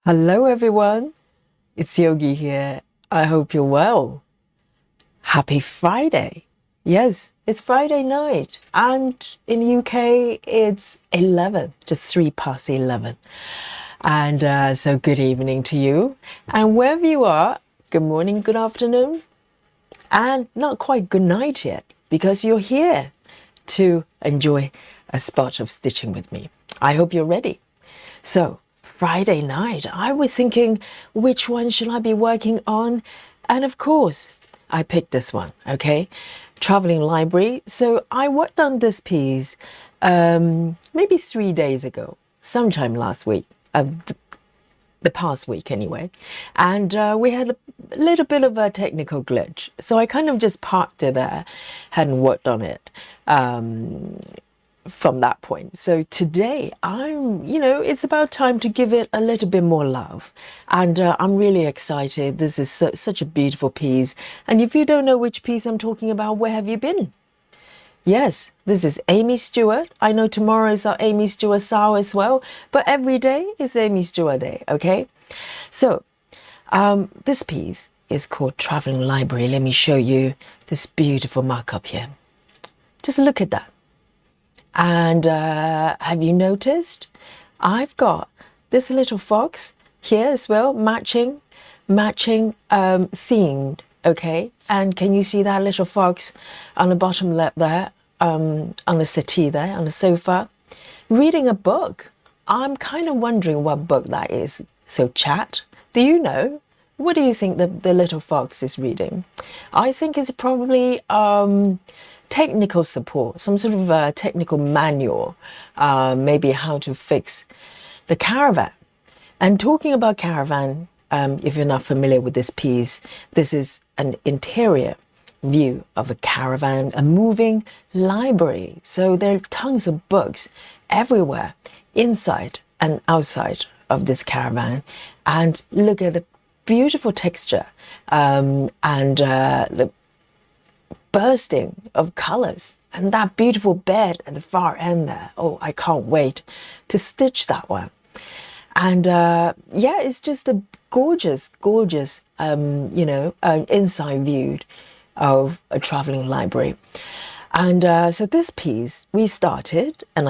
Hello everyone, it's Yogi here. I hope you're well. Happy Friday. Yes, it's Friday night and in UK it's 11, just 3 past 11. And so good evening to you. And wherever you are, good morning, good afternoon, and not quite good night yet because you're here to enjoy a spot of stitching with me. I hope you're ready. So, Friday night, I was thinking, which one should I be working on? And of course, I picked this one, okay? Traveling Library. So I worked on this piece maybe 3 days ago, sometime last week, the past week anyway. And we had a little bit of a technical glitch. So I kind of just parked it there, hadn't worked on it. From that point. So today it's about time to give it a little bit more love. And I'm really excited. This is such a beautiful piece. And if you don't know which piece I'm talking about, where have you been? Yes, this is Aimee Stewart. I know tomorrow is our Aimee Stewart Sao as well, but every day is Aimee Stewart Day, okay? So this piece is called Traveling Library. Let me show you this beautiful markup here. Just look at that. And have you noticed I've got this little fox here as well, matching themed, okay? And can you see that little fox on the bottom left there, on the settee there, on the sofa, reading a book? I'm kind of wondering what book that is. So chat, do you know? What do you think the little fox is reading? I think it's probably technical support, some sort of technical manual, maybe how to fix the caravan. And talking about caravan, if you're not familiar with this piece, this is an interior view of a caravan, a moving library. So there are tons of books everywhere, inside and outside of this caravan. And look at the beautiful texture and the bursting of colors and that beautiful bed at the far end there. Oh, I can't wait to stitch that one. And yeah, it's just a gorgeous inside view of a traveling library. And so this piece we started, and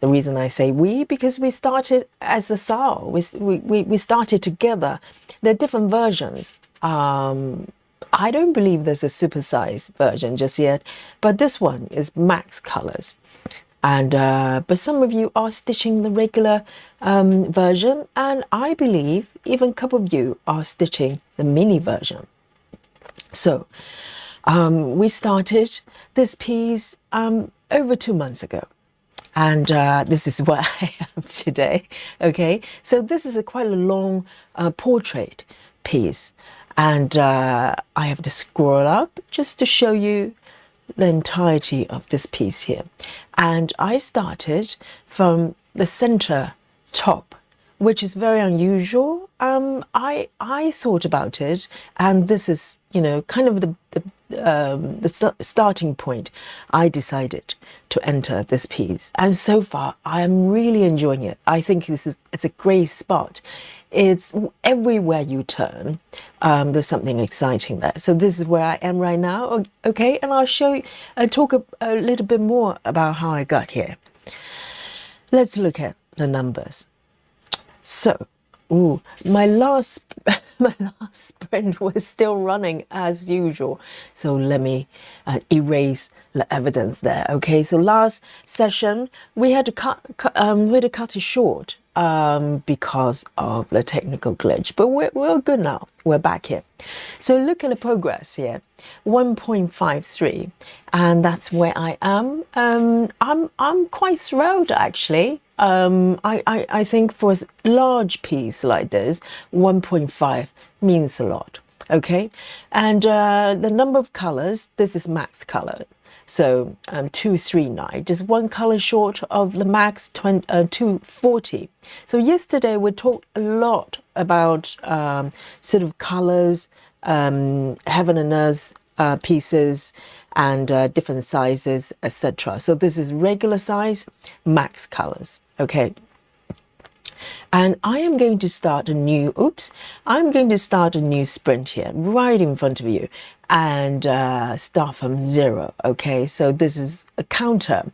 the reason I say we, because we started as a sao. We started together. There are different versions. I don't believe there's a supersized version just yet, but this one is max colors. And but some of you are stitching the regular version, and I believe even a couple of you are stitching the mini version. So we started this piece over 2 months ago. And this is where I am today, okay? So this is quite a long portrait piece. And I have to scroll up just to show you the entirety of this piece here. And I started from the center top, which is very unusual. I thought about it, and this is, kind of the starting point. I decided to enter this piece, and so far I am really enjoying it. I think it's a great spot. It's everywhere you turn. There's something exciting there. So this is where I am right now. Okay, and I'll show you, talk a little bit more about how I got here. Let's look at the numbers. So, my last sprint was still running as usual. So let me erase the evidence there. Okay, so last session we had to cut it short because of the technical glitch, but we're good now. We're back here. So look at the progress here, 1.53, and that's where I am. I'm quite thrilled actually. I think for a large piece like this, 1.5 means a lot. Okay, and the number of colors, this is max color. So 239, just one color short of the max 240. So yesterday we talked a lot about sort of colors, heaven and earth pieces, and different sizes, etc. So this is regular size, max colors. Okay. And I am going to start a new, I'm going to start a new sprint here, right in front of you, and start from 0, okay? So this is a counter,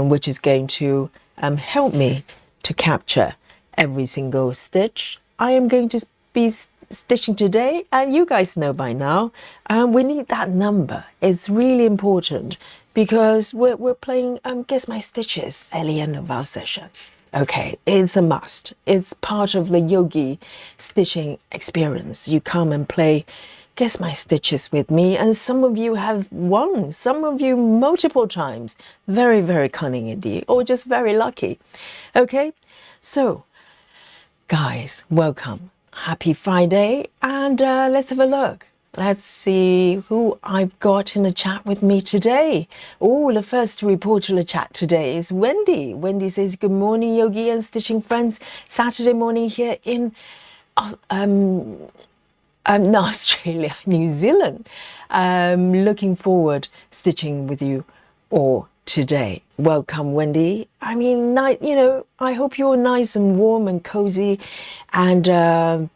which is going to help me to capture every single stitch I am going to be stitching today. And you guys know by now, we need that number. It's really important because we're playing Guess My Stitches at the end of our session. Okay, it's a must. It's part of the yogi stitching experience. You come and play Guess My Stitches with me, and some of you have won, some of you multiple times. Very, very cunning indeed, or just very lucky. Okay, so guys, welcome. Happy Friday, and let's have a look. Let's see who I've got in the chat with me today. Oh, the first to report to the chat today is Wendy. Wendy says, good morning, Yogi and stitching friends. Saturday morning here in not Australia, New Zealand. Looking forward stitching with you all today. Welcome, Wendy. I mean, you know, I hope you're nice and warm and cozy, and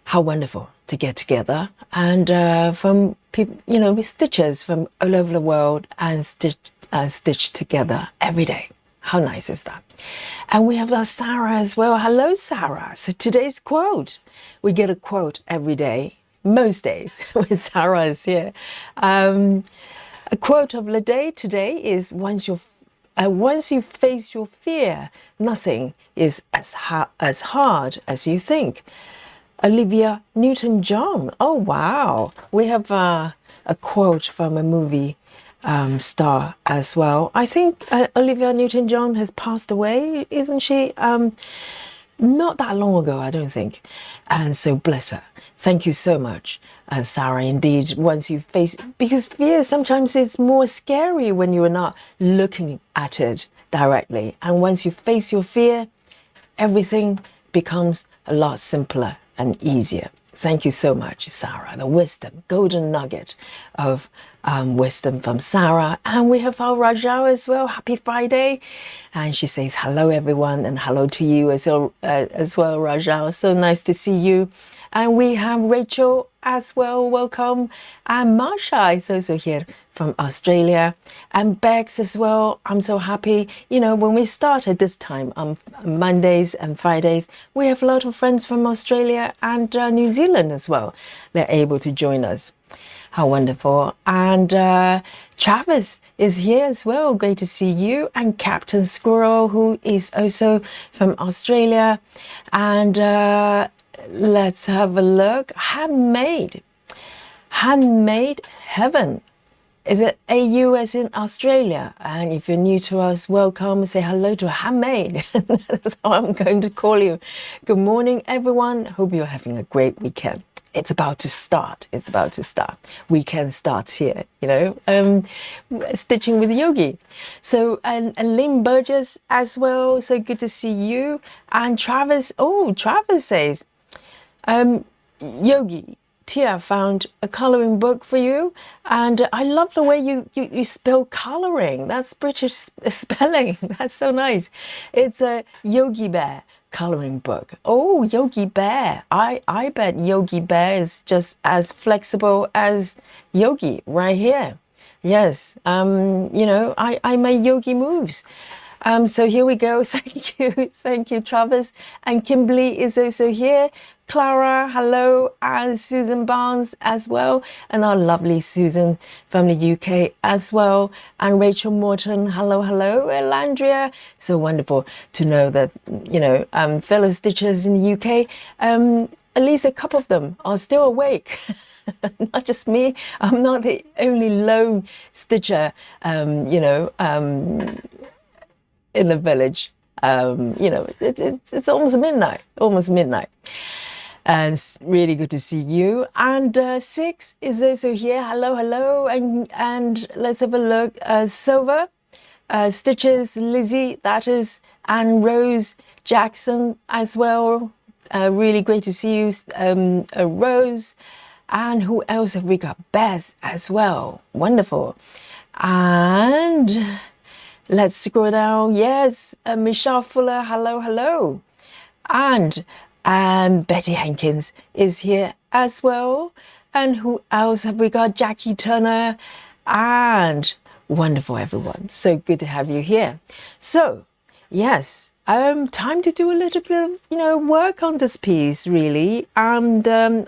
how wonderful to get together and from people, you know, with stitchers from all over the world and stitch together every day. How nice is that? And we have our Sarah as well. Hello, Sarah. So today's quote, we get a quote every day, most days when Sarah is here. A quote of the day today is, once you face your fear, nothing is as hard as you think. Olivia Newton-John. Oh, wow. We have a quote from a movie star as well. I think Olivia Newton-John has passed away, isn't she? Not that long ago, I don't think. And so bless her. Thank you so much, Sarah. Indeed, once you face, because fear sometimes is more scary when you are not looking at it directly. And once you face your fear, everything becomes a lot simpler and easier. Thank you so much, Sarah. The wisdom, golden nugget of wisdom from Sarah. And we have our Rajao as well. Happy Friday. And she says, hello, everyone. And hello to you as well, Rajao. So nice to see you. And we have Rachel as well. Welcome. And Marsha is also here from Australia. And Bex as well. I'm so happy. You know, when we started this time on Mondays and Fridays, we have a lot of friends from Australia and New Zealand as well. They're able to join us. How wonderful. And Travis is here as well. Great to see you. And Captain Squirrel, who is also from Australia. And let's have a look. Handmade Heaven. Is it AU as in Australia? And if you're new to us, welcome. Say hello to Handmade. That's how I'm going to call you. Good morning, everyone. Hope you're having a great weekend. It's about to start. It's about to start. Weekend starts here, you know, stitching with Yogi. So, and Lynn Burgess as well. So good to see you. And Travis, Travis says, Yogi, Tia found a coloring book for you. And I love the way you spell coloring. That's British spelling. That's so nice. It's a Yogi Bear coloring book. Oh, Yogi Bear. I bet Yogi Bear is just as flexible as Yogi right here. Yes, you know, I make yogi moves. So here we go. Thank you, Travis. And Kimberly is also here. Clara, hello, and Susan Barnes as well, and our lovely Susan from the UK as well, and Rachel Morton, hello, and Landria. So wonderful to know that, you know, fellow stitchers in the UK, at least a couple of them are still awake. Not just me. I'm not the only lone stitcher, you know, in the village. You know, it's almost midnight. And it's really good to see you. And Six is also here. Hello. And let's have a look. Silver, Stitches, Lizzie, that is, and Rose Jackson as well. Really great to see you, Rose. And who else have we got? Bess as well. Wonderful. And Let's scroll down. Yes, Michelle Fuller, hello, hello. And Betty Hankins is here as well. And who else have we got? Jackie Turner and wonderful everyone. So good to have you here. So, yes, time to do a little bit of, work on this piece really. And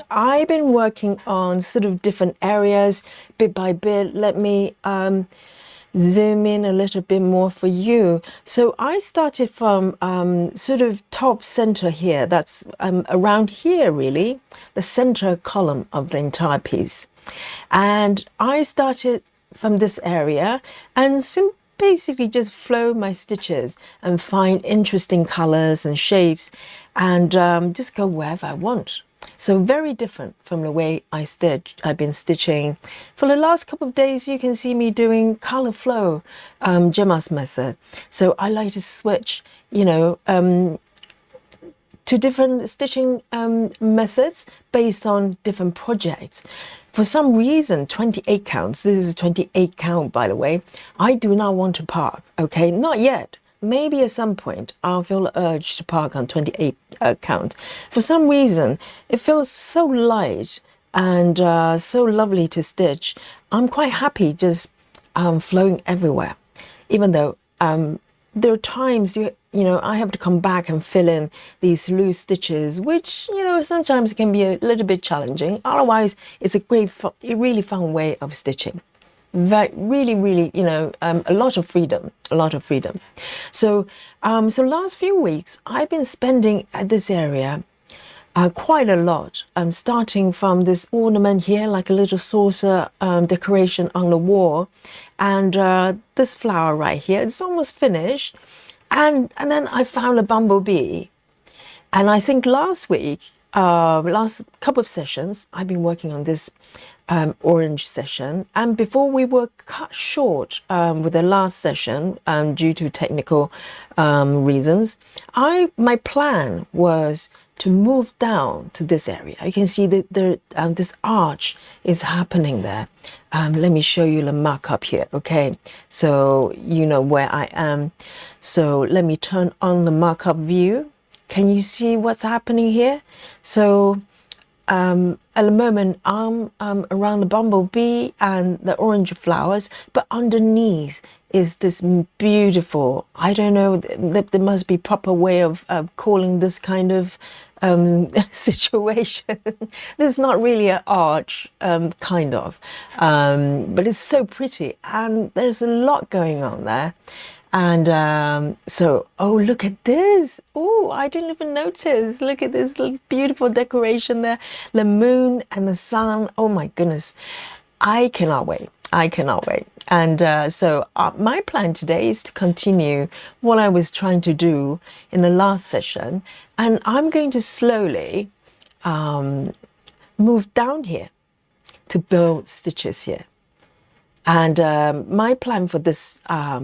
I've been working on sort of different areas bit by bit. Let me zoom in a little bit more for you. So I started from sort of top center here. That's around here really, the center column of the entire piece. And I started from this area and basically just flow my stitches and find interesting colors and shapes and just go wherever I want. So very different from the way I've been stitching. For the last couple of days, you can see me doing color flow, Gemma's method. So I like to switch, to different stitching methods based on different projects. For some reason, 28 counts, this is a 28 count, by the way, I do not want to park, okay? Not yet. Maybe at some point I'll feel the urge to park on 28 count. For some reason, it feels so light and so lovely to stitch. I'm quite happy just flowing everywhere, even though there are times I have to come back and fill in these loose stitches, which sometimes can be a little bit challenging. Otherwise, it's a really fun way of stitching. Really, a lot of freedom, So, last few weeks, I've been spending at this area quite a lot. I'm starting from this ornament here, like a little saucer decoration on the wall, and this flower right here. It's almost finished, and then I found a bumblebee, and I think last week, last couple of sessions, I've been working on this orange session, and before we were cut short with the last session due to technical reasons, my plan was to move down to this area. You can see that this arch is happening there. Let me show you the markup here, okay? So you know where I am. So let me turn on the markup view. Can you see what's happening here? So at the moment, I'm around the bumblebee and the orange flowers, but underneath is this beautiful, I don't know, there must be proper way of calling this kind of situation. There's not really an arch, kind of, but it's so pretty, and there's a lot going on there. And oh, look at this. Oh, I didn't even notice. Look at this beautiful decoration there. The moon and the sun. Oh my goodness. I cannot wait. And my plan today is to continue what I was trying to do in the last session. And I'm going to slowly move down here to build stitches here. And my plan for this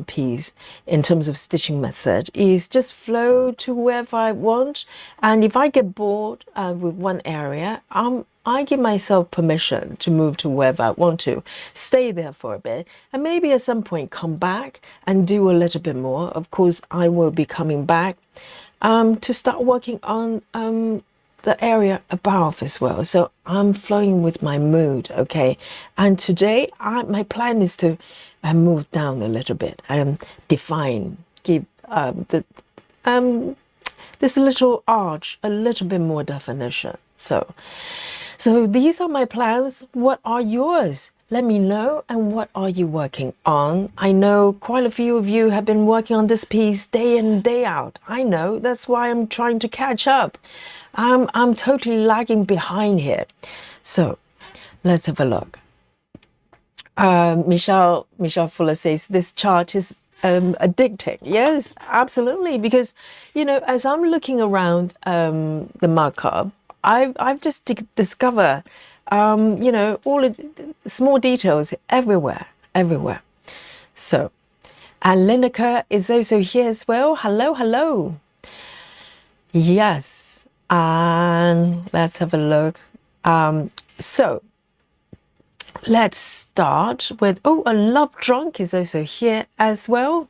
piece in terms of stitching method is just flow to wherever I want. And if I get bored with one area, I give myself permission to move to wherever I want to, stay there for a bit, and maybe at some point come back and do a little bit more. Of course, I will be coming back to start working on the area above as well. So I'm flowing with my mood, okay? And today my plan is to move down a little bit and give this little arch a little bit more definition. So these are my plans. What are yours? Let me know. And what are you working on? I know quite a few of you have been working on this piece day in, day out. I know, that's why I'm trying to catch up. I'm totally lagging behind here. So let's have a look. Michelle Fuller says this chart is addicting. Yes, absolutely. Because, as I'm looking around the markup, I've just discovered, all the small details everywhere. So, and Lineker is also here as well. Hello. Yes. And let's have a look. So let's start with, a Love Drunk is also here as well.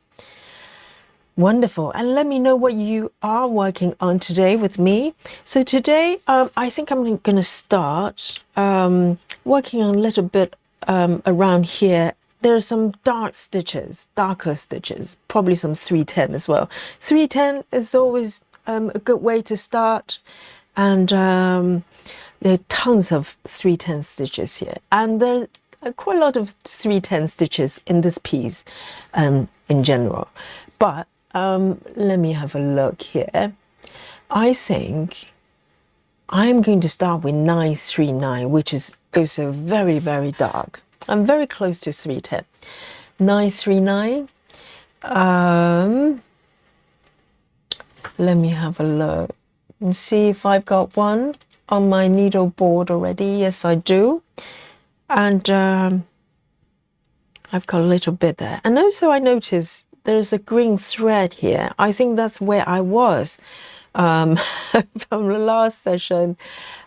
Wonderful. And let me know what you are working on today with me. So today, I think I'm going to start working on a little bit around here. There are some darker stitches, probably some 310 as well. 310 is always a good way to start. And there are tons of 310 stitches here. And there's quite a lot of 310 stitches in this piece in general. But let me have a look here. I think I'm going to start with 939, which is also very, very dark. I'm very close to 310. 939. Let me have a look and see if I've got one on my needle board already. Yes, I do. And I've got a little bit there. And also I noticed there's a green thread here. I think that's where I was from the last session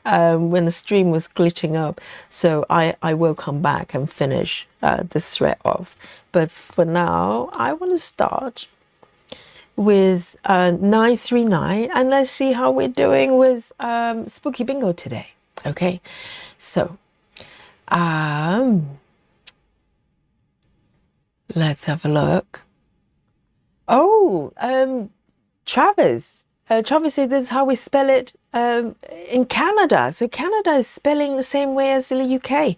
when the stream was glitching up. So I will come back and finish this thread off. But for now, I want to start with 939 and let's see how we're doing with Spooky Bingo today. Okay, so let's have a look. Oh, Travis. Travis said this is how we spell it in Canada. So Canada is spelling the same way as the UK.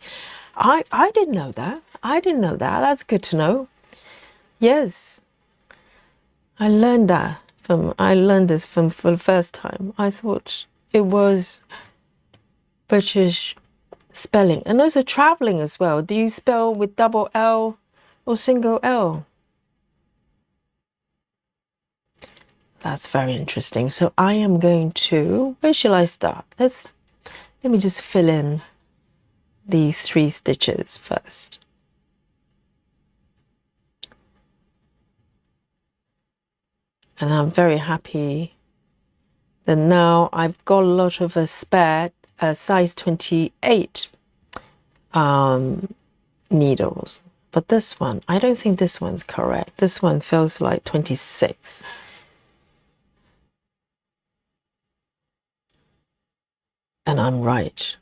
I didn't know that. I didn't know that. That's good to know. Yes. I learned this for the first time. I thought it was British spelling. And also traveling as well. Do you spell with double L or single L? That's very interesting. So I am going to, where shall I start? Let me just fill in these 3 stitches first. And I'm very happy that now I've got a lot of a spare size 28 needles. But this one, I don't think this one's correct. This one feels like 26. And I'm right.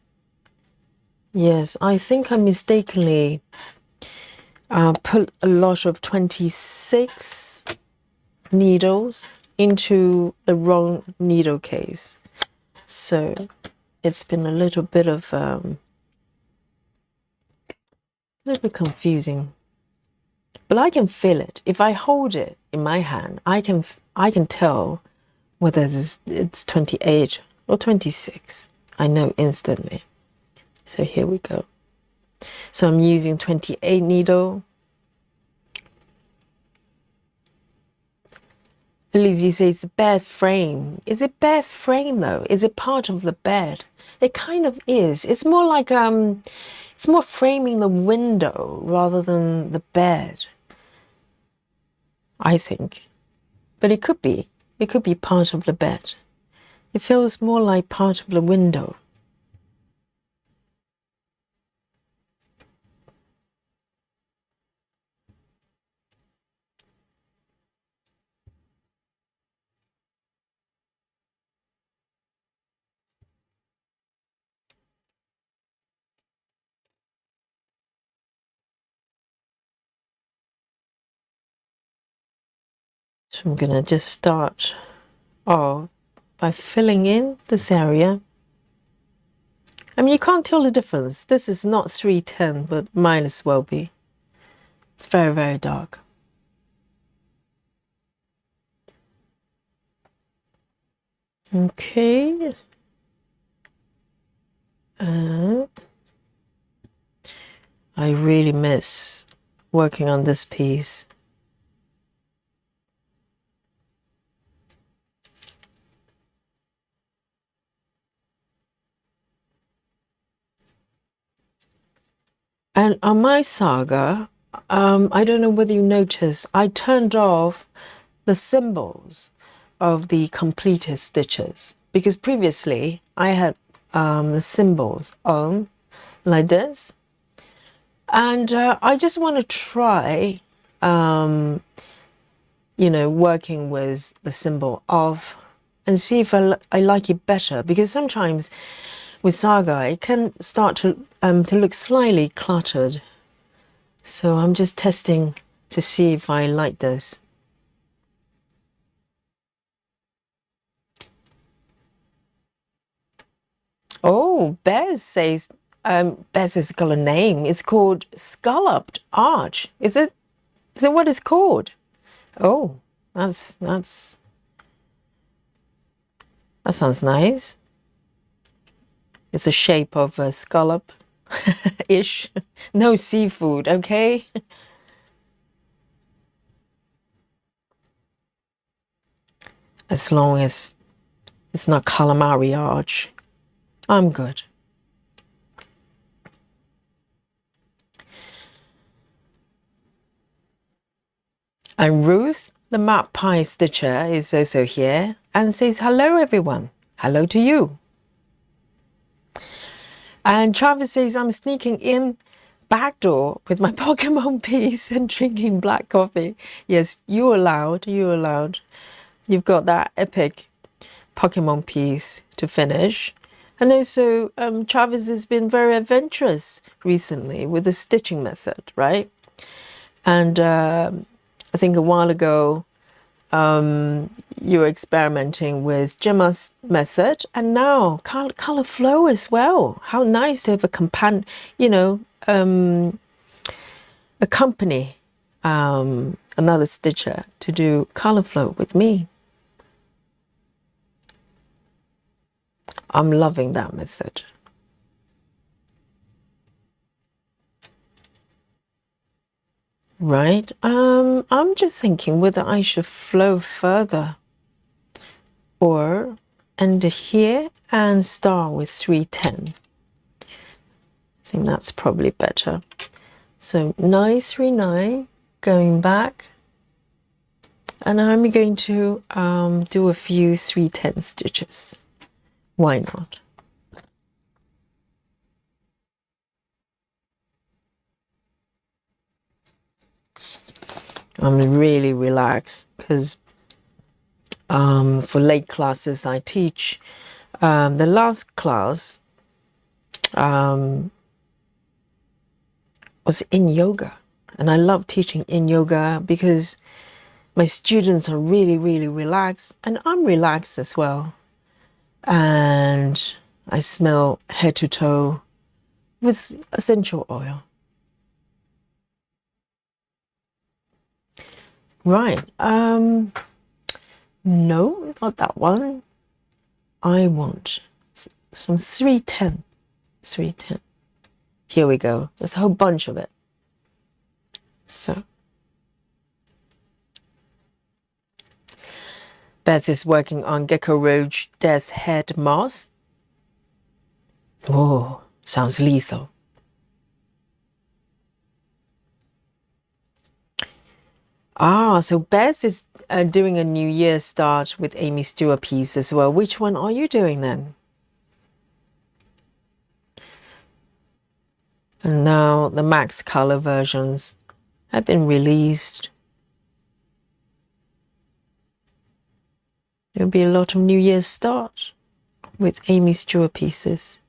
Yes, I think I mistakenly put a lot of 26 needles into the wrong needle case. So it's been a little bit of a little bit confusing. But I can feel it. If I hold it in my hand, I can tell whether it's 28 or 26. I know instantly. So here we go. So I'm using 28 needle. Lizzie says bed frame. Is it bed frame though? Is it part of the bed? It kind of is. It's more like it's more framing the window rather than the bed, I think. But it could be. It could be part of the bed. It feels more like part of the window. So I'm going to just start off by filling in this area. I mean, you can't tell the difference. This is not 310, but might as well be. It's very, very dark. Okay. I really miss working on this piece. And on my saga, I don't know whether you noticed, I turned off the symbols of the completed stitches because previously I had the symbols on like this, and I just want to try you know, working with the symbol of and see if I like it better, because sometimes with saga it can start to look slightly cluttered. So I'm just testing to see if I like this. Oh, Bez says, Bez has got a name. It's called Scalloped Arch. Is it what it's called? Oh, that sounds nice. It's a shape of a scallop-ish. No seafood, okay? As long as it's not calamari arch, I'm good. And Ruth, the map pie stitcher, is also here and says hello, everyone. Hello to you. And Travis says, I'm sneaking in back door with my Pokemon piece and drinking black coffee. Yes, you're allowed. You're allowed. You've got that epic Pokemon piece to finish. And also, Travis has been very adventurous recently with the stitching method, right? And I think a while ago, you were experimenting with Gemma's method, and now color flow as well. How nice to have a companion, you know, accompany another stitcher to do color flow with me. I'm loving that method. Right. I'm just thinking whether I should flow further or end it here and start with 310. I think that's probably better. So 939, going back, and I'm going to do a few 310 stitches. Why not? I'm really relaxed because for late classes I teach. The last class was in yoga, and I love teaching in yoga because my students are really, really relaxed, and I'm relaxed as well. And I smell head to toe with essential oil. Right. No, not that one. I want some 310. 310. Here we go. There's a whole bunch of it. So Beth is working on Gecko Roach Death's Head Moss. Oh, sounds lethal. Ah, so Beth is doing a New Year start with Aimee Stewart piece as well. Which one are you doing then? And now the max color versions have been released. There'll be a lot of New Year's start with Aimee Stewart pieces.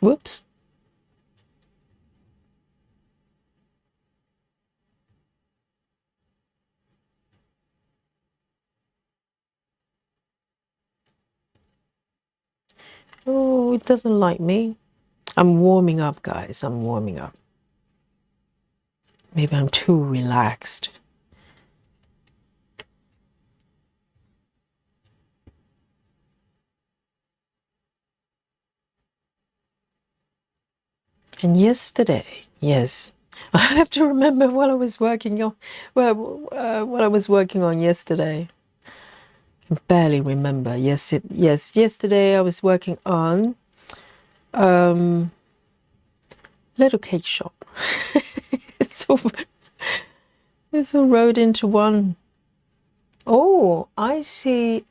Whoops. Oh, it doesn't like me. I'm warming up, guys. I'm warming up. Maybe I'm too relaxed. And yesterday, yes, I have to remember what I was working on. Well, what I was working on yesterday. I can barely remember. Yes, yesterday I was working on little cake shop. it's all rolled into one. Oh, I see.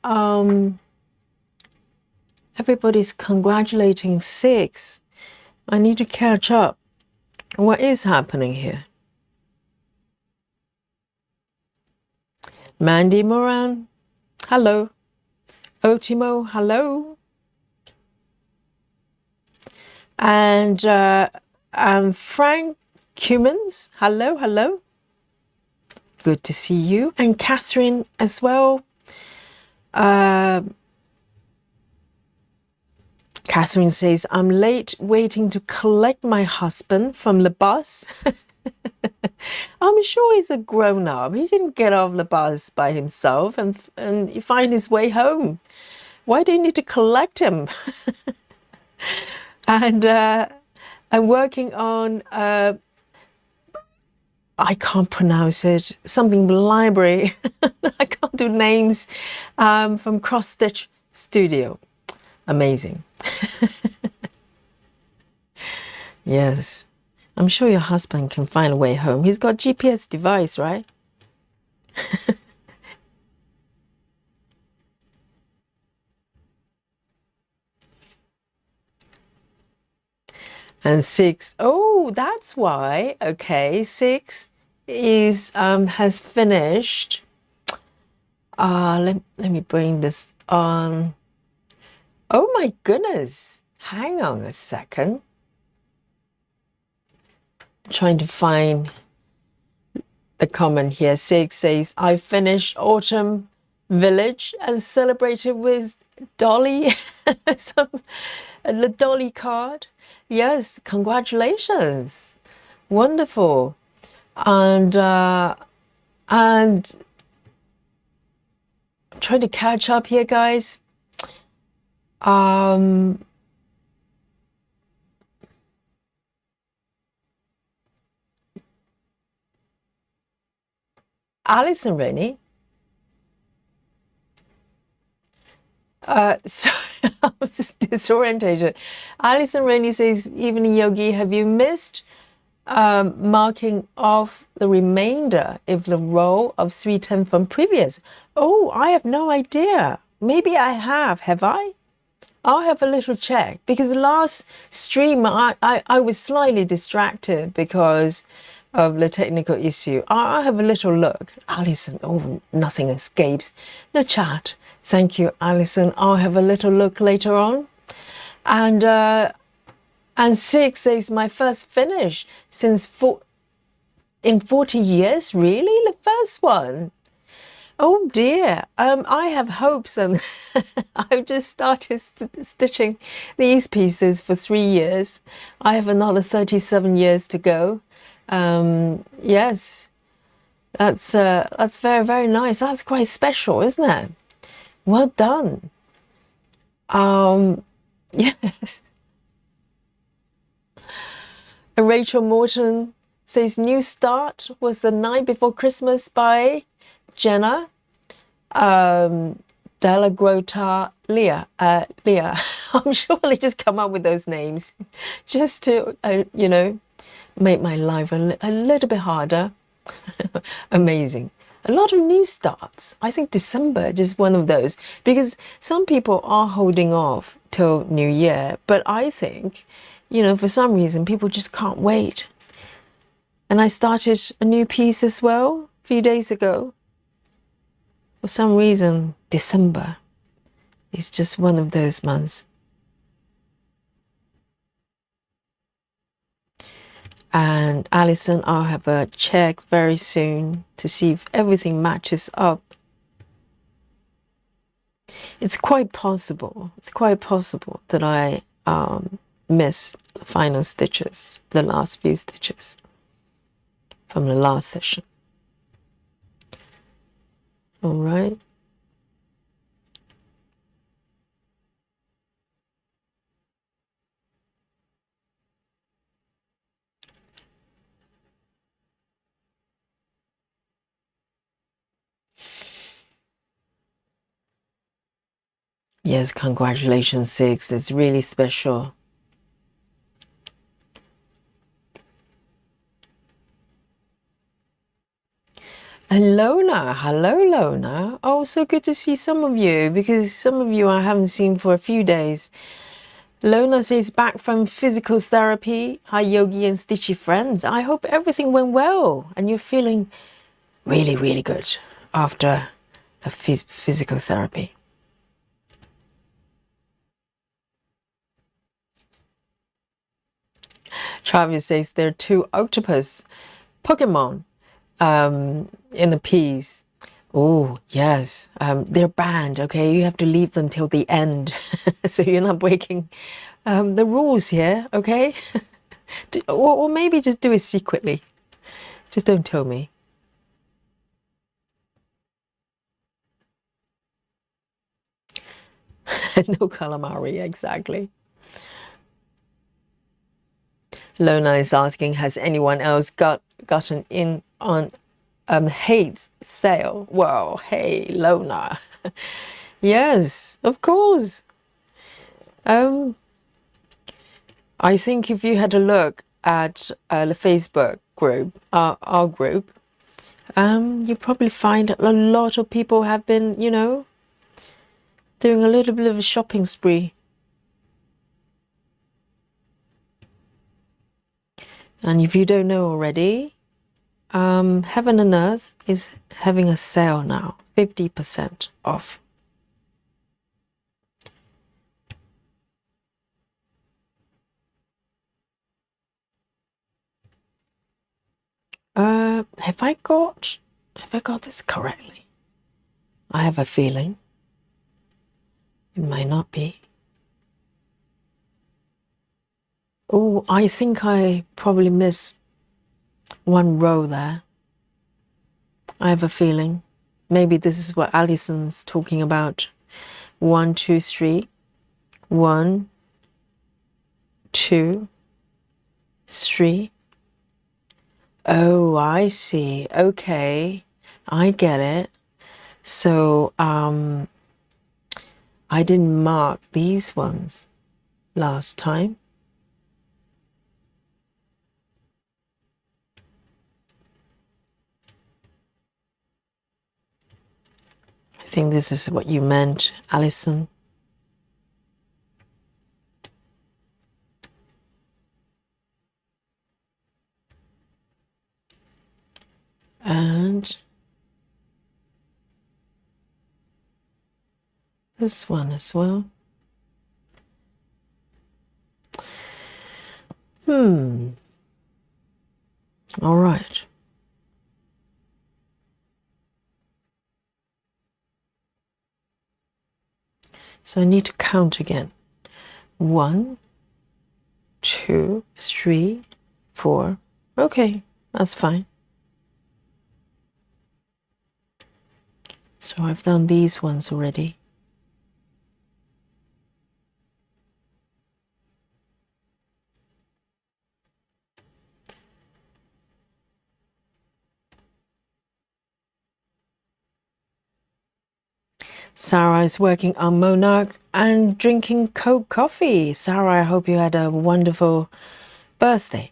Everybody's congratulating 6. I need to catch up. What is happening here? Mandy Moran, hello. Otimo, hello. And Frank Cummins, hello, hello. Good to see you. And Catherine as well. Catherine says, I'm late waiting to collect my husband from the bus. I'm sure he's a grown-up. He can get off the bus by himself and find his way home. Why do you need to collect him? And I'm working on, I can't pronounce it, something library. I can't do names, from Cross Stitch Studio. Amazing. Yes. I'm sure your husband can find a way home. He's got GPS device, right? And 6. Oh, that's why. Okay, 6 is has finished. Let me bring this on. Oh my goodness. Hang on a second. Trying to find the comment here. 6 says, I finished Autumn Village and celebrated with Dolly. The Dolly card. Yes, congratulations. Wonderful. And I'm trying to catch up here, guys. Alison Rennie. Sorry, I was disorientated. Alison Rennie says, Evening Yogi, have you missed marking off the remainder of the row of 310 from previous? Oh, I have no idea. Maybe I have. Have I? I'll have a little check, because the last stream I was slightly distracted because of the technical issue. I'll have a little look. Alison, oh, nothing escapes the chat. Thank you, Alison. I'll have a little look later on. And 6 says, my first finish in 40 years. Really? The first one? Oh dear, I have hopes, and I've just started stitching these pieces for 3 years. I have another 37 years to go. Yes, that's very, very nice. That's quite special, isn't it? Well done. Yes. And Rachel Morton says, New Start was The Night Before Christmas by Jenna Della Grota Leah. I'm sure they just come up with those names just to, make my life a little bit harder. Amazing. A lot of new starts. I think December just one of those, because some people are holding off till New Year, but I think, for some reason, people just can't wait. And I started a new piece as well a few days ago. For some reason, December is just one of those months. And Alison, I'll have a check very soon to see if everything matches up. It's quite possible that I miss the final stitches, the last few stitches from the last session. All right. Yes, congratulations, 6. It's really special. And Lona, hello Lona. Oh, so good to see some of you, because some of you I haven't seen for a few days. Lona says, back from physical therapy. Hi, Yogi and Stitchy friends. I hope everything went well and you're feeling really, really good after the physical therapy. Travis says there are 2 octopus Pokemon in the piece. Oh, yes. They're banned, okay? You have to leave them till the end. So you're not breaking the rules here, okay? Or maybe just do it secretly. Just don't tell me. No calamari, exactly. Lona is asking, has anyone else gotten in on Hate's sale? Well, hey, Lona. Yes, of course. I think if you had a look at the Facebook group, our group, you probably find a lot of people have been, you know, doing a little bit of a shopping spree. And if you don't know already, Heaven and Earth is having a sale now, 50% off. Have I got this correctly? I have a feeling it might not be. Oh, I think I probably missed one row there. I have a feeling. Maybe this is what Alison's talking about. 1, 2, 3. 1, 2, 3. Oh, I see. Okay, I get it. So, I didn't mark these ones last time. I think this is what you meant, Alison. And this one as well. All right. So I need to count again. 1, 2, 3, 4. Okay, that's fine. So I've done these ones already. Sarah is working on Monarch and drinking cold coffee. Sarah, I hope you had a wonderful birthday.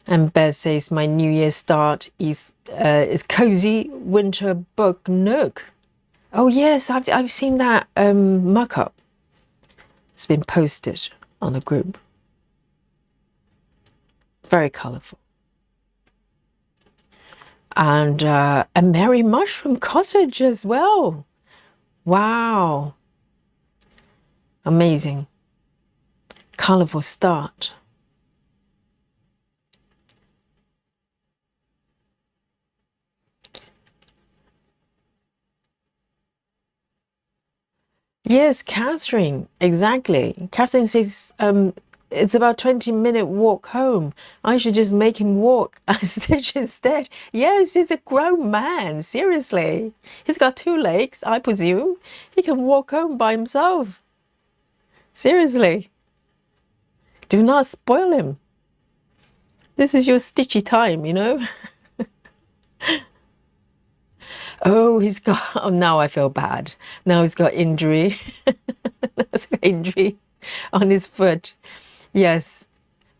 And Bez says my New Year's start is cozy winter book nook. Oh yes, I've seen that mock-up. It's been posted on the group. Very colourful. And a Merry Mushroom Cottage as well. Wow. Amazing. Colourful start. Yes, Catherine, exactly. Catherine says it's about 20-minute walk home. I should just make him walk a Stitch instead. Yes, he's a grown man, seriously. He's got 2 legs, I presume. He can walk home by himself. Seriously. Do not spoil him. This is your Stitchy time, you know? Oh, he's got, oh, now I feel bad. Now he's got injury. He's got injury on his foot. Yes,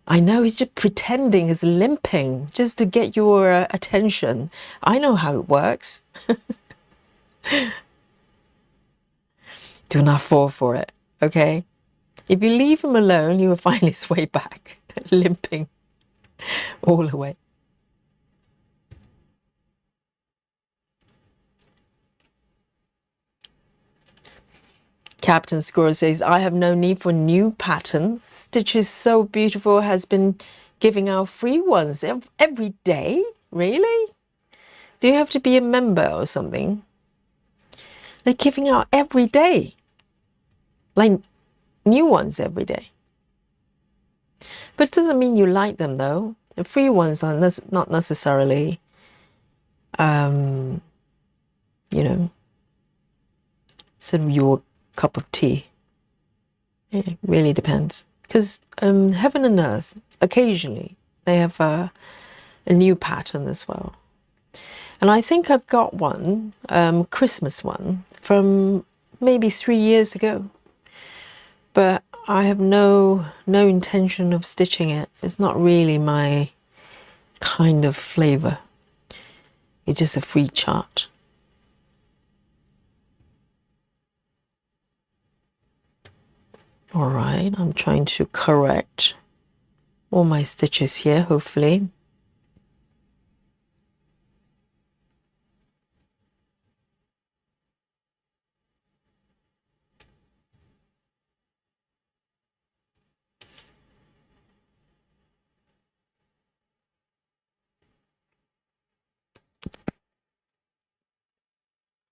I know, he's just pretending he's limping just to get your attention. I know how it works. Do not fall for it, okay? If you leave him alone, he will find his way back, limping all the way. Captain Squirrel says, I have no need for new patterns. Stitch is so beautiful, has been giving out free ones every day. Really? Do you have to be a member or something? They're giving out every day. Like new ones every day. But it doesn't mean you like them though. The free ones are not necessarily, you know, sort of your cup of tea. It really depends. Because Heaven and Earth, occasionally, they have a new pattern as well. And I think I've got one, Christmas one, from maybe 3 years ago. But I have no intention of stitching it. It's not really my kind of flavor. It's just a free chart. All right, I'm trying to correct all my stitches here, hopefully.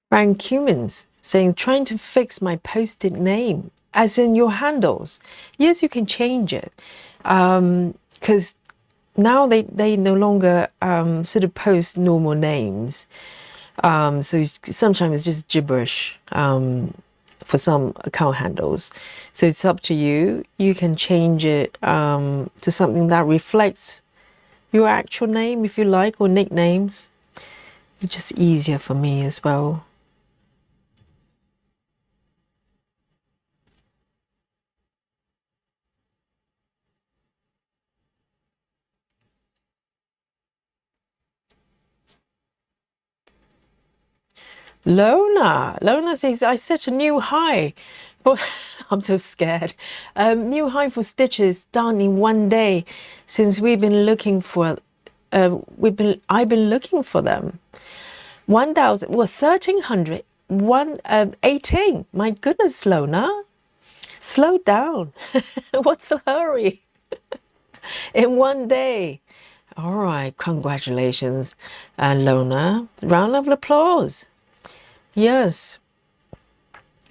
Frank Cumins saying, trying to fix my post-it name, as in your handles. Yes, you can change it. Because now they no longer sort of post normal names. So sometimes it's just gibberish for some account handles. So it's up to you. You can change it to something that reflects your actual name if you like, or nicknames. It's just easier for me as well. Lona says, I set a new high for, I'm so scared. New high for stitches done in 1 day since we've been looking for, I've been looking for them. 1,000, well, 1,300, 18. My goodness, Lona, slow down. What's the hurry? In 1 day. All right, congratulations, Lona. Round of applause. Yes,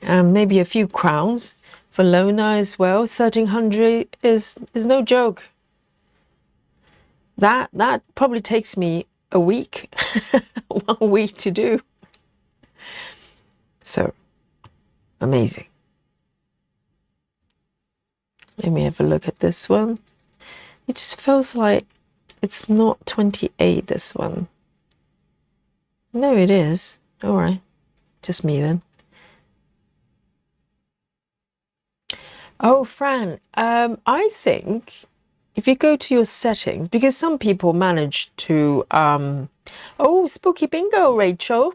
and maybe a few crowns for Lona as well. 1,300 is no joke. That probably takes me a week, 1 week to do. So amazing. Let me have a look at this one. It just feels like it's not 28, this one. No, it is. All right. Just me then. Oh, Fran, I think if you go to your settings, because some people manage to, oh, Spooky Bingo, Rachel.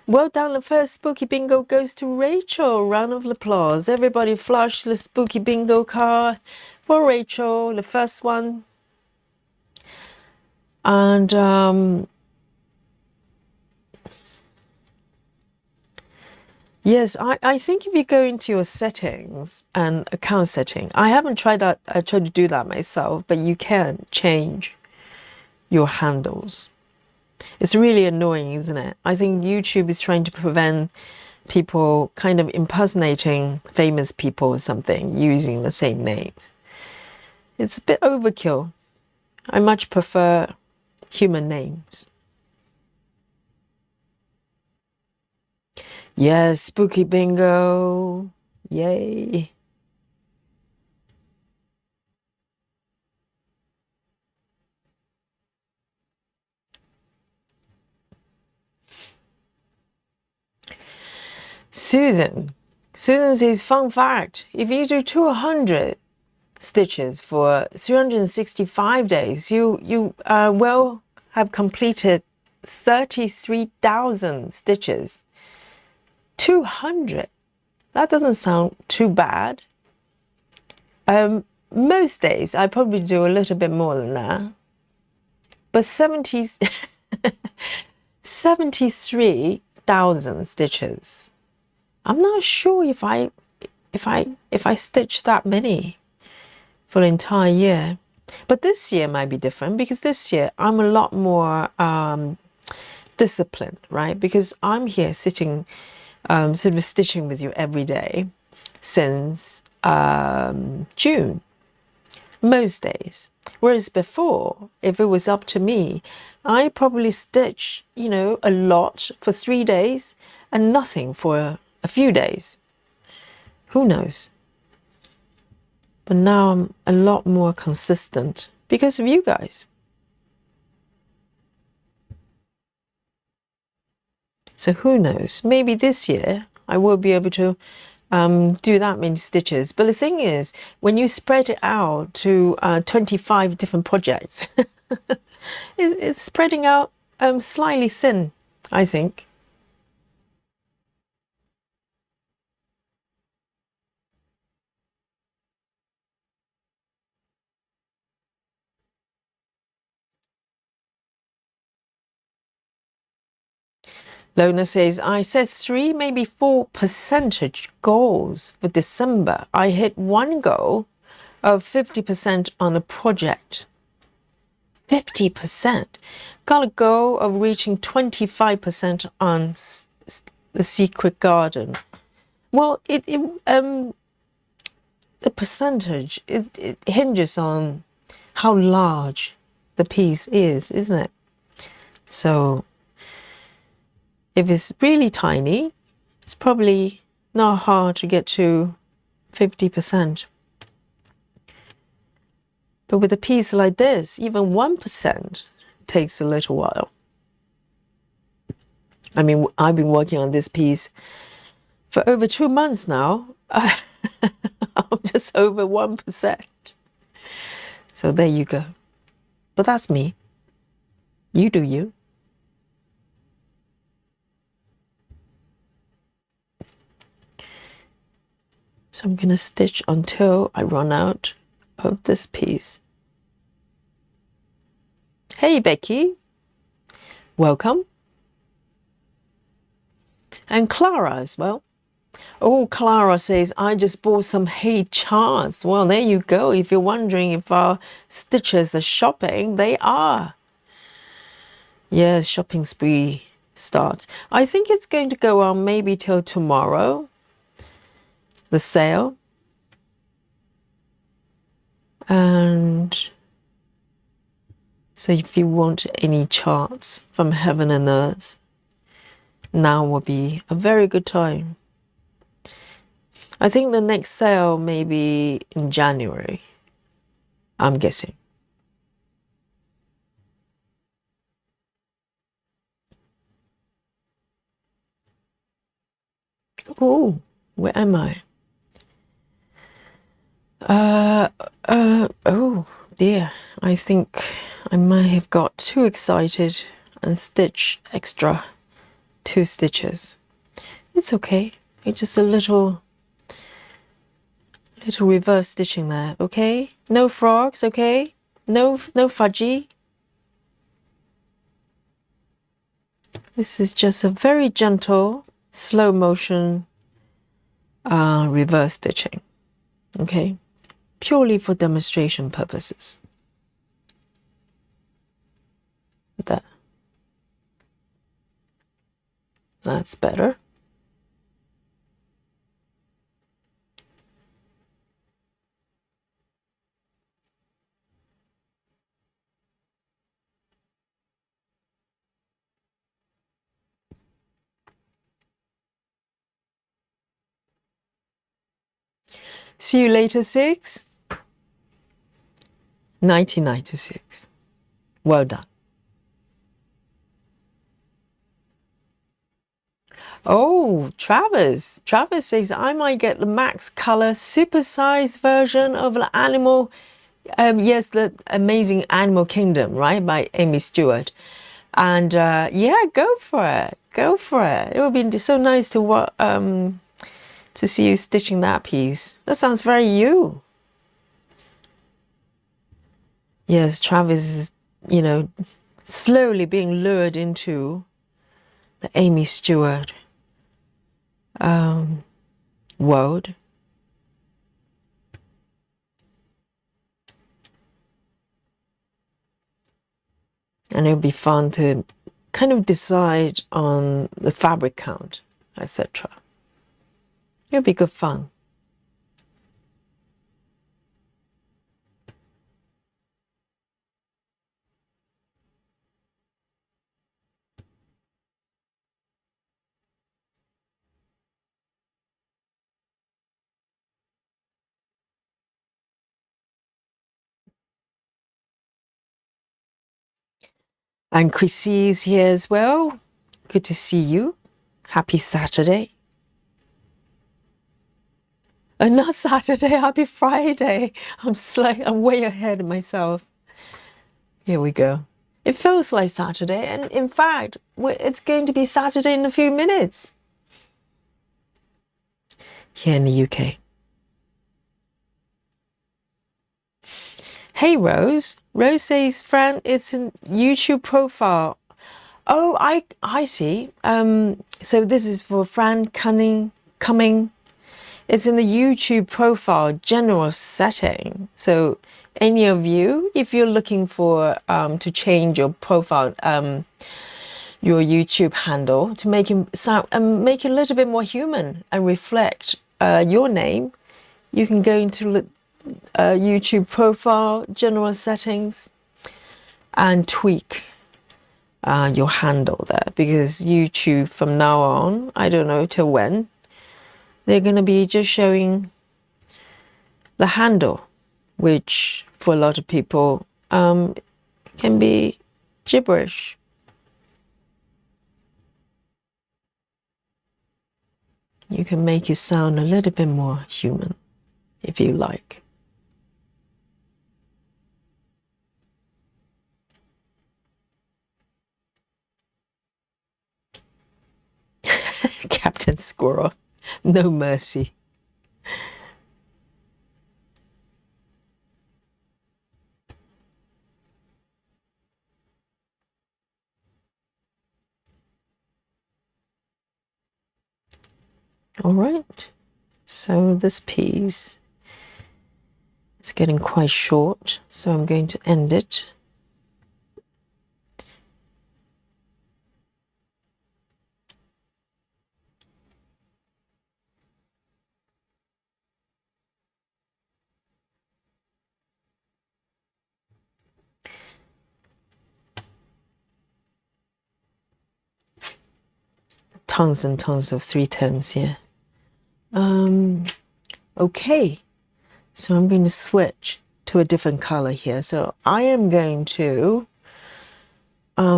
Well done. The first Spooky Bingo goes to Rachel. Round of applause. Everybody flush the Spooky Bingo card for Rachel, the first one. And, yes, I think if you go into your settings and account setting, I haven't tried that. I tried to do that myself, but you can change your handles. It's really annoying, isn't it? I think YouTube is trying to prevent people kind of impersonating famous people or something using the same names. It's a bit overkill. I much prefer human names. Yes, Spooky Bingo. Yay. Susan says, fun fact, if you do 200 stitches for 365 days, you will have completed 33,000 stitches. 200. That doesn't sound too bad. Most days I probably do a little bit more than that. But 73,000 stitches. I'm not sure if I stitch that many for the entire year. But this year might be different because this year I'm a lot more disciplined, right? Because I'm here sitting, sort of stitching with you every day since June, most days. Whereas before, if it was up to me, I probably stitch, you know, a lot for 3 days and nothing for a few days. Who knows? But now I'm a lot more consistent because of you guys. So who knows? Maybe this year I will be able to do that many stitches. But the thing is, when you spread it out to 25 different projects, it's spreading out slightly thin, I think. Lona says, I said 3, maybe 4 percentage goals for December. I hit one goal of 50% on a project. 50%. Got a goal of reaching 25% on the secret garden. Well, the percentage, it hinges on how large the piece is, isn't it? So if it's really tiny, it's probably not hard to get to 50%. But with a piece like this, even 1% takes a little while. I mean, I've been working on this piece for over 2 months now. I'm just over 1%. So there you go. But that's me. You do you. So I'm going to stitch until I run out of this piece. Hey, Becky. Welcome. And Clara as well. Oh, Clara says, I just bought some hay charts. Well, there you go. If you're wondering if our stitches are shopping, they are. Yeah, shopping spree starts. I think it's going to go on maybe till tomorrow, the sale. And so if you want any charts from heaven and earth, now will be a very good time. I think the next sale may be in January, I'm guessing. Oh, where am I? Oh dear, I think I might have got too excited and stitched extra 2 stitches. It's okay. It's just a little reverse stitching there, okay? No frogs, okay? No fudgy. This is just a very gentle, slow motion reverse stitching, okay? Purely for demonstration purposes. There. That's better. See you later, 6. 1996. Well done. Oh, Travis. Travis says, I might get the Max Color supersized version of the animal. Yes, the Amazing Animal Kingdom, right? By Aimee Stewart. And yeah, go for it. Go for it. It would be so nice to to see you stitching that piece. That sounds very you. Yes, Travis is, you know, slowly being lured into the Aimee Stewart world. And it'll be fun to kind of decide on the fabric count, etc. It'll be good fun. And Chrissy is here as well. Good to see you. Happy Saturday. Oh, not Saturday, happy Friday. I'm way ahead of myself. Here we go. It feels like Saturday, and in fact, it's going to be Saturday in a few minutes. Here in the UK. Hey Rose. Rose says, Fran, it's a YouTube profile. Oh, I see. So this is for Fran Cumming. It's in the YouTube profile general setting. So any of you, if you're looking for to change your profile, your YouTube handle to make it sound make it a little bit more human and reflect your name, you can go into YouTube profile general settings and tweak your handle there, because YouTube from now on, I don't know till when, they're going to be just showing the handle, which for a lot of people can be gibberish. You can make it sound a little bit more human if you like. Captain Squirrel, no mercy. All right, so this piece is getting quite short, so I'm going to end it. Tons and tons of 3/10s here. Okay, so I'm going to switch to a different color here. So I am going to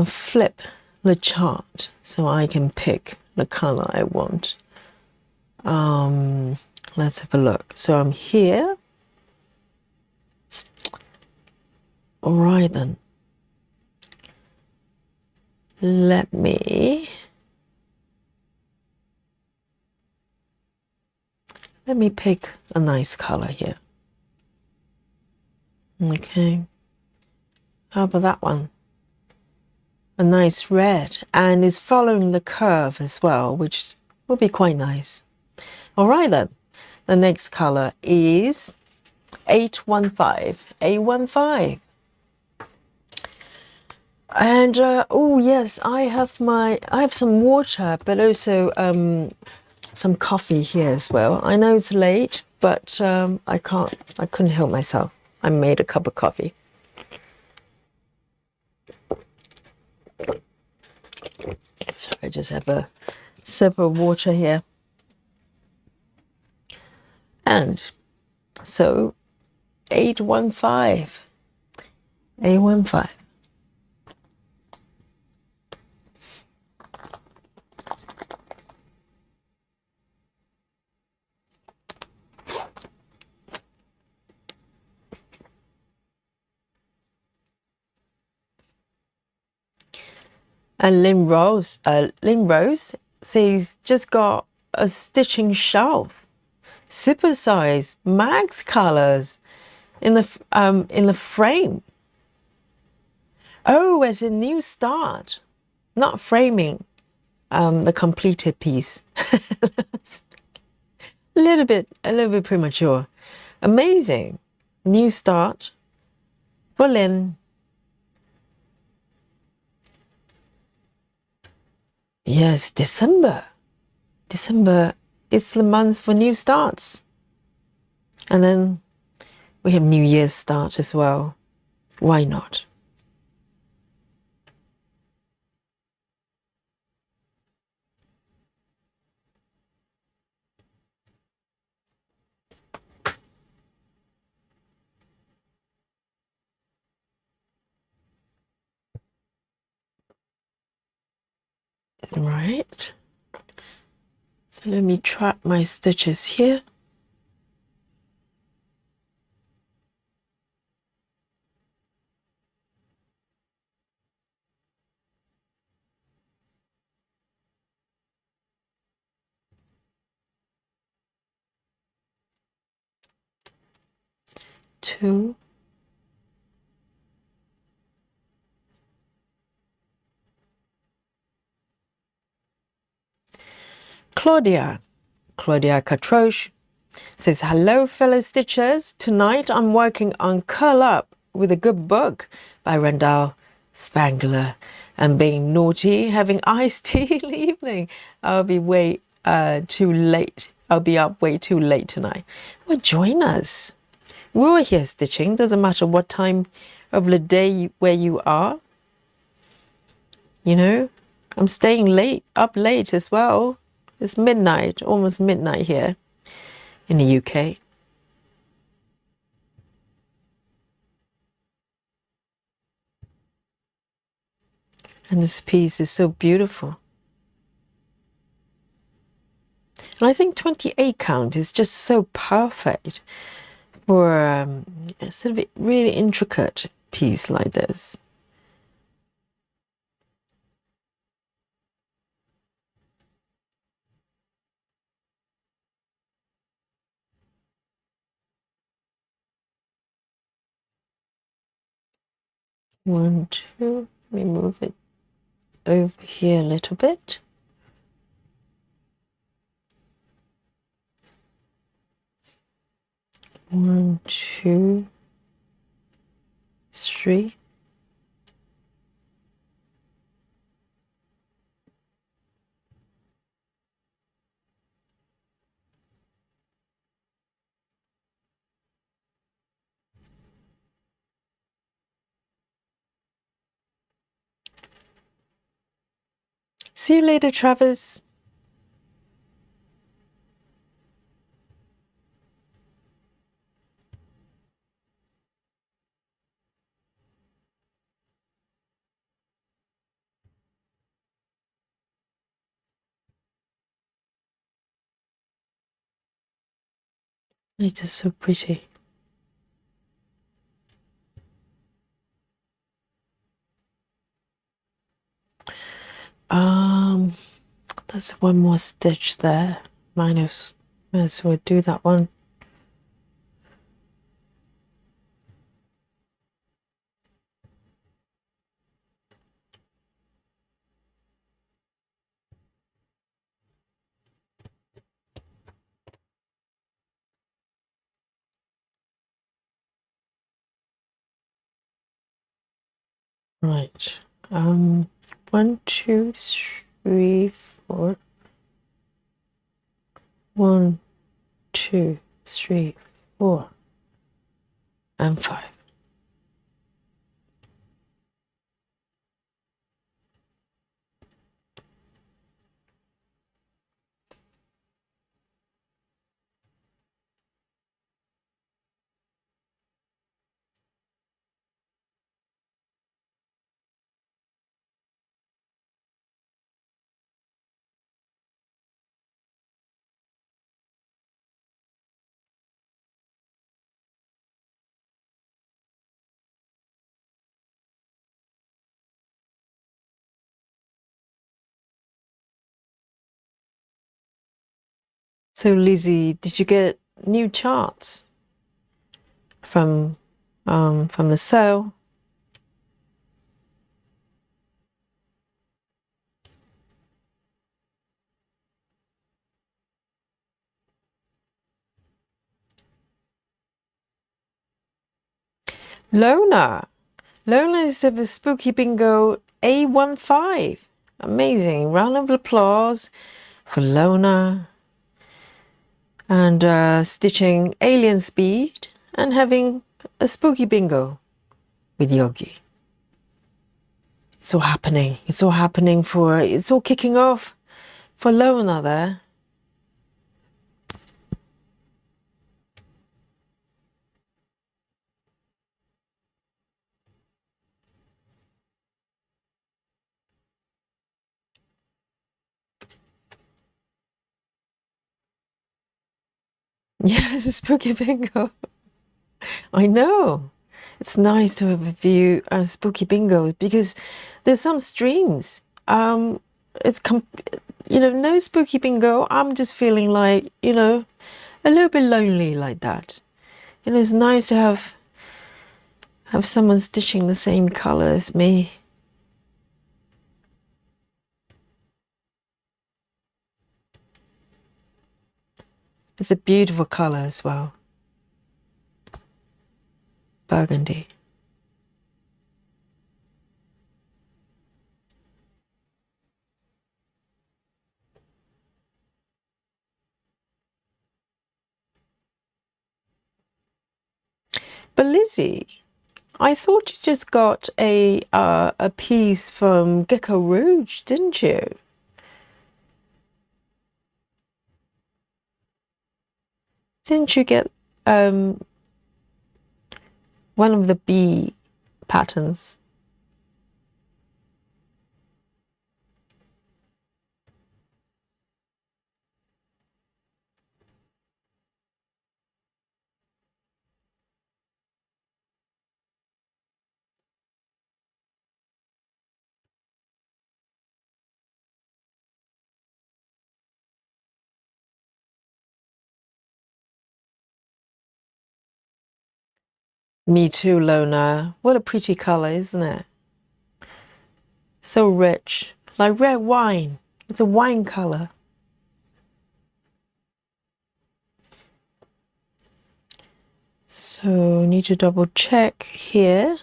flip the chart so I can pick the color I want. Let's have a look. So I'm here. All right then. Let me pick a nice color here. Okay. How about that one? A nice red, and it's following the curve as well, which will be quite nice. All right then. The next color is 815. A15. And oh yes, I have some water, but also some coffee here as well. I know it's late, but I couldn't help myself. I made a cup of coffee. So I just have a sip of water here. And so 815. A15. And Lynn Rose says, just got a stitching shelf. super size, max colors in the frame. Oh, as a new start, not framing the completed piece. a little bit premature. Amazing. New start. Full in. Yes, December. December is the month for new starts. And then we have New Year's start as well. Why not? Right. So let me track my stitches here. Two. Claudia Catroche says, hello, fellow stitchers. Tonight I'm working on Curl Up with a Good Book by Randall Spangler and being naughty, having iced tea in the evening. I'll be way too late. I'll be up way too late tonight. Well, join us. We're here stitching. Doesn't matter what time of the day where you are. You know, I'm staying up late as well. It's midnight, almost midnight here in the UK. And this piece is so beautiful. And I think 28 count is just so perfect for a sort of really intricate piece like this. One, two, let me move it over here a little bit. One, two, three. See you later, Travis. It's just so pretty. There's one more stitch there. Might as well do that one. Right. 1, 2, 3, 4. 1, 2, 3, 4, and 5. So Lizzie, did you get new charts from the sale. Lona. Lona is of the Spooky Bingo A15. Amazing. Round of applause for Lona. And stitching Alien Speed and having a Spooky Bingo with Yogi. It's all happening. It's all happening for, it's all kicking off for Lona there. Yes, Spooky Bingo. I know. It's nice to have a few Spooky Bingos because there's some streams. It's no Spooky Bingo. I'm just feeling like, a little bit lonely like that. It's nice to have someone stitching the same color as me. It's a beautiful color as well. Burgundy. But Lizzie, I thought you just got a piece from Gecko Rouge, didn't you? Didn't you get one of the bee patterns? Me too, Lona. What a pretty color, isn't it? So rich, like red wine. It's a wine color. So need to double check here.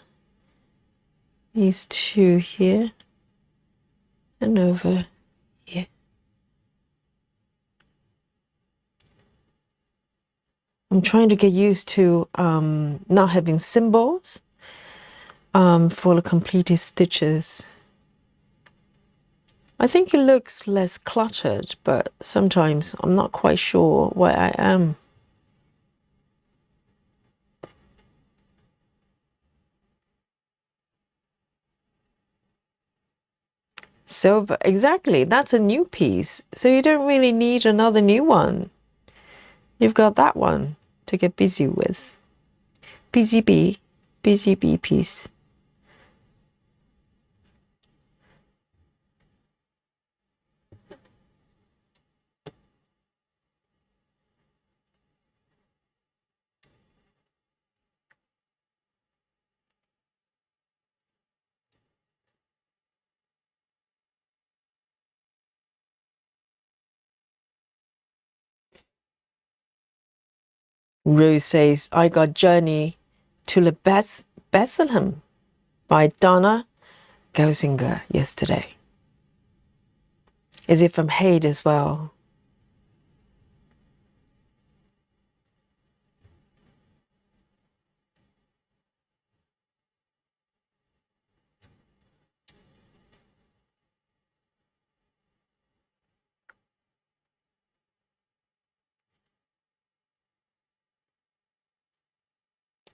These two here and over here. I'm trying to get used to not having symbols for the completed stitches. I think it looks less cluttered, but sometimes I'm not quite sure where I am. Silver, exactly, that's a new piece. So you don't really need another new one. You've got that one to get busy with. Busy bee piece. Rose says, I got Journey to the Bethlehem by Donna Gosinger yesterday. Is it from Hade as well?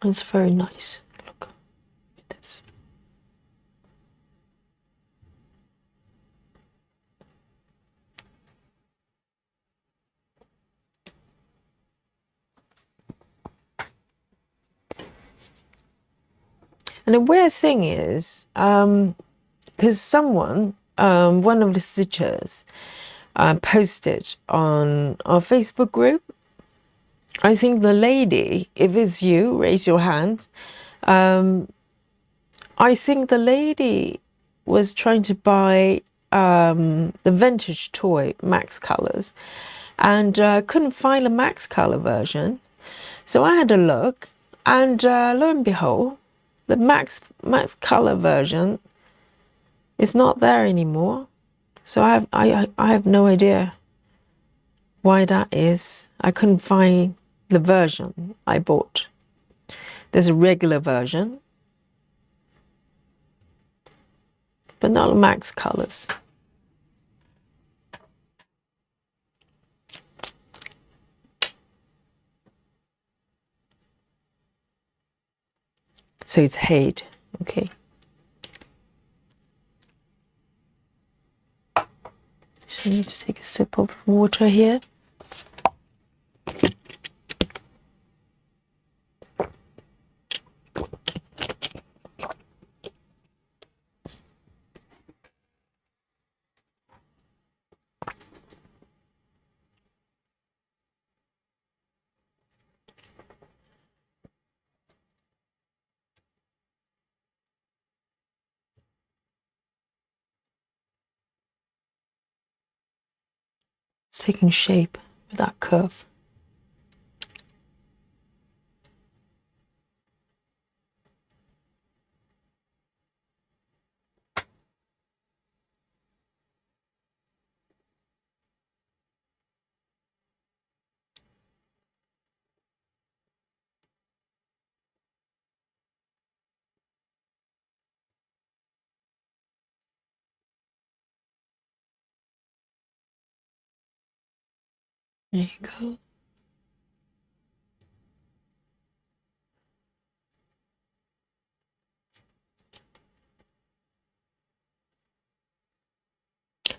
That's very nice. Look at this. And the weird thing is, because someone, one of the stitchers, posted on our Facebook group I think the lady, if it's you, raise your hand. I think the lady was trying to buy the vintage toy Max Colors and couldn't find a Max Color version. So I had a look, and lo and behold, the Max Color version is not there anymore. So I have no idea why that is. I couldn't find the version I bought. There's a regular version, but not Max Colors. So it's hate, okay. So I need to take a sip of water here. It's taking shape with that curve. There you go.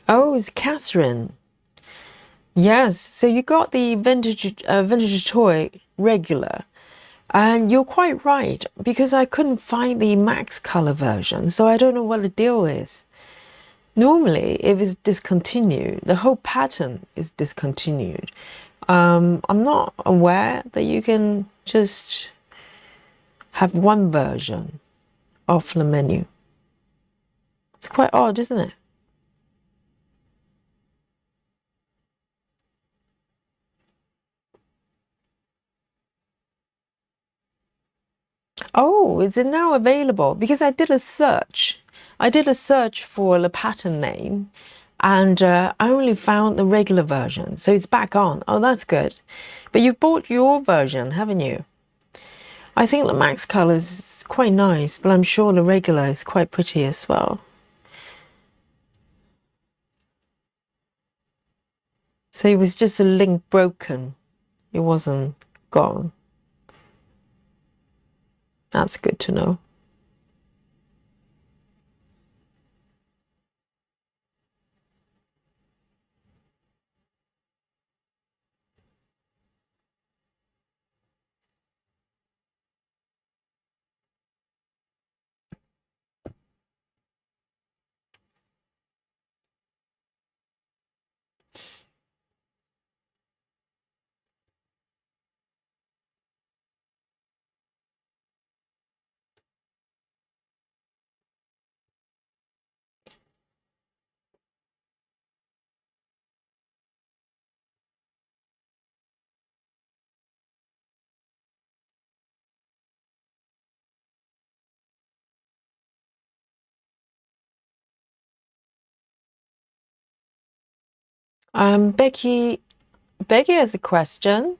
Oh, it's Catherine. Yes, so you got the vintage toy regular, and you're quite right because I couldn't find the Max Color version, so I don't know what the deal is. Normally, if it's discontinued, the whole pattern is discontinued. I'm not aware that you can just have one version of the menu. It's quite odd, isn't it? Oh, is it now available? Because I did a search. I did a search for the pattern name, and I only found the regular version. So it's back on. Oh, that's good. But you bought your version, haven't you? I think the Max Colors is quite nice, but I'm sure the regular is quite pretty as well. So it was just a link broken. It wasn't gone. That's good to know. Becky has a question.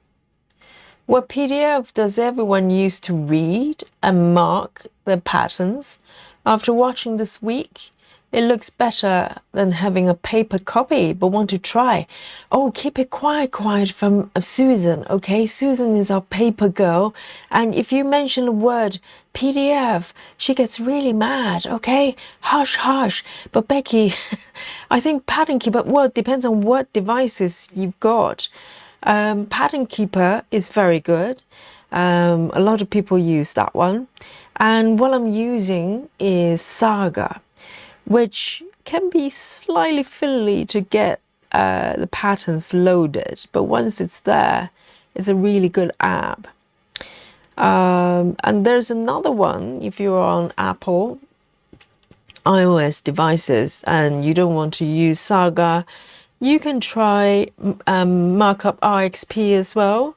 What PDF does everyone use to read and mark their patterns? After watching this week, it looks better than having a paper copy, but want to try. Oh, keep it quiet from Susan, okay? Susan is our paper girl, and if you mention the word PDF, she gets really mad, okay? Hush. But Becky, I think Pattern Keeper, well, it depends on what devices you've got. Pattern Keeper is very good. A lot of people use that one. And what I'm using is Saga, which can be slightly fiddly to get the patterns loaded. But once it's there, It's a really good app. And there's another one if you're on Apple iOS devices and you don't want to use Saga, you can try Markup RXP as well.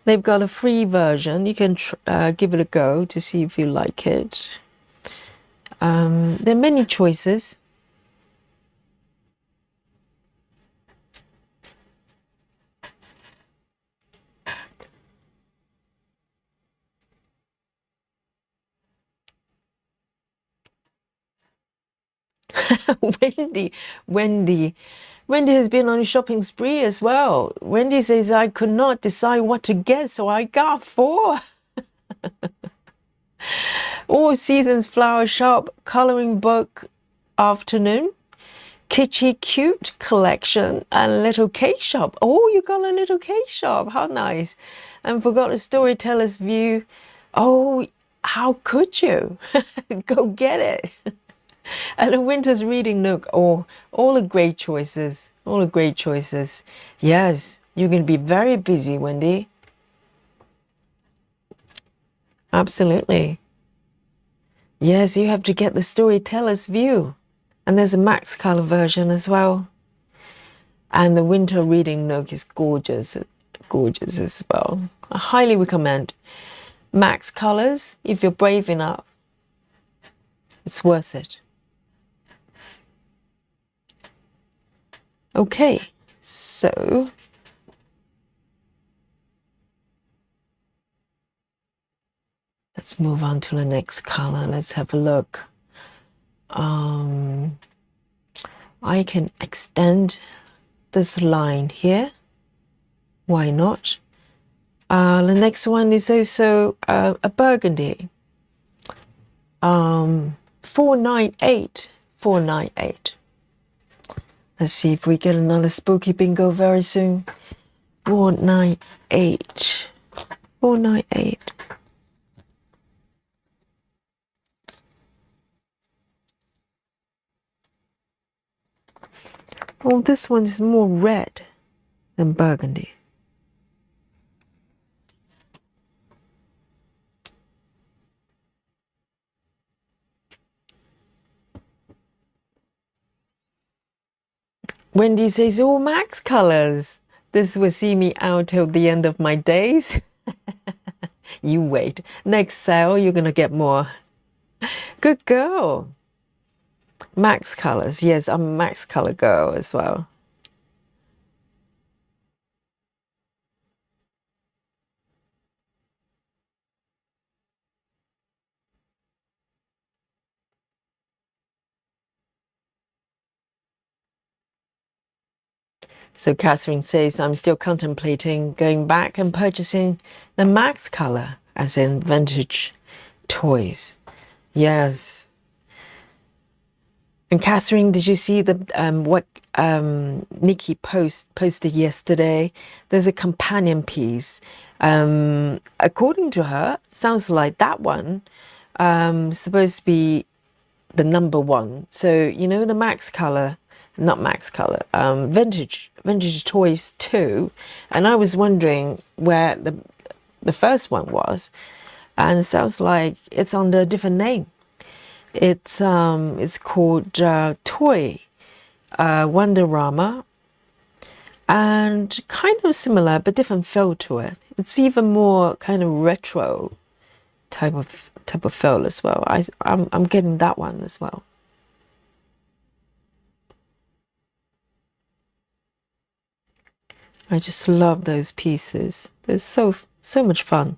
They've got a free version. You can give it a go to see if you like it. There are many choices. Wendy has been on a shopping spree as well. Wendy says, I could not decide what to get, so I got 4. All Seasons Flower Shop coloring book afternoon, Kitschy Cute collection, and little cake shop. Oh, you got a little cake shop. How nice. And forgot a storyteller's view. Oh, how could you? Go get it. And a winter's reading nook. Oh, all the great choices. All the great choices. Yes, you're going to be very busy, Wendy. Absolutely. Yes, you have to get the storyteller's view. And there's a max color version as well. And the winter reading nook is gorgeous. Gorgeous as well. I highly recommend max colors if you're brave enough. It's worth it. Okay, so let's move on to the next color. Let's have a look. I can extend this line here. Why not? The next one is also a burgundy. 498. 498. Let's see if we get another spooky bingo very soon. 498. 498. Oh, this one is more red than burgundy. Wendy says, all max colors. This will see me out till the end of my days. You wait. Next sale, you're going to get more. Good girl. Max colors. Yes, I'm a max color girl as well. So Catherine says, I'm still contemplating going back and purchasing the max color, as in vintage toys. Yes. And Catherine, did you see the what Nikki posted yesterday? There's a companion piece. According to her, sounds like that one supposed to be the number 1. So you know the max color, not max color, vintage toys 2. And I was wondering where the first one was, and it sounds like it's under a different name. It's called Toy Wonderama, and kind of similar but different feel to it. It's even more kind of retro type of feel as well. I'm getting that one as well. I just love those pieces. They're so much fun.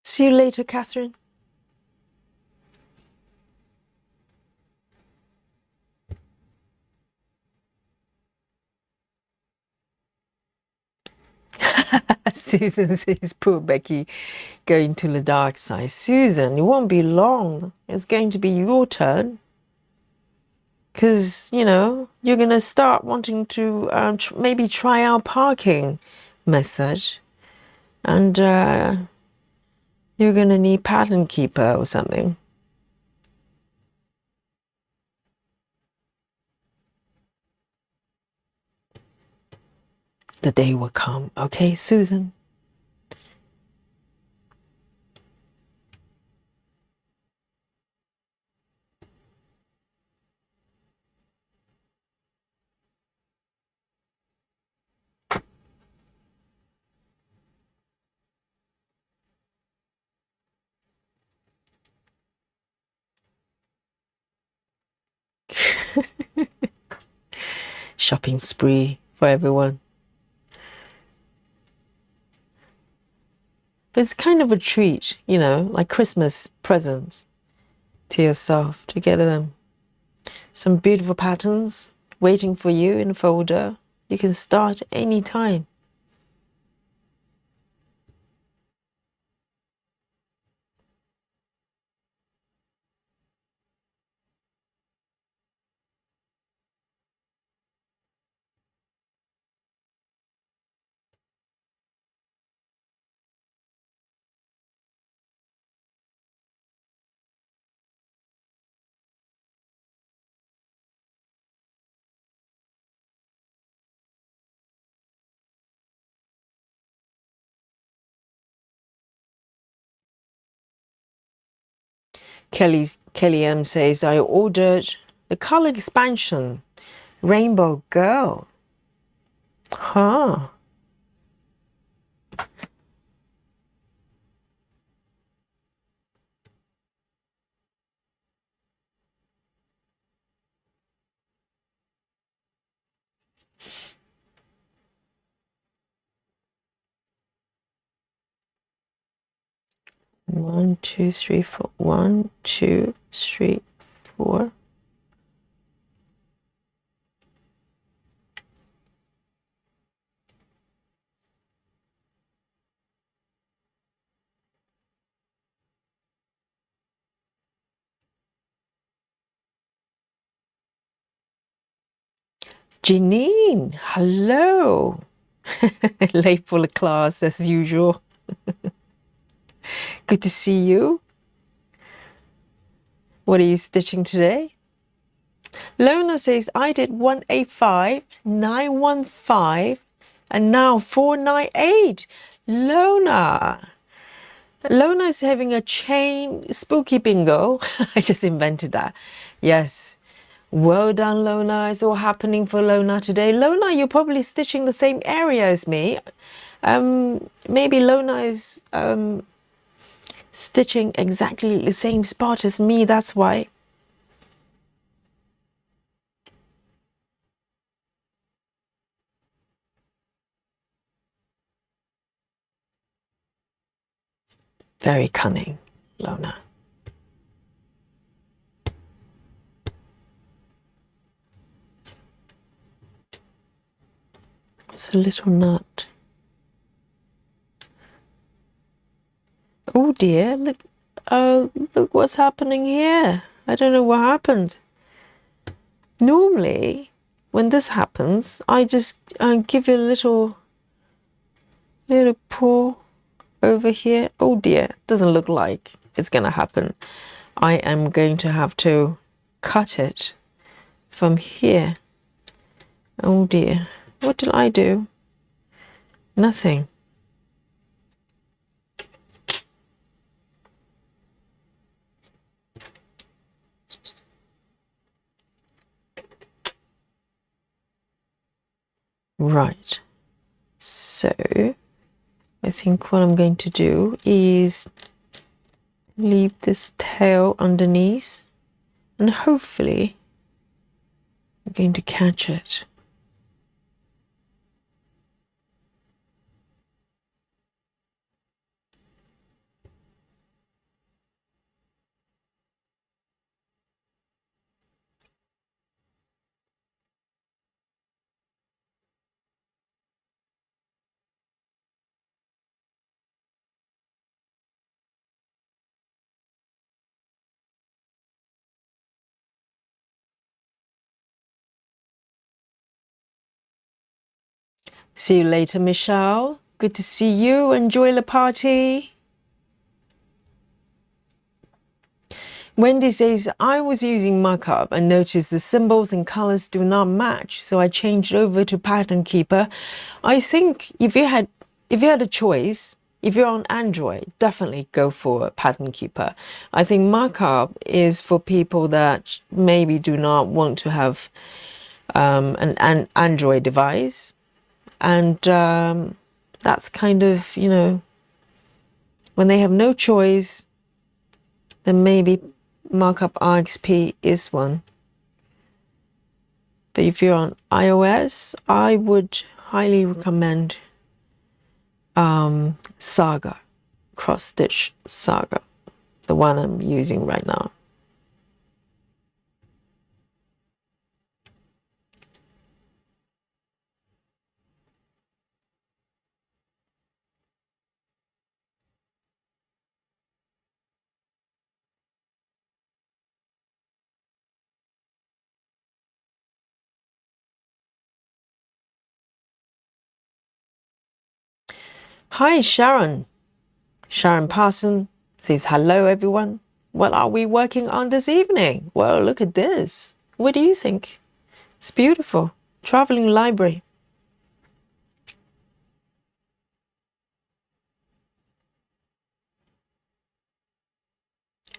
See you later, Catherine. Susan says, poor Becky going to the dark side. Susan, it won't be long. It's going to be your turn. Because, you know, you're going to start wanting to maybe try our parking method. And you're going to need pattern keeper or something. The day will come. Okay, Susan? Shopping spree for everyone. But it's kind of a treat, you know, like Christmas presents to yourself to get them. Some beautiful patterns waiting for you in a folder. You can start any time. Kelly M says, I ordered the color expansion, Rainbow Girl. Huh. One, two, three, four. 1, 2, 3, 4. Janine, hello. Late for the class as usual. Good to see you. What are you stitching today? Lona says, I did 185, 915, and now 498. Lona is having a chain spooky bingo. I just invented that. Yes. Well done, Lona. It's all happening for Lona today. Lona, you're probably stitching the same area as me. Maybe Lona is stitching exactly the same spot as me. That's why. Very cunning, Lona. It's a little nut. Oh dear, look, look what's happening here. I don't know what happened. Normally, when this happens, I just give you a little pull over here. Oh dear, doesn't look like it's gonna happen. I am going to have to cut it from here. Oh dear, what did I do? Nothing. Right, so I think what I'm going to do is leave this tail underneath and hopefully I'm going to catch it. See you later, Michelle. Good to see you. Enjoy the party. Wendy says, I was using markup and noticed the symbols and colors do not match, so I changed over to Pattern Keeper. I think if you had a choice, if you're on Android, definitely go for Pattern Keeper. I think markup is for people that maybe do not want to have an Android device. And that's kind of, you know, when they have no choice, then maybe markup RXP is one. But if you're on iOS, I would highly recommend Saga, Cross Stitch Saga, the one I'm using right now. Hi, Sharon. Sharon Parson says, hello, everyone. What are we working on this evening? Well, look at this. What do you think? It's beautiful. Traveling library.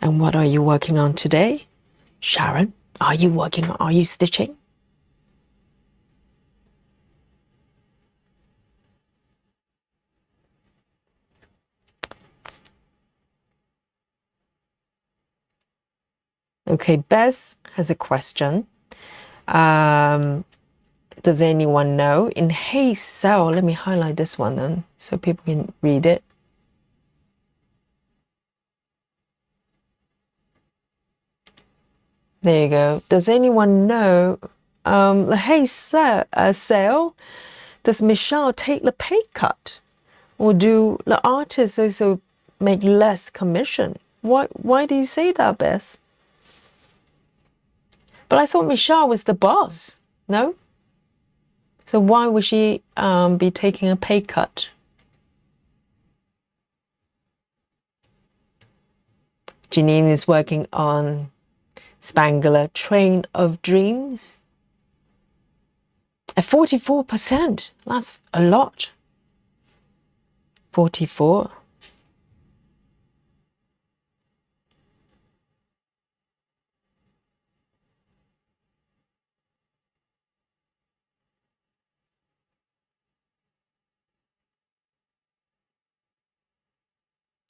And what are you working on today? Sharon, are you stitching? Okay, Bess has a question. Does anyone know? In Hey Cell, let me highlight this one then so people can read it. There you go. Does anyone know the Hey Sale? Does Michelle take the pay cut? Or do the artists also make less commission? Why do you say that, Bess? But I thought Michelle was the boss, no? So why would she be taking a pay cut? Janine is working on Spangler Train of Dreams. At 44%, that's a lot. 44.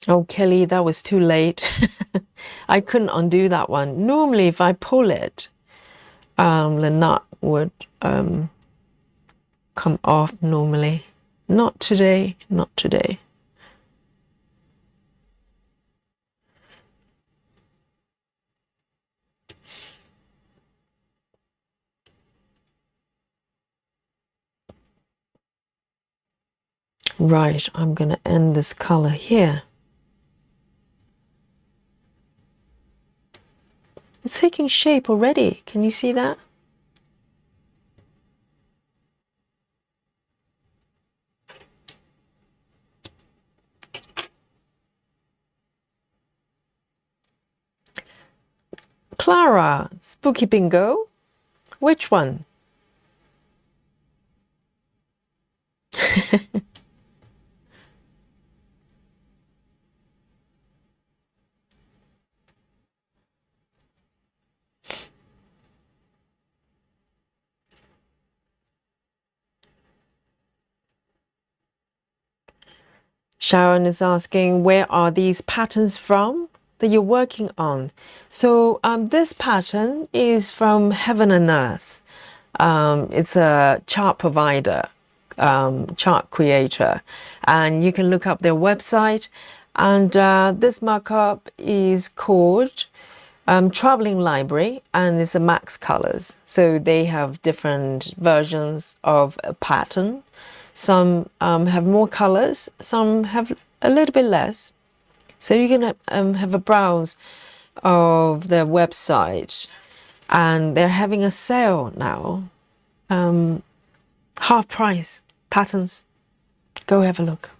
Oh, Kelly, that was too late. I couldn't undo that one. Normally, if I pull it, the nut would come off normally. Not today, not today. Right, I'm going to end this color here. It's taking shape already. Can you see that? Clara, Spooky Bingo. Which one? Sharon is asking, where are these patterns from that you're working on? So this pattern is from Heaven and Earth. It's a chart provider, chart creator, and you can look up their website. And this markup is called Traveling Library, and it's a max colors. So they have different versions of a pattern. Some have more colors, some have a little bit less. So you can have a browse of their website, and they're having a sale now, half price. patterns. Go have a look.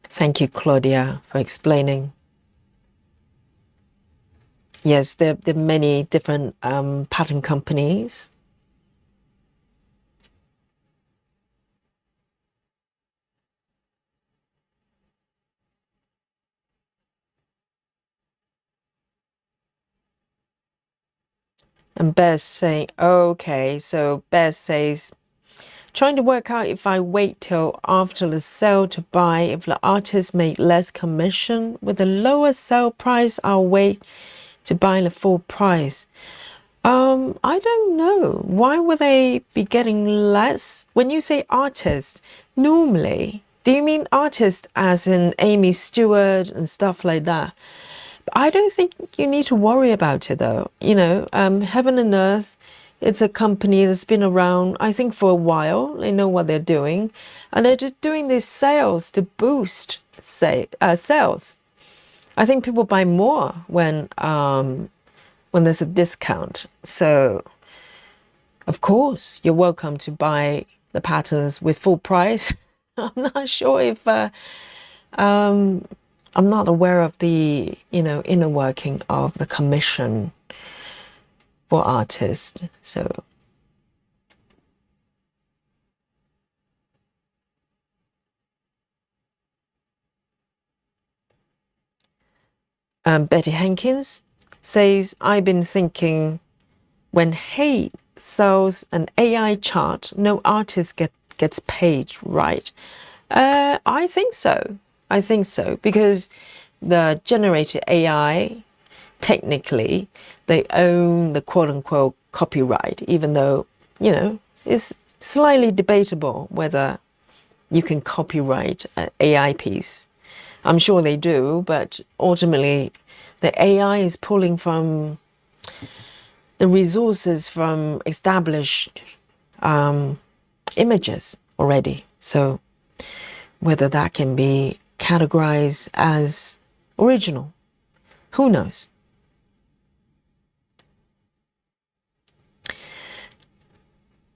Thank you, Claudia, for explaining. Yes, there are many different pattern companies. And Bess saying, okay, so Bess says, trying to work out if I wait till after the sale to buy, if the artist make less commission. With a lower sale price, I'll wait to buy the full price. I don't know. Why would they be getting less? When you say artist, normally, do you mean artist as in Aimee Stewart and stuff like that? I don't think you need to worry about it though. You know, Heaven and Earth, it's a company that's been around, I think, for a while. They know what they're doing. And they're doing these sales to boost sales. I think people buy more when there's a discount. So, of course, you're welcome to buy the patterns with full price. I'm not sure if I'm not aware of the inner working of the commission for artists. So Betty Hankins says, I've been thinking when Hate sells an AI chart, no artist gets paid, right? I think so. I think so because the generated AI, technically, they own the quote unquote copyright, even though, it's slightly debatable whether you can copyright an AI piece. I'm sure they do, but ultimately, the AI is pulling from the resources from established images already. So whether that can be categorized as original, who knows?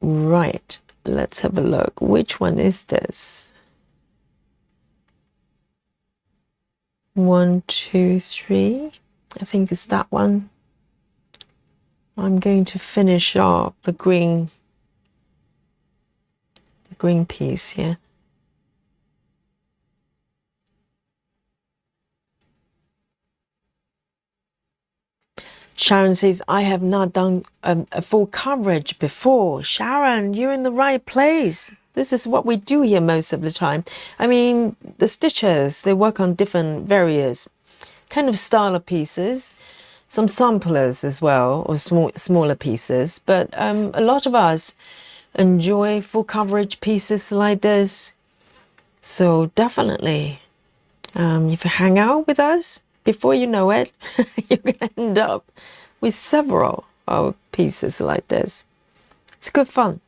Right, let's have a look. Which one is this? 1, 2, 3. I think it's that one. I'm going to finish off the green piece here. Sharon says, I have not done a full coverage before. Sharon, you're in the right place. This is what we do here most of the time. I mean, the stitchers, they work on different various kind of style of pieces, some samplers as well, or smaller pieces. But a lot of us enjoy full coverage pieces like this. So definitely, if you hang out with us, before you know it, you're going to end up with several pieces like this. It's good fun.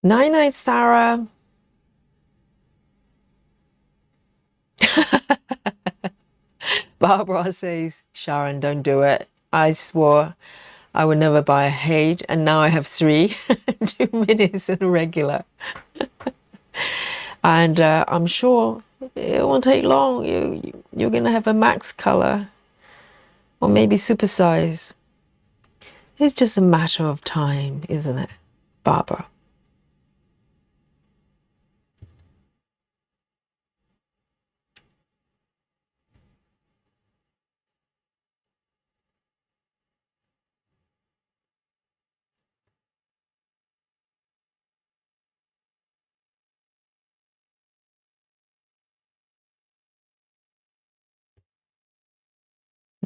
Night night, Sarah. Barbara says, Sharon, don't do it. I swore I would never buy a Hate, and now I have 3, 2 minis and a regular. And I'm sure it won't take long. You're going to have a max color or maybe supersize. It's just a matter of time, isn't it, Barbara?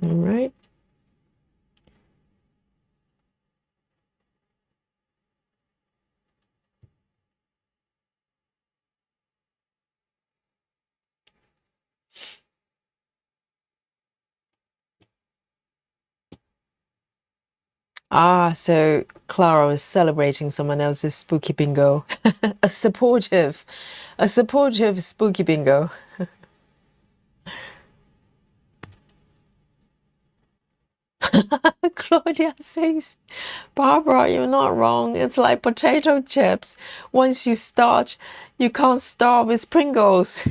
All right. Ah, so Clara is celebrating someone else's spooky bingo. A supportive spooky bingo. Claudia says, Barbara, you're not wrong. It's like potato chips. Once you start, you can't stop with Pringles.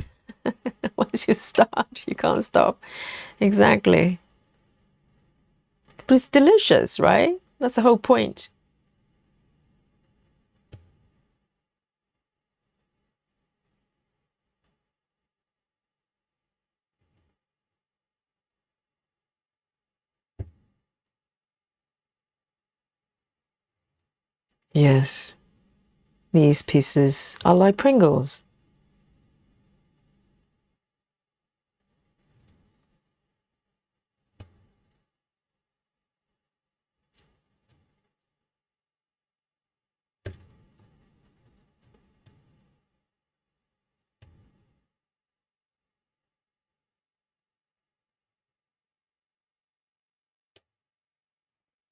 Once you start, you can't stop. Exactly. But it's delicious, right? That's the whole point. Yes, these pieces are like Pringles.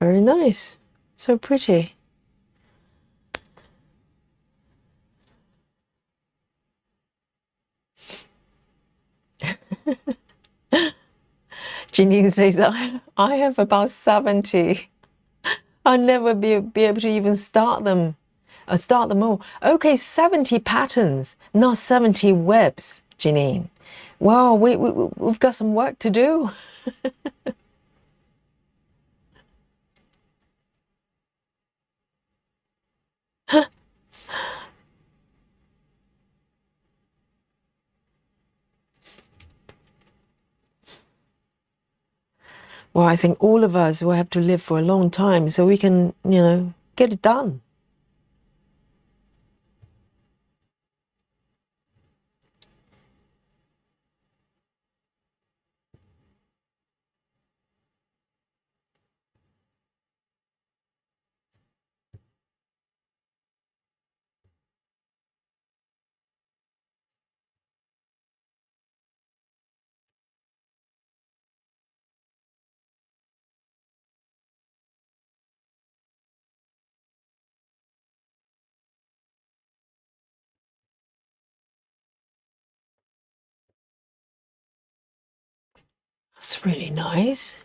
Very nice. So pretty. Janine says, I have about 70. I'll never be able to even start them. Start them all. Okay, 70 patterns, not 70 webs, Janine. Wow, we've got some work to do. Well, I think all of us will have to live for a long time so we can, get it done. That's really nice.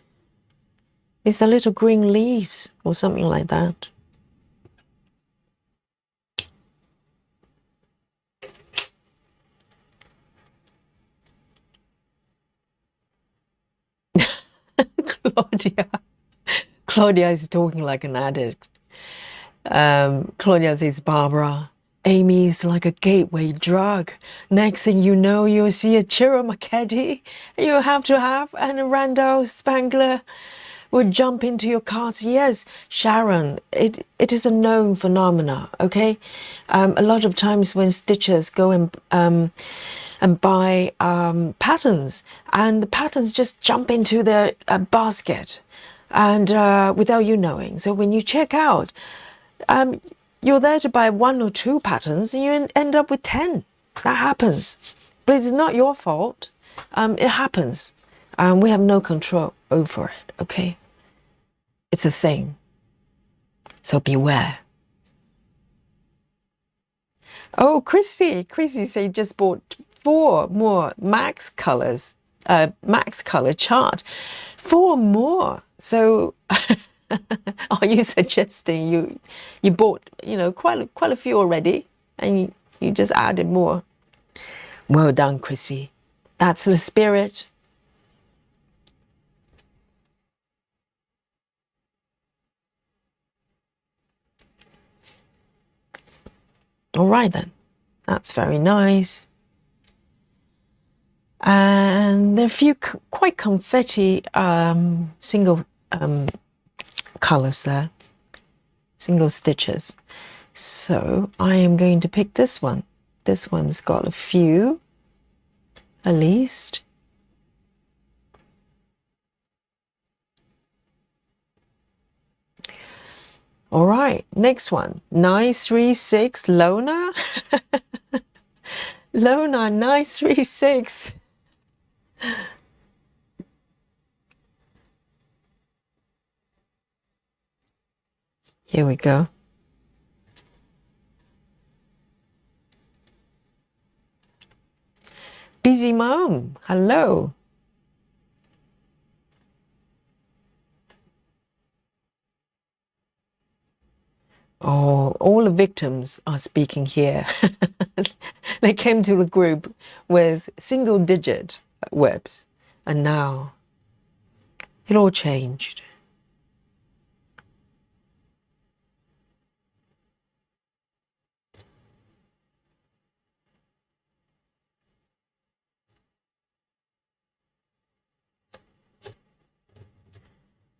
It's a little green leaves or something like that. Claudia. Claudia is talking like an addict. Claudia says, Barbara, Aimee is like a gateway drug. Next thing you know, you'll see a Chiro McKetty you have to have, and a Randall Spangler will jump into your cart. Yes, Sharon, it is a known phenomena, okay? A lot of times when stitchers go and buy patterns, and the patterns just jump into their basket, and without you knowing. So when you check out, you're there to buy 1 or 2 patterns and you end up with 10. That happens. But it's not your fault. It happens. We have no control over it, okay? It's a thing. So beware. Oh, Chrissy said just bought 4 more Max colors, Max color chart. 4 more. So are you suggesting you bought, quite a few already and you just added more? Well done, Chrissy. That's the spirit. All right then. That's very nice. And there are a few quite confetti single colors there, single stitches. So I am going to pick this one. This one's got a few, at least. All right, next one. 936 Lona. Lona 936. Here we go. Busy mom, hello. Oh, all the victims are speaking here. They came to the group with single digit whips, and now it all changed.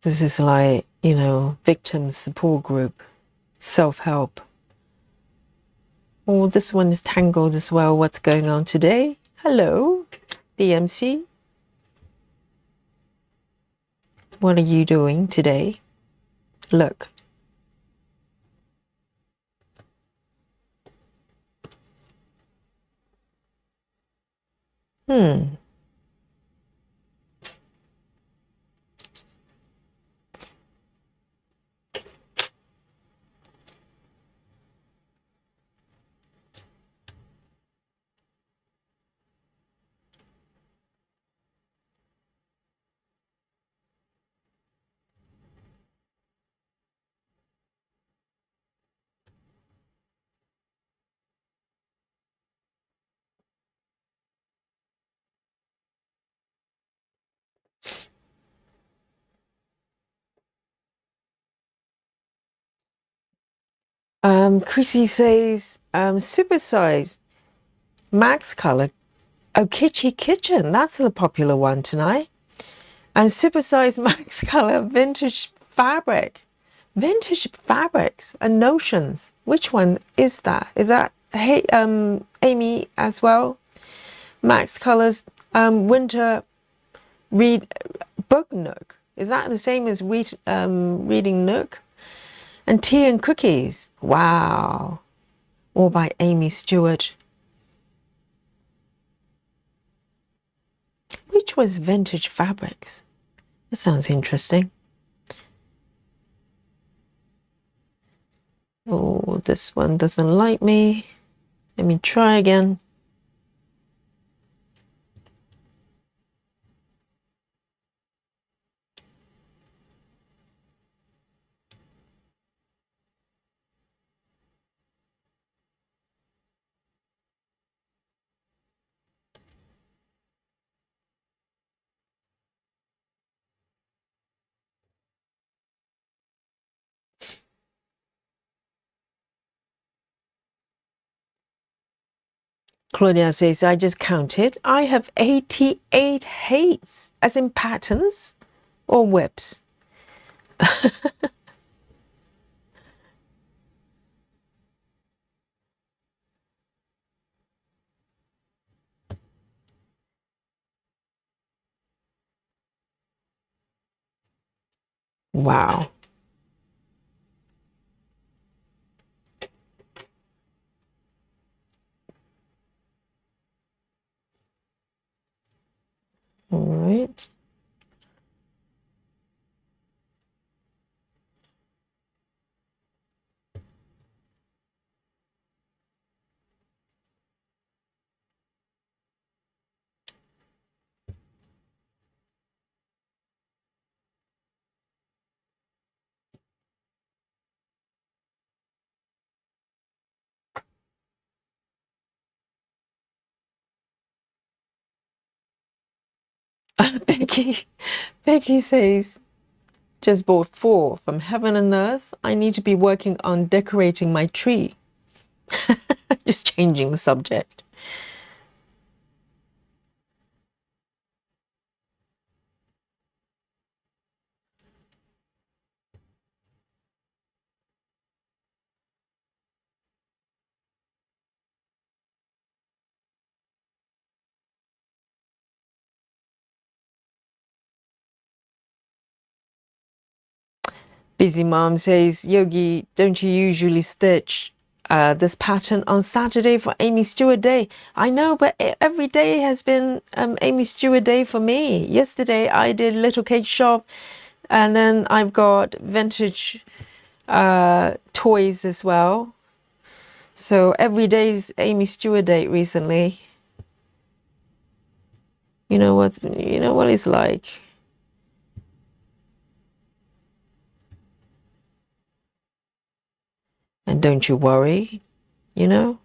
This is like, you know, victim support group, self-help. Oh, this one is tangled as well. What's going on today? Hello, DMC. What are you doing today? Look. Hmm. Chrissy says, supersize, max color. Oh, Kitschy Kitchen. That's the popular one tonight. And supersize max color vintage fabric. Vintage fabrics and notions. Which one is that? Is that Aimee as well? Max colors, winter read book nook. Is that the same as reading nook? And tea and cookies. Wow. All by Aimee Stewart. Which was vintage fabrics? That sounds interesting. Oh, this one doesn't like me. Let me try again. Claudia says, I just counted. I have 88 hates, as in patterns or whips. Wow. All right. Becky says, just bought 4 from heaven and earth. I need to be working on decorating my tree. Just changing the subject. Busy Mom says, Yogi, don't you usually stitch this pattern on Saturday for Aimee Stewart Day? I know, but every day has been Aimee Stewart Day for me. Yesterday I did Little Cake Shop, and then I've got vintage toys as well. So every day's Aimee Stewart Day recently. You know what it's like. And don't you worry, you know,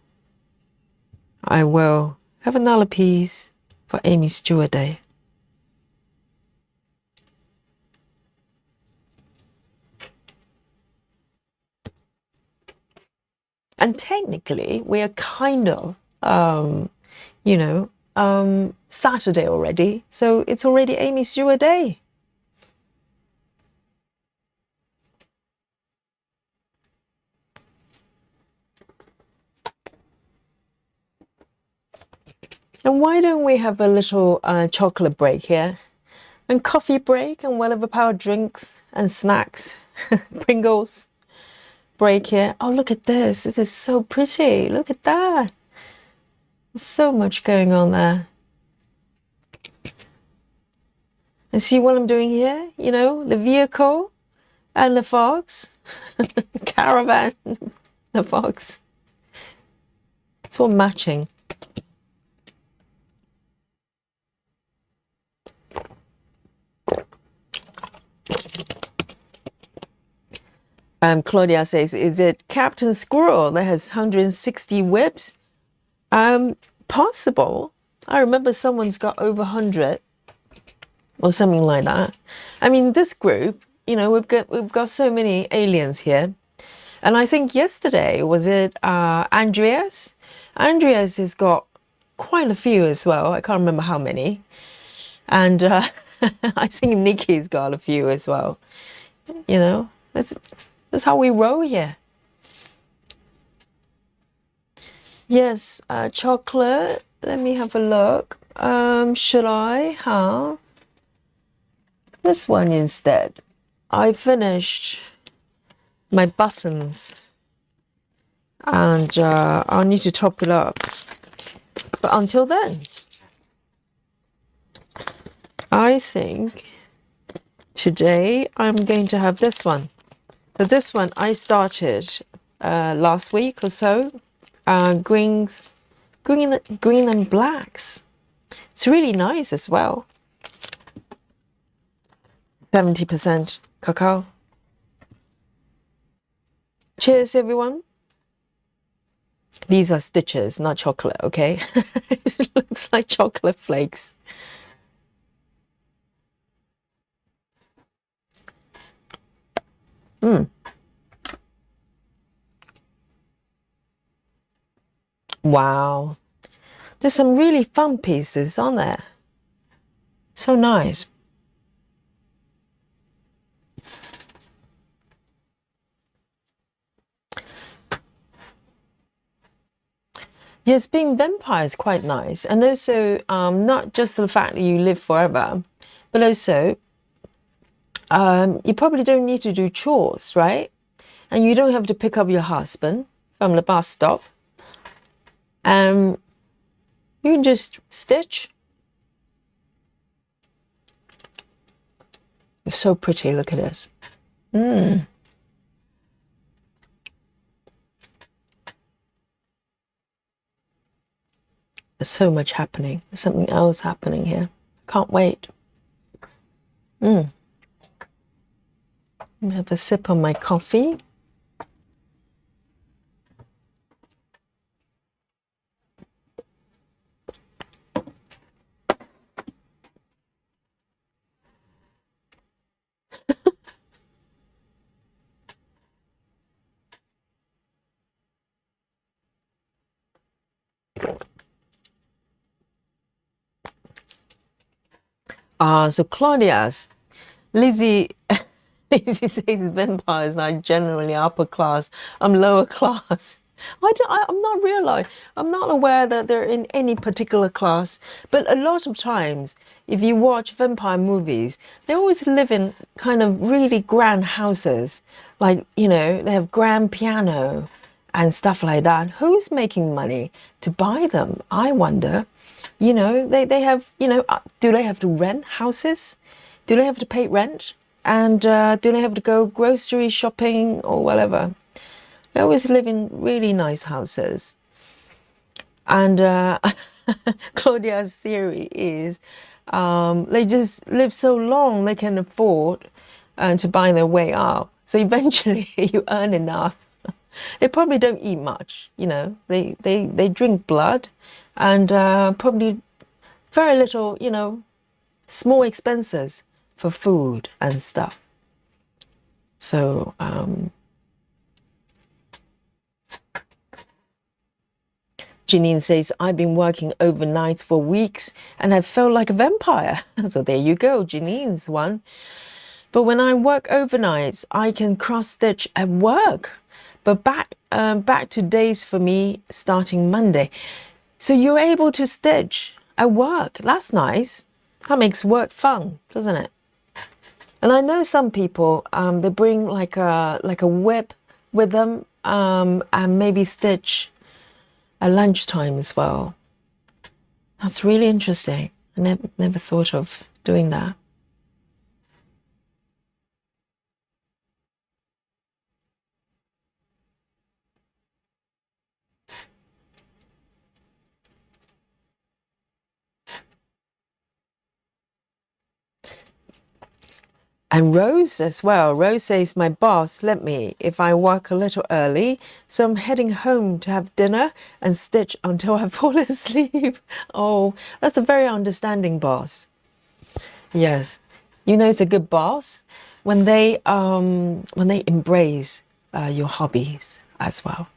I will have another piece for Aimee Stewart Day. And technically, we are kind of, Saturday already. So it's already Aimee Stewart Day. And why don't we have a little chocolate break here? And coffee break and whatever power drinks and snacks. Pringles break here. Oh, look at this. It is so pretty. Look at that. There's so much going on there. And see what I'm doing here? You know, the vehicle and the fox. Caravan, the fox. It's all matching. Claudia says, is it Captain Squirrel that has 160 whips? Possible. I remember someone's got over 100 or something like that. I mean, this group, you know, we've got so many aliens here. And I think yesterday, was it Andreas? Andreas has got quite a few as well. I can't remember how many. And I think Nikki's got a few as well. You know, that's how we roll here. Yes, chocolate. Let me have a look. Should I have this one instead? I finished my buttons and I'll need to top it up. But until then, I think today I'm going to have this one. So this one I started last week or so. Green and blacks. It's really nice as well. 70% cacao. Cheers, everyone. These are stitches, not chocolate, okay? It looks like chocolate flakes. Wow. There's some really fun pieces on there. So nice. Yes, being vampire is quite nice. And also, not just the fact that you live forever, but also, you probably don't need to do chores, right? And you don't have to pick up your husband from the bus stop. You can just stitch. It's so pretty, look at this. There's so much happening. There's something else happening here. Can't wait. Let me have a sip on my coffee. So Claudia's. Lizzie says vampires are generally upper class. I'm lower class. I'm not aware that they're in any particular class, but a lot of times, if you watch vampire movies, they always live in kind of really grand houses. Like, they have grand piano and stuff like that. Who's making money to buy them? I wonder. They have, do they have to rent houses? Do they have to pay rent? And do they have to go grocery shopping or whatever? They always live in really nice houses. And Claudia's theory is they just live so long they can afford to buy their way up. So eventually you earn enough. They probably don't eat much, They drink blood and probably very little, small expenses for food and stuff. So, Janine says, I've been working overnight for weeks and I felt like a vampire. So there you go, Janine's one. But when I work overnights, I can cross-stitch at work. But back to days for me starting Monday. So you're able to stitch at work. That's nice. That makes work fun, doesn't it? And I know some people, they bring like a whip with them and maybe stitch at lunchtime as well. That's really interesting. I never thought of doing that. And Rose as well. Rose says, my boss let me if I work a little early, so I'm heading home to have dinner and stitch until I fall asleep. Oh, that's a very understanding boss. Yes. It's a good boss when they embrace your hobbies as well.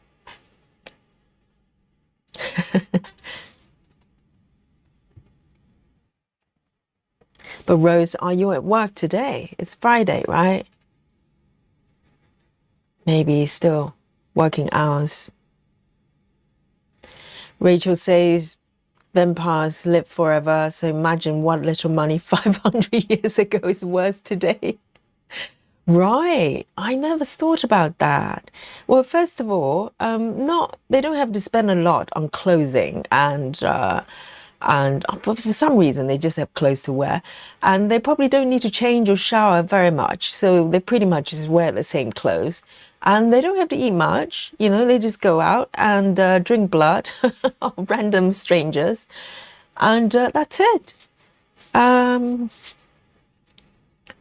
But Rose, are you at work today? It's Friday, right? Maybe still working hours. Rachel says, vampires live forever, so imagine what little money 500 years ago is worth today. Right, I never thought about that. Well, first of all, they don't have to spend a lot on clothing and for some reason they just have clothes to wear, and they probably don't need to change or shower very much, so they pretty much just wear the same clothes, and they don't have to eat much. They just go out and drink blood of random strangers, and that's it.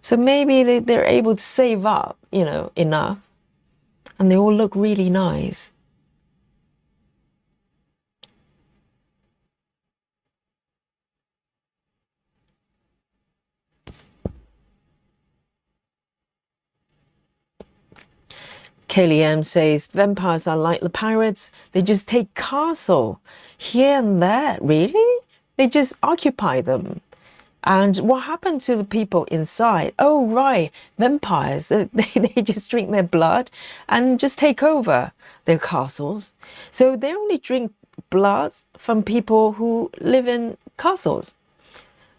So maybe they're able to save up, enough, and they all look really nice. Kaylee M says, vampires are like the pirates. They just take castle here and there. Really? They just occupy them. And what happened to the people inside? Oh, right. Vampires, they just drink their blood and just take over their castles. So they only drink blood from people who live in castles.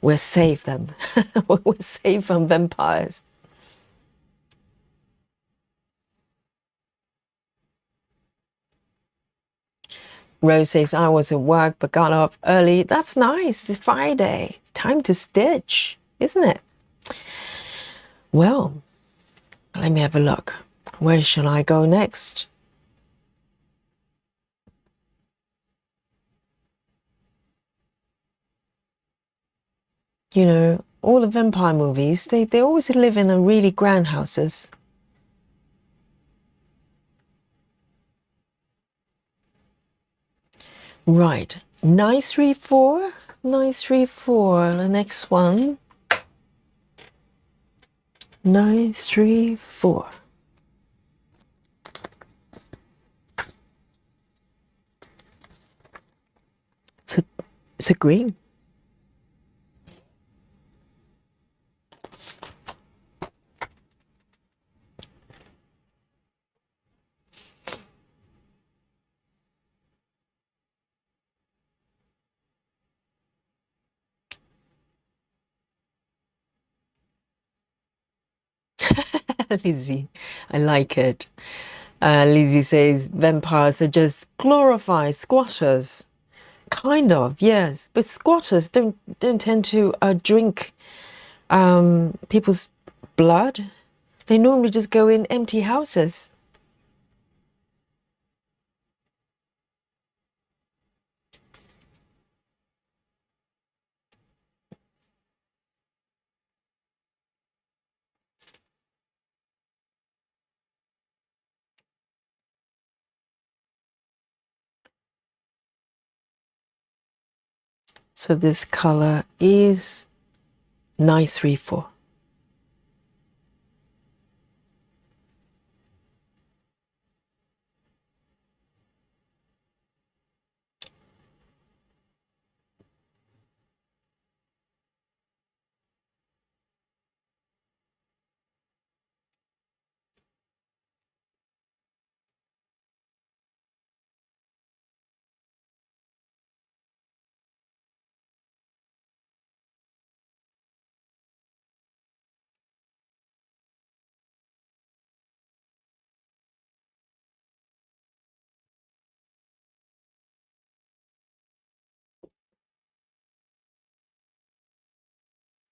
We're safe then. We're safe from vampires. Rose says, I was at work but got up early. That's nice. It's Friday. It's time to stitch, isn't it? Well, let me have a look. Where shall I go next? All the vampire movies, they always live in a really grand houses. Right, 934, 934, the next one. 934. It's a green. Lizzie, I like it. Lizzie says vampires are just glorified squatters. Kind of, yes. But squatters don't tend to drink people's blood. They normally just go in empty houses. So this color is 934.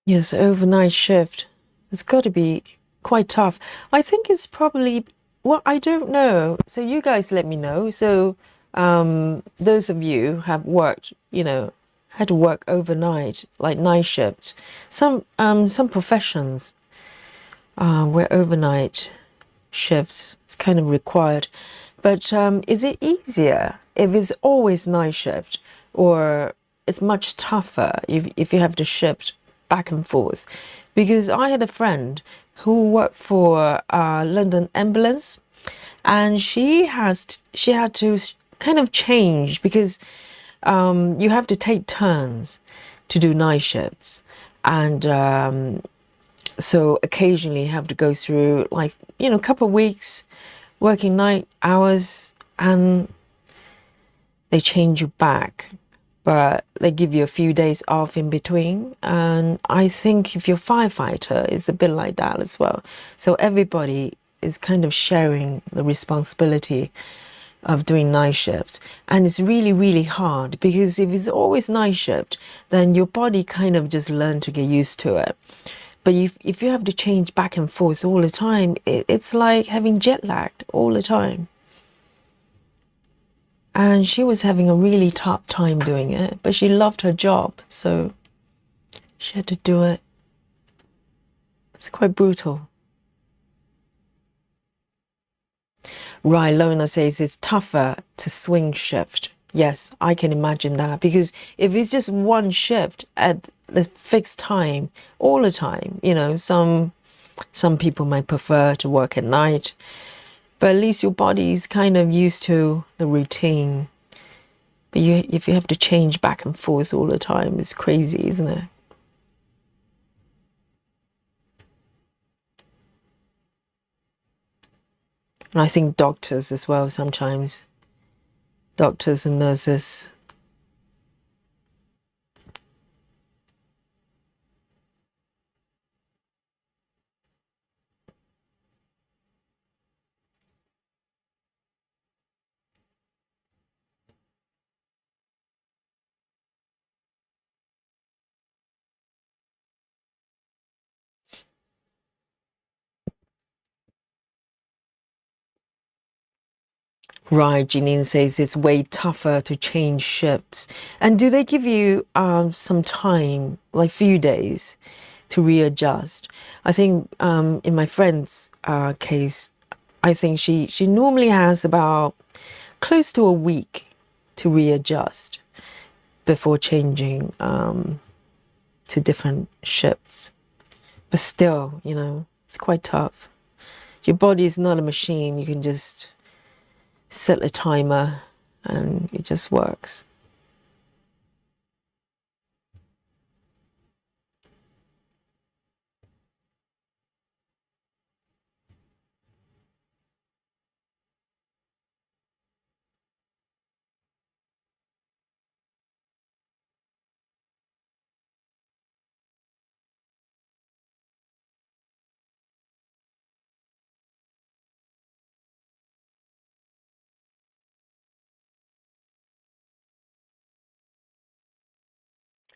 Yes, overnight shift. It's got to be quite tough. I think it's probably, well, I don't know. So you guys let me know. So those of you have worked, had to work overnight, like night shift. Some professions where overnight shifts is kind of required. But is it easier if it's always night shift, or it's much tougher if you have to shift back and forth? Because I had a friend who worked for London Ambulance, and she had to kind of change because you have to take turns to do night shifts, and so occasionally you have to go through, like, a couple of weeks working night hours, and they change you back, but they give you a few days off in between. And I think if you're a firefighter, it's a bit like that as well. So everybody is kind of sharing the responsibility of doing night shifts, and it's really, really hard, because if it's always night shift, then your body kind of just learn to get used to it. But if you have to change back and forth all the time, it's like having jet lagged all the time. And she was having a really tough time doing it, but she loved her job, so she had to do it. It's quite brutal. Right, Lona says it's tougher to swing shift. Yes, I can imagine that, because if it's just one shift at the fixed time all the time, some people might prefer to work at night, but at least your body is kind of used to the routine. But if you have to change back and forth all the time, it's crazy, isn't it? And I think doctors as well, sometimes. Doctors and nurses. Right, Janine says it's way tougher to change shifts. And do they give you some time, like few days, to readjust? I think in my friend's case, I think she normally has about close to a week to readjust before changing to different shifts. But still, it's quite tough. Your body is not a machine. You can just set a timer and it just works.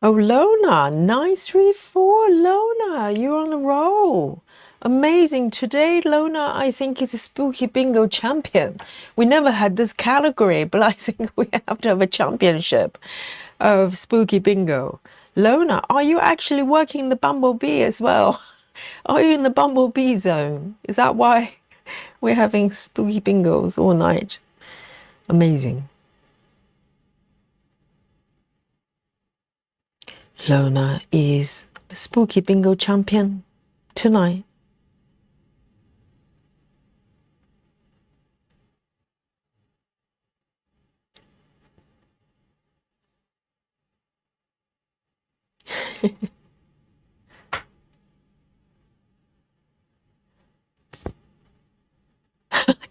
Oh, Lona, 934, Lona, you're on a roll. Amazing. Today, Lona, I think is a spooky bingo champion. We never had this category, but I think we have to have a championship of spooky bingo. Lona, are you actually working the bumblebee as well? Are you in the bumblebee zone? Is that why we're having spooky bingos all night? Amazing. Lona is the spooky bingo champion tonight.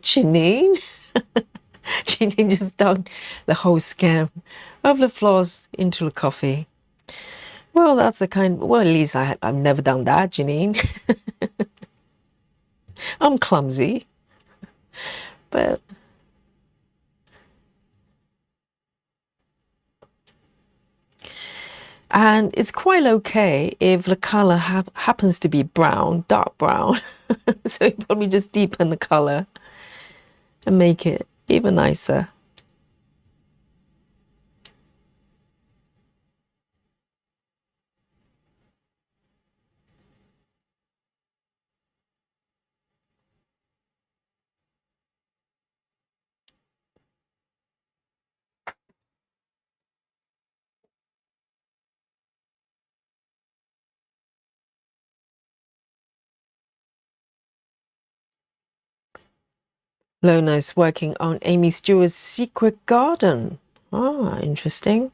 Janine? Janine just dunked the whole scam of the floors into the coffee. Well, that's the kind. Well, at least I've never done that, Janine. I'm clumsy, but and it's quite okay if the color happens to be brown, dark brown. So you probably just deepen the color and make it even nicer. Lona is working on Aimee Stewart's Secret Garden. Ah, interesting.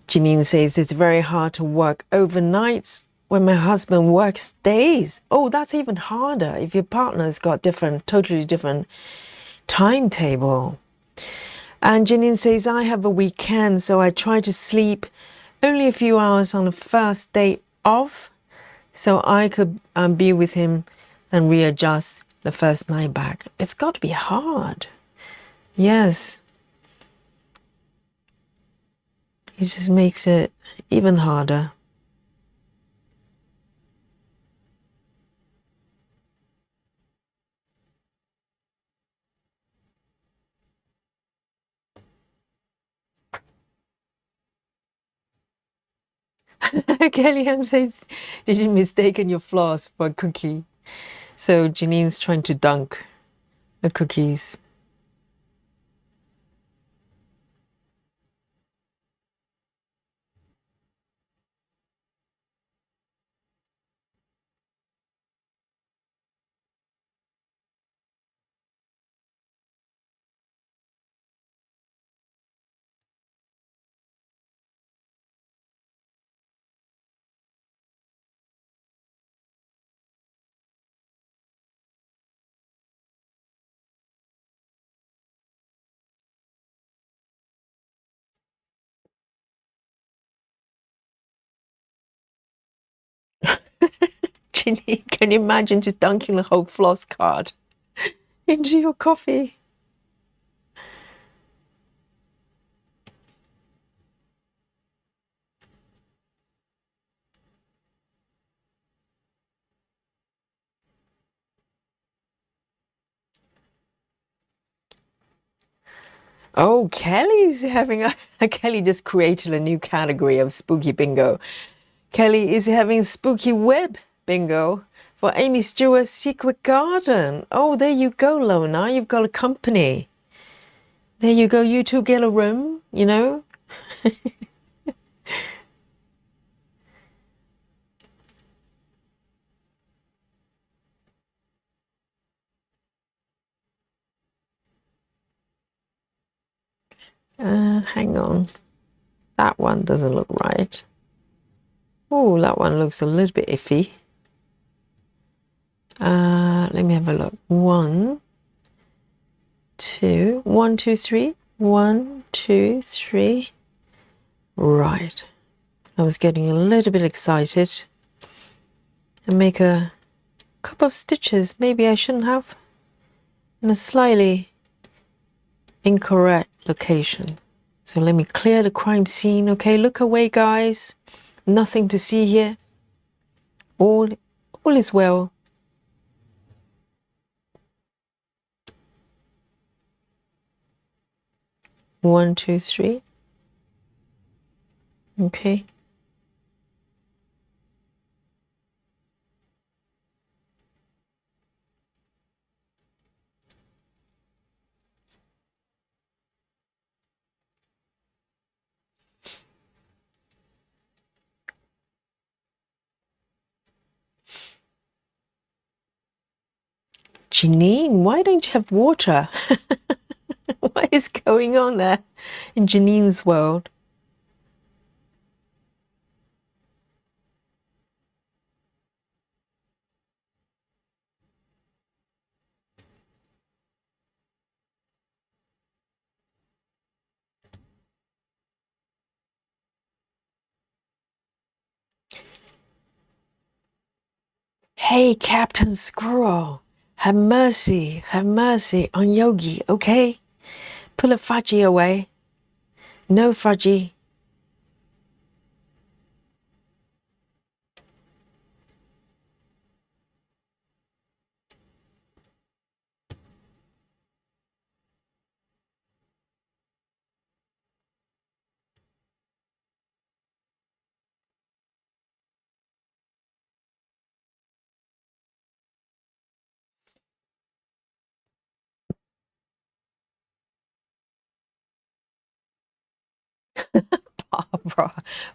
Janine says it's very hard to work overnights when my husband works days. Oh, that's even harder if your partner's got totally different timetable. And Janine says, I have a weekend, so I try to sleep only a few hours on the first day off so I could be with him, then readjust the first night back. It's got to be hard. Yes. It just makes it even harder. Kelly M says, did you mistaken your floss for a cookie? So Janine's trying to dunk the cookies. Janine, can you imagine just dunking the whole floss card into your coffee? Oh, Kelly's having Kelly just created a new category of spooky bingo. Kelly is having spooky web bingo for Aimee Stewart's Secret Garden. Oh, there you go, Lona. You've got a company. There you go. You two get a room, you know? Hang on. That one doesn't look right. Oh, that one looks a little bit iffy. Let me have a look. 1, 2, 1, 2, 3. 1, 2, 3. Right. I was getting a little bit excited. And make a couple of stitches. Maybe I shouldn't have. In a slightly incorrect location. So let me clear the crime scene. Okay, look away, guys. Nothing to see here. All is well. One, two, three. Okay. Janine, why don't you have water? What is going on there in Janine's world? Hey, Captain Squirrel, have mercy on Yogi, okay? Pull a fudgy away. No fudgy.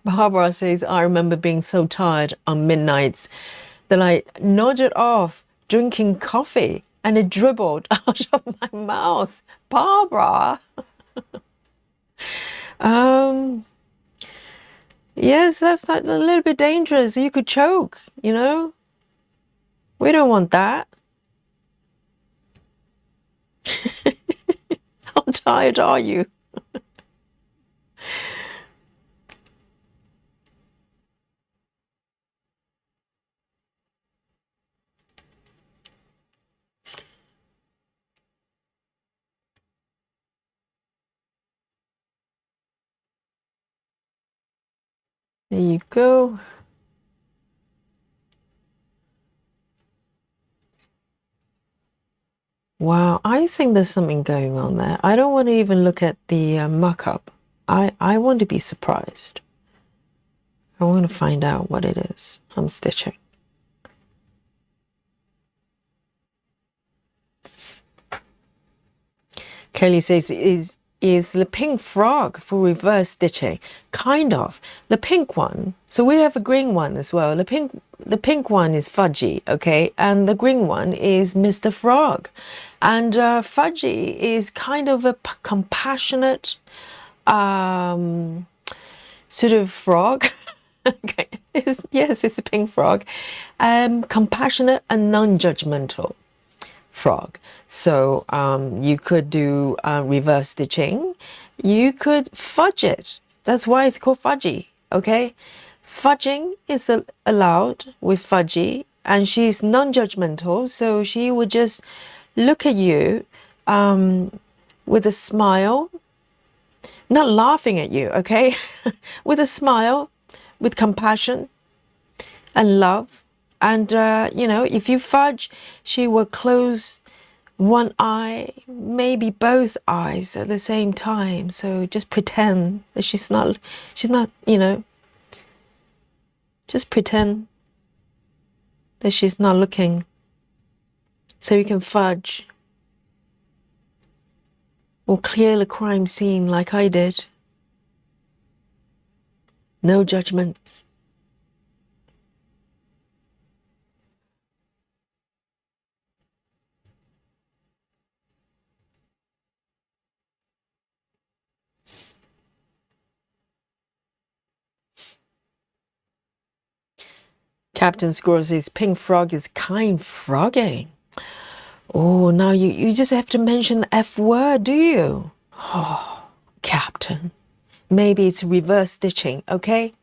Barbara says, I remember being so tired on midnights that I nodded off drinking coffee and it dribbled out of my mouth. Barbara. Yes, that's a little bit dangerous. You could choke, you know? We don't want that. How tired are you? There you go. Wow, I think there's something going on there. I don't want to even look at the mock-up. I want to be surprised. I want to find out what it is I'm stitching. Kelly says, is the pink frog for reverse stitching? Kind of. The pink one. So we have a green one as well. The pink one is Fudgy, okay? And the green one is Mr. Frog. And Fudgy is kind of a compassionate sort of frog. Okay. Yes, it's a pink frog. Compassionate and non-judgmental frog. So you could do reverse stitching. You could fudge it. That's why it's called fudgy, okay? Fudging is allowed with Fudgy, and she's non-judgmental, so she would just look at you with a smile, not laughing at you, okay? With a smile, with compassion and love. And, you know, if you fudge, she will close one eye, maybe both eyes at the same time. So just pretend that she's not, you know, just pretend that she's not looking. So you can fudge or clear the crime scene like I did. No judgment. Captain Squirrel says pink frog is kind frogging. Oh, now you just have to mention the F word, do you? Oh, Captain. Maybe it's reverse stitching, okay?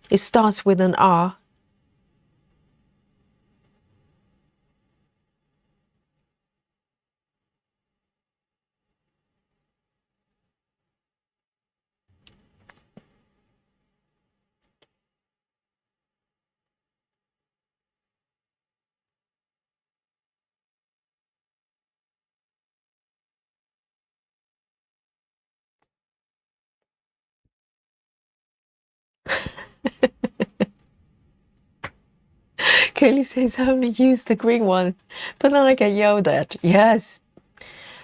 It starts with an R. Kaylee says I only use the green one, but then I get yelled at. Yes.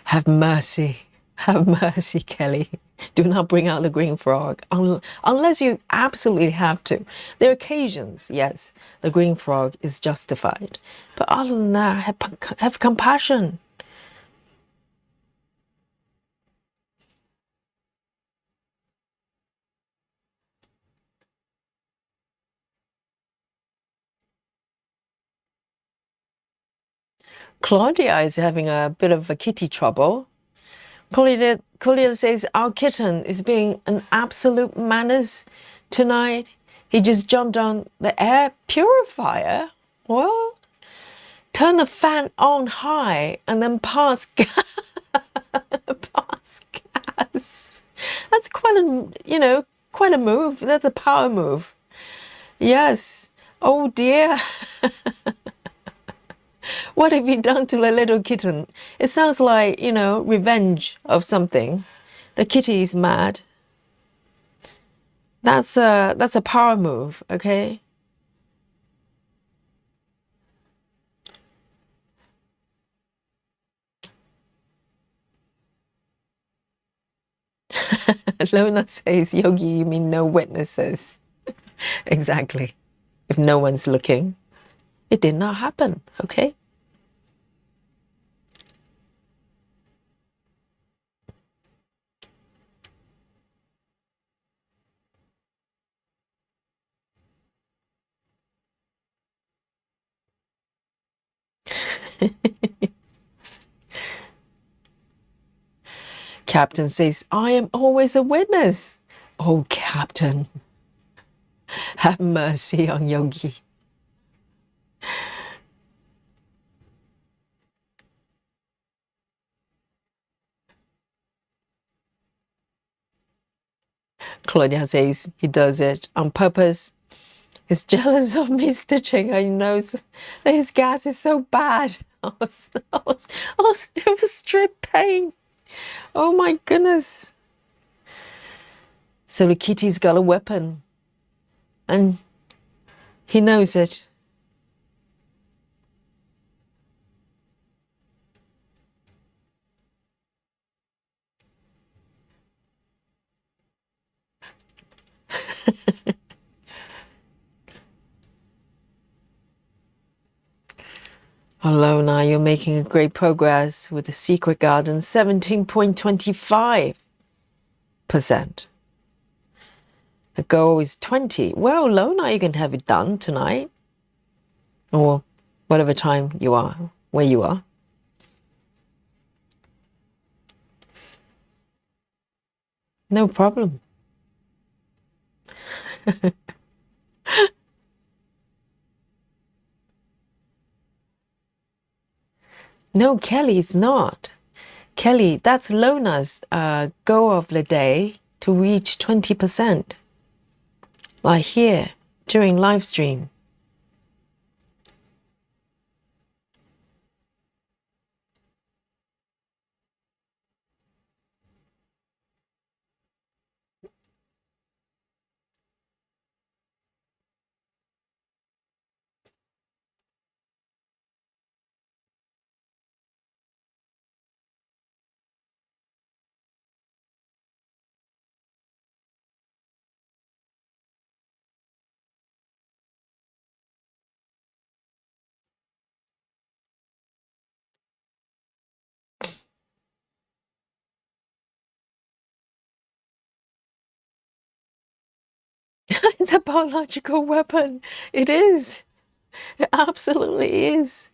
Have mercy. Have mercy, Kelly. Do not bring out the green frog unless you absolutely have to. There are occasions, yes, the green frog is justified. But other than that, have compassion. Claudia is having a bit of a kitty trouble. Claudia says, our kitten is being an absolute menace tonight. He just jumped on the air purifier. Well, turn the fan on high and then pass gas. That's quite a move. That's a power move. Yes. Oh dear. What have you done to the little kitten? It sounds like, revenge of something. The kitty is mad. That's a power move, okay? Lona says, Yogi, you mean no witnesses? Exactly. If no one's looking, it did not happen, okay? Captain says, I am always a witness. Oh, Captain, have mercy on Yogi. Claudia says he does it on purpose. He's jealous of me stitching. I know that his gas is so bad. It was strip pain. Oh my goodness. So the kitty's got a weapon. And he knows it. Alona, you're making a great progress with the Secret Garden, 17.25%. The goal is 20. Well, Lona, you can have it done tonight. Or whatever time you are, where you are. No problem. No, Kelly, it's not. Kelly, that's Lona's goal of the day to reach 20%. Like here, during live stream. It's a biological weapon. It is. It absolutely is.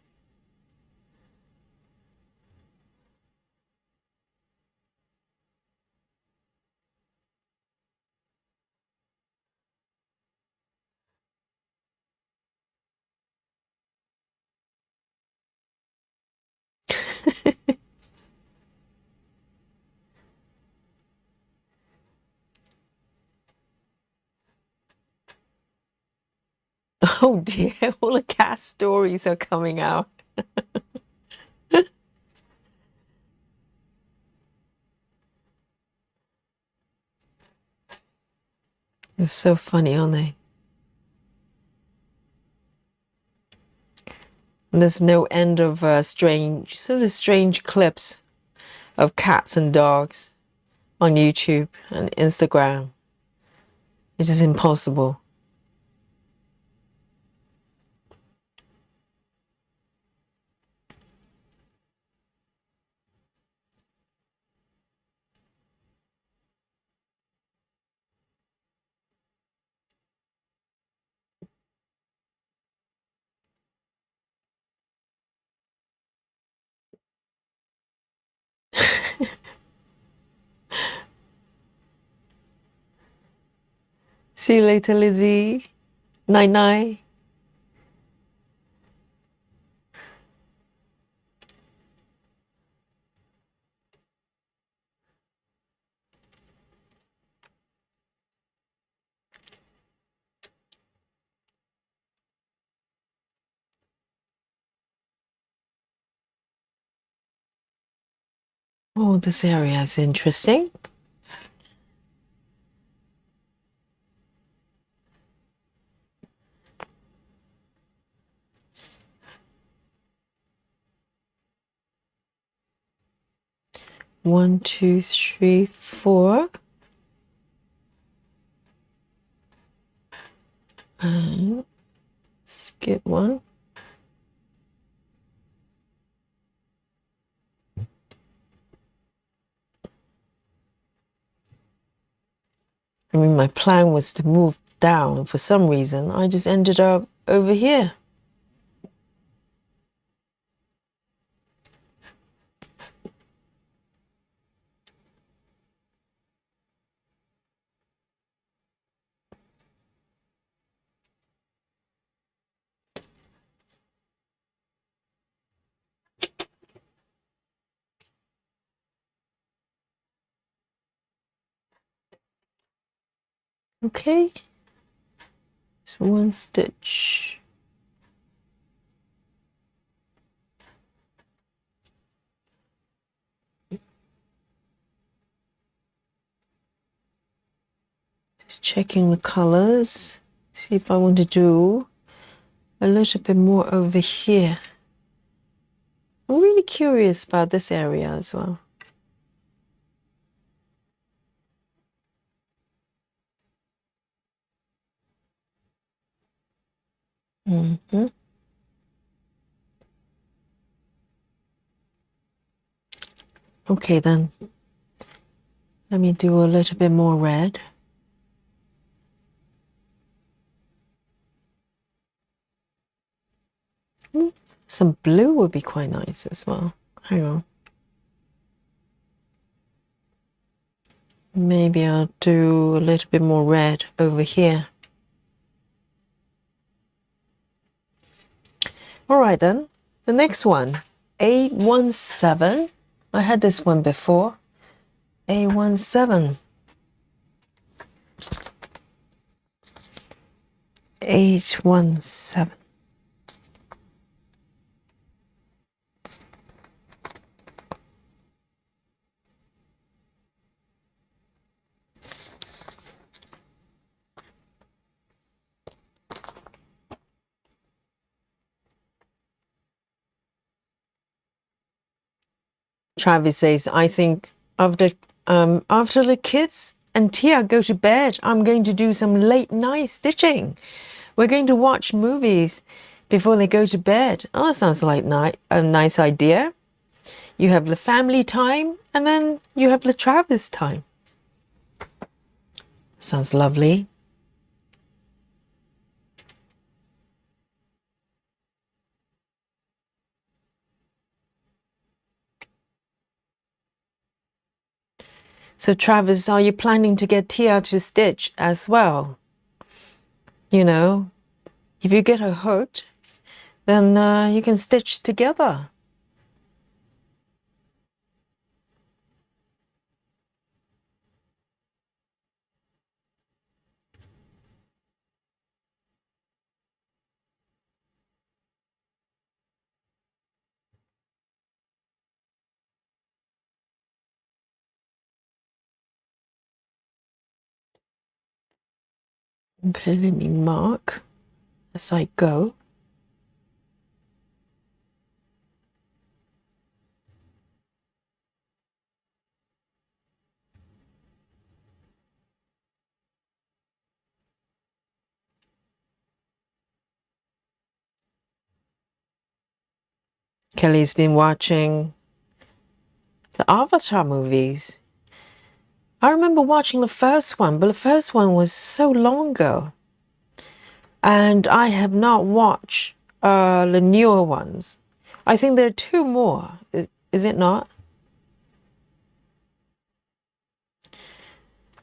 Oh dear, all the cat stories are coming out. They're so funny, aren't they? And there's no end of strange clips of cats and dogs on YouTube and Instagram. It's just impossible. See you later, Lizzie. Night night. Oh, this area is interesting. One, two, three, four. And skip one. I mean, my plan was to move down. For some reason, I just ended up over here. Okay. So one stitch. Just checking the colors. See if I want to do a little bit more over here. I'm really curious about this area as well. Mm-hmm. Okay then. Let me do a little bit more red. Some blue would be quite nice as well. Hang on. Maybe I'll do a little bit more red over here. All right then. The next one, A17. I had this one before. A17. 817. Travis says, I think after the kids and Tia go to bed, I'm going to do some late night stitching. We're going to watch movies before they go to bed. Oh, that sounds like a nice idea. You have the family time and then you have the Travis time. Sounds lovely. So Travis, are you planning to get Tia to stitch as well? You know, if you get her hooked, then you can stitch together. Okay, let me mark as I go. Kelly's been watching the Avatar movies. I remember watching the first one, but the first one was so long ago. And I have not watched the newer ones. I think there are two more. Is it not?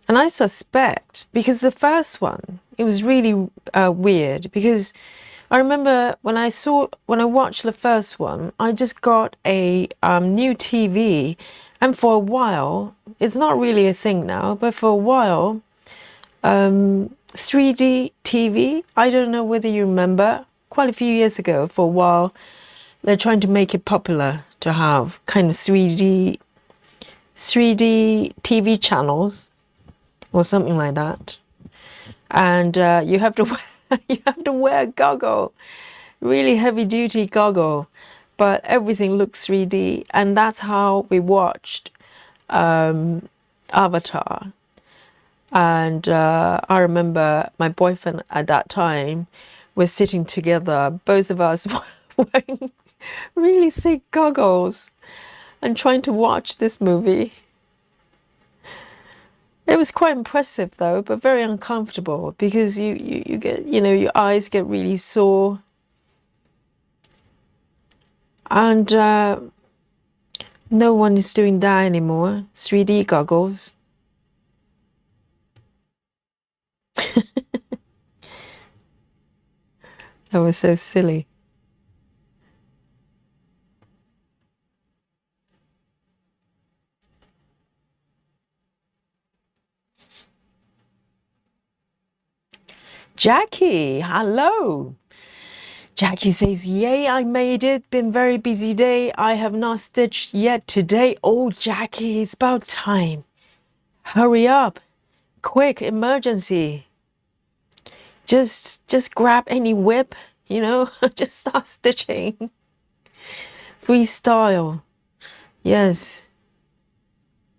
And I suspect, because the first one, it was really weird, because I remember when I watched the first one, I just got a new TV, and for a while, it's not really a thing now, but for a while, 3D TV, I don't know whether you remember, quite a few years ago, for a while, they're trying to make it popular to have kind of 3D TV channels or something like that. And you have to wear a goggle, really heavy duty goggle, but everything looks 3D, and that's how we watched Avatar. And I remember my boyfriend at that time was sitting together, both of us wearing really thick goggles and trying to watch this movie. It was quite impressive though, but very uncomfortable, because you get, your eyes get really sore. And no one is doing that anymore. 3D goggles. That was so silly. Jackie, hello. Jackie says, yay, I made it. Been very busy day. I have not stitched yet today. Oh, Jackie, it's about time. Hurry up. Quick, emergency. Just grab any whip, just start stitching. Freestyle. Yes.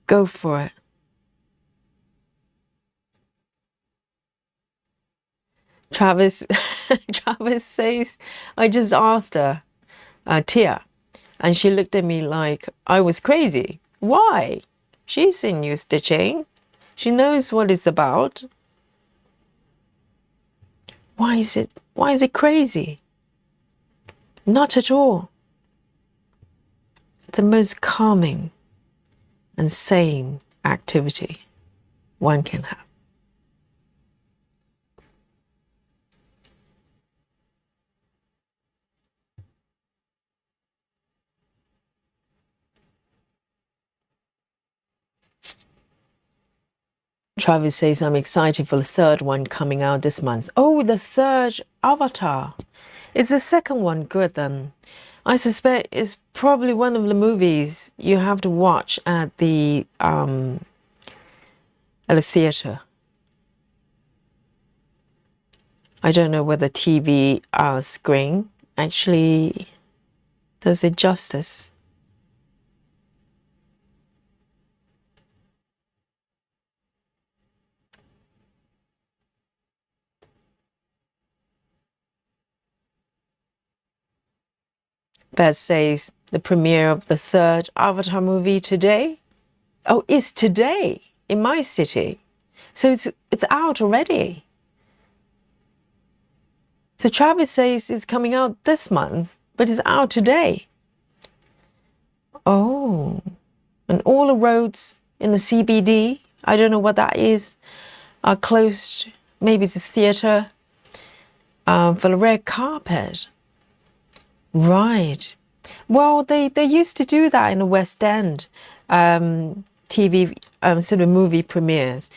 Go for it. Travis says, I just asked her, Tia, and she looked at me like I was crazy. Why? She's seen you stitching. She knows what it's about. Why is it crazy? Not at all. It's the most calming and sane activity one can have. Travis says, I'm excited for the third one coming out this month. Oh, the third Avatar. Is the second one good then? I suspect it's probably one of the movies you have to watch at the theater. I don't know whether TV screen actually does it justice. Beth says the premiere of the third Avatar movie today. Oh, it's today in my city. So it's out already. So Travis says it's coming out this month, but it's out today. Oh, and all the roads in the CBD. I don't know what that is. Closed, maybe it's a theatre. For the red carpet. Right. Well, they used to do that in the West End, TV, sort of movie premieres.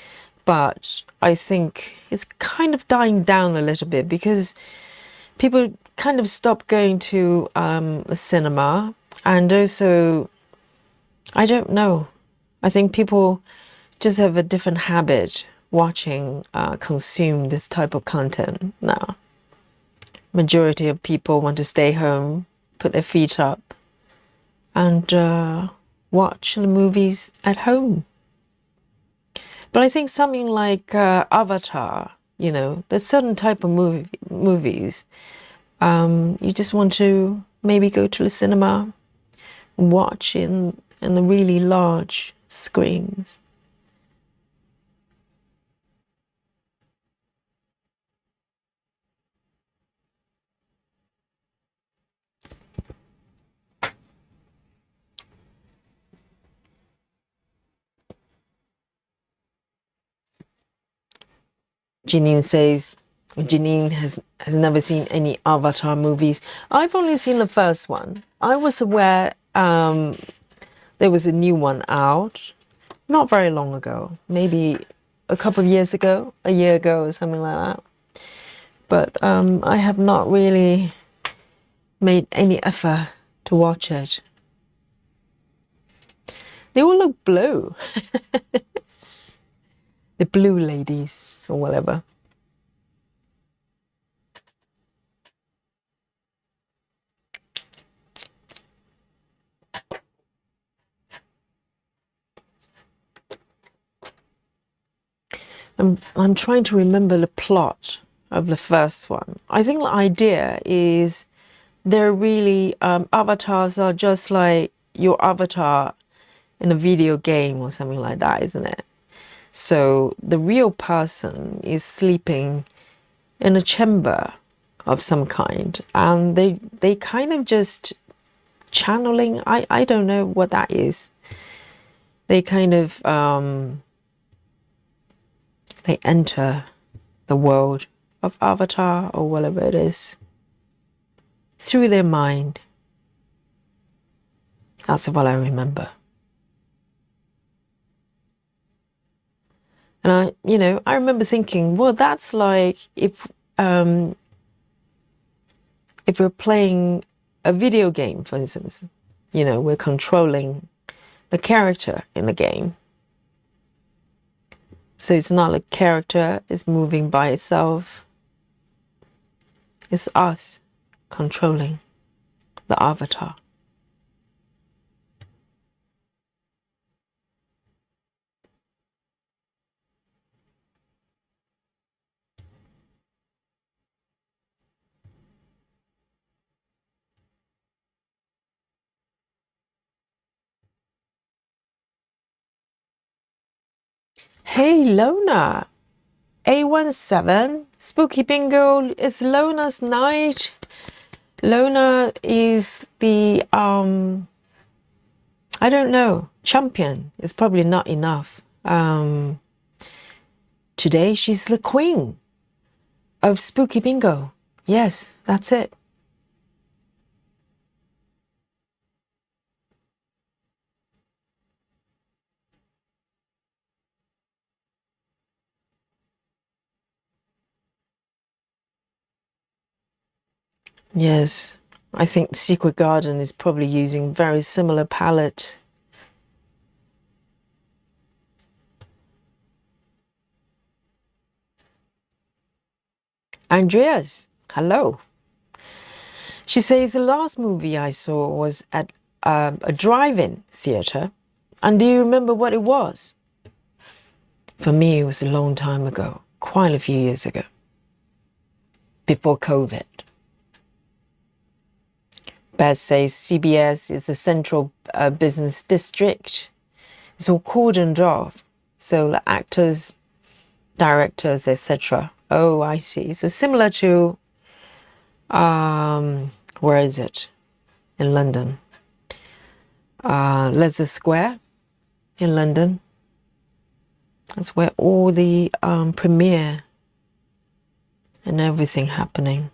But I think it's kind of dying down a little bit because people kind of stopped going to the cinema. And also, I don't know. I think people just have a different habit watching, consume this type of content now. Majority of people want to stay home, put their feet up, and watch the movies at home. But I think something like Avatar, you know, there's certain type of movies. You just want to maybe go to the cinema and watch in the really large screens. Janine says Janine has never seen any Avatar movies. I've only seen the first one. I was aware there was a new one out not very long ago, maybe a couple of years ago, a year ago or something like that. But I have not really made any effort to watch it. They all look blue. The blue ladies or whatever. I'm trying to remember the plot of the first one. I think the idea is they're really avatars are just like your avatar in a video game or something like that, isn't it? So the real person is sleeping in a chamber of some kind, and they kind of just channeling. I don't know what that is. They kind of they enter the world of Avatar or whatever it is through their mind. That's what I remember. And I remember thinking, well, that's like if we're playing a video game, for instance, we're controlling the character in the game. So it's not like character is moving by itself. It's us controlling the avatar. Hey, Lona. A17, Spooky Bingo, it's Lona's night. Lona is the, I don't know, champion. It's probably not enough. Today she's the queen of Spooky Bingo. Yes, that's it. Yes, I think Secret Garden is probably using very similar palette. Andreas, hello. She says the last movie I saw was at a drive-in theatre. And do you remember what it was? For me, it was a long time ago, quite a few years ago, before COVID. Baz says CBS is a central business district. It's all cordoned off. So the actors, directors, etc. Oh, I see. So similar to, where is it? In London. Leicester Square in London. That's where all the premiere and everything happening.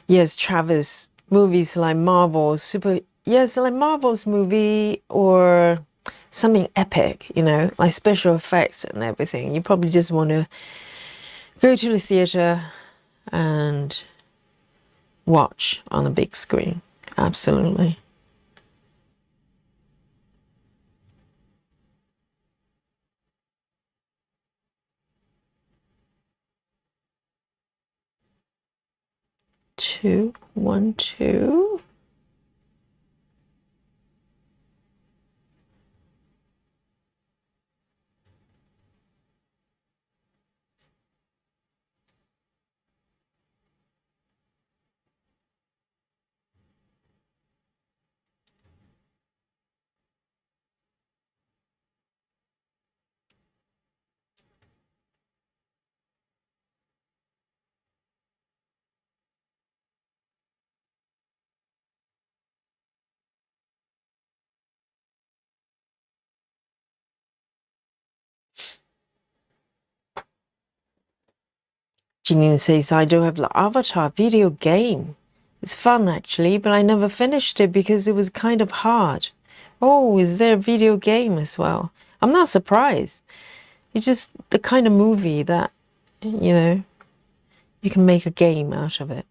Yes, Travis, movies like Marvel, like Marvel's movie or something epic, you know, like special effects and everything. You probably just want to go to the theater and watch on a big screen. Absolutely. Two, 1, 2. Janine says, I do have the Avatar video game. It's fun actually, but I never finished it because it was kind of hard. Oh, is there a video game as well? I'm not surprised. It's just the kind of movie that, you know, you can make a game out of it.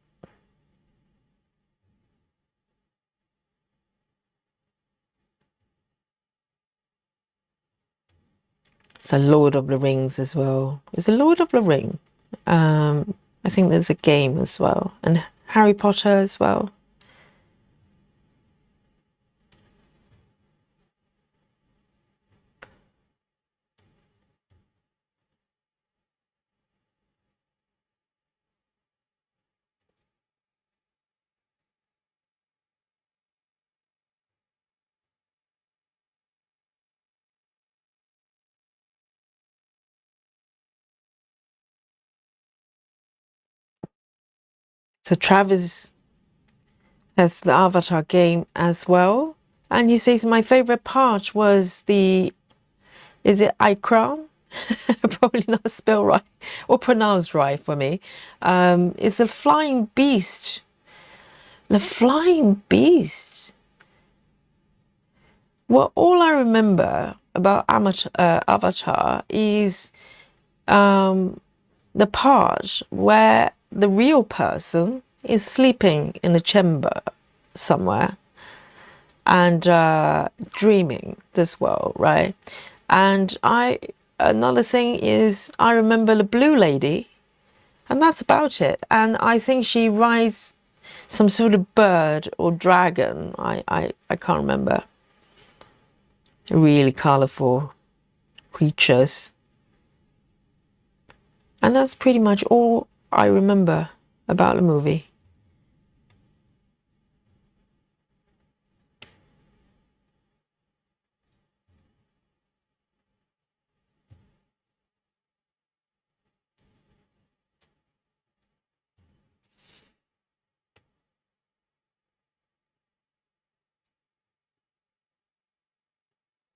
It's a Lord of the Rings as well. It's a Lord of the Ring. I think there's a game as well. And Harry Potter as well. So Travis has the Avatar game as well. And he says my favorite part was is it Ikram? Probably not spelled right or pronounced right for me. It's a flying beast. The flying beast. Well, all I remember about Avatar is the part where the real person is sleeping in a chamber somewhere and dreaming this world, right? And another thing is I remember the blue lady, and that's about it. And I think she rides some sort of bird or dragon. I can't remember. Really colorful creatures. And that's pretty much all I remember about the movie.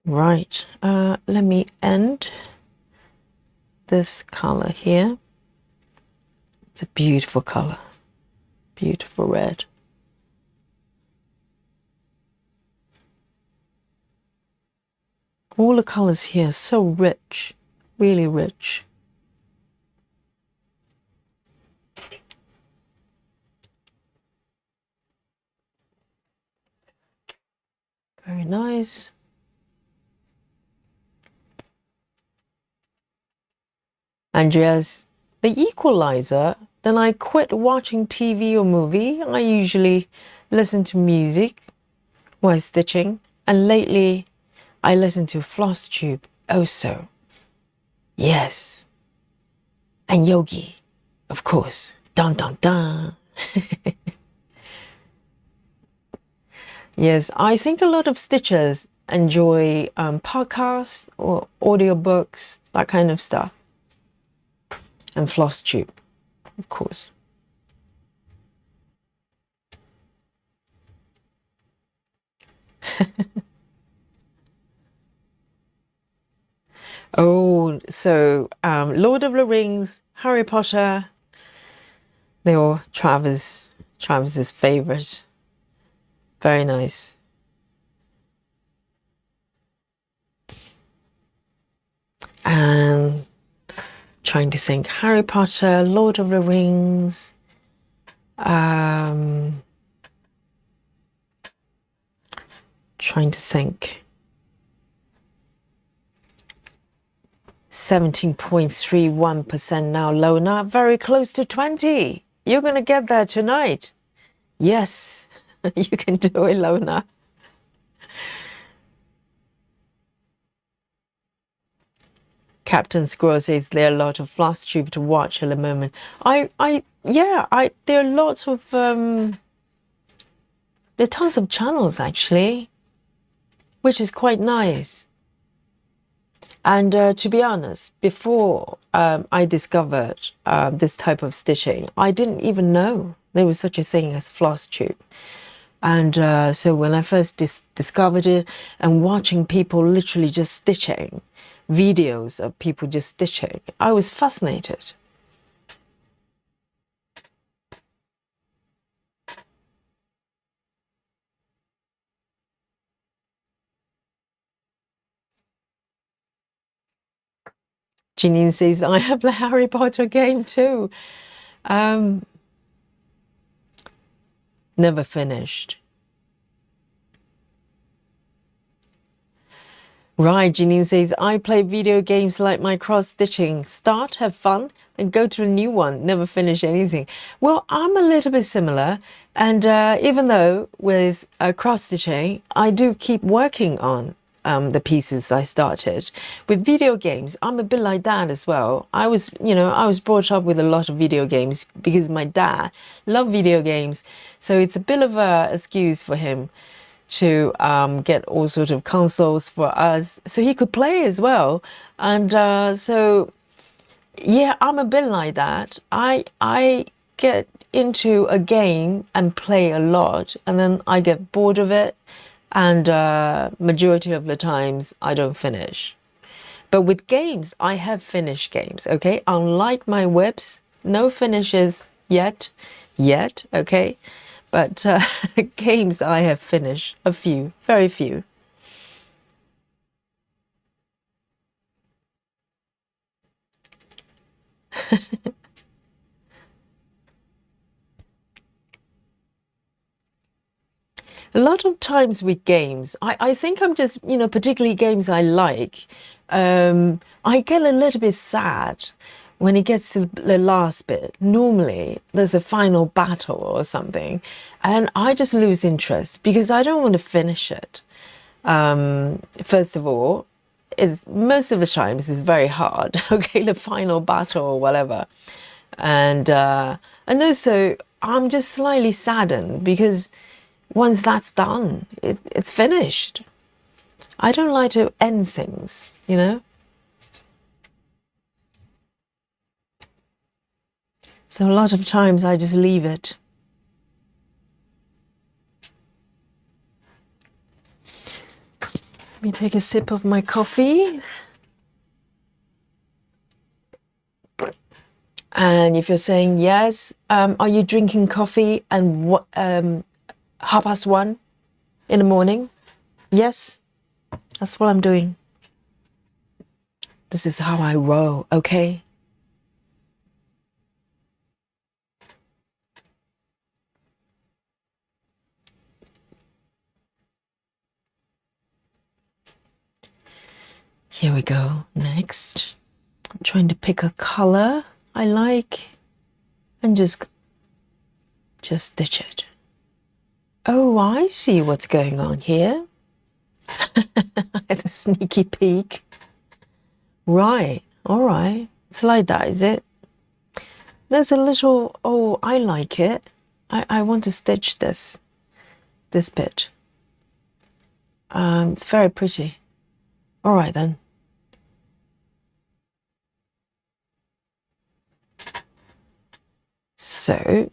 Right, let me end this color here. It's a beautiful color, beautiful red. All the colors here are so rich, really rich. Very nice. Andreas, the equalizer, then I quit watching TV or movie. I usually listen to music while stitching, and lately I listen to floss tube also. Yes. And yogi, of course. Dun dun dun. Yes, I think a lot of stitchers enjoy podcasts or audiobooks, that kind of stuff. And floss tube, of course. Oh, so Lord of the Rings, Harry Potter, they're all Travis's favorite. Very nice. And trying to think, Harry Potter, Lord of the Rings, trying to think. 17.31% now, Lona, very close to 20. You're going to get there tonight. Yes, you can do it, Lona. Captain Squirrel says there are a lot of floss tube to watch at the moment. Yeah, there are lots of, there are tons of channels actually, which is quite nice. And to be honest, before I discovered this type of stitching, I didn't even know there was such a thing as floss tube. And so when I first discovered it and watching people literally just stitching, videos of people just stitching, I was fascinated. Janine says, I have the Harry Potter game too. Never finished. Right, Janine says, I play video games like my cross-stitching. Start, have fun, and go to a new one. Never finish anything. Well, I'm a little bit similar. And even though with cross-stitching, I do keep working on the pieces I started. With video games, I'm a bit like that as well. I was brought up with a lot of video games because my dad loved video games. So it's a bit of a excuse for him to get all sorts of consoles for us so he could play as well. And so yeah, I'm a bit like that. I get into a game and play a lot, and then I get bored of it, and majority of the times I don't finish. But with games, I have finished games, okay? Unlike my whips, no finishes yet, okay? But games I have finished, a few, very few. A lot of times with games, I think I'm just, particularly games I like, I get a little bit sad when it gets to the last bit. Normally, there's a final battle or something, and I just lose interest because I don't want to finish it. First of all, most of the times it's very hard, okay, the final battle or whatever. And also, I'm just slightly saddened because once that's done, it's finished. I don't like to end things, So a lot of times I just leave it. Let me take a sip of my coffee. And if you're saying yes, are you drinking coffee and what 1:30 in the morning? Yes, that's what I'm doing. This is how I roll, okay? Here we go. Next, I'm trying to pick a color I like and just stitch it. Oh, I see what's going on here. I had a sneaky peek. Right, all right. It's like that, is it? There's a little, oh, I like it. I want to stitch this bit. It's very pretty. All right then. So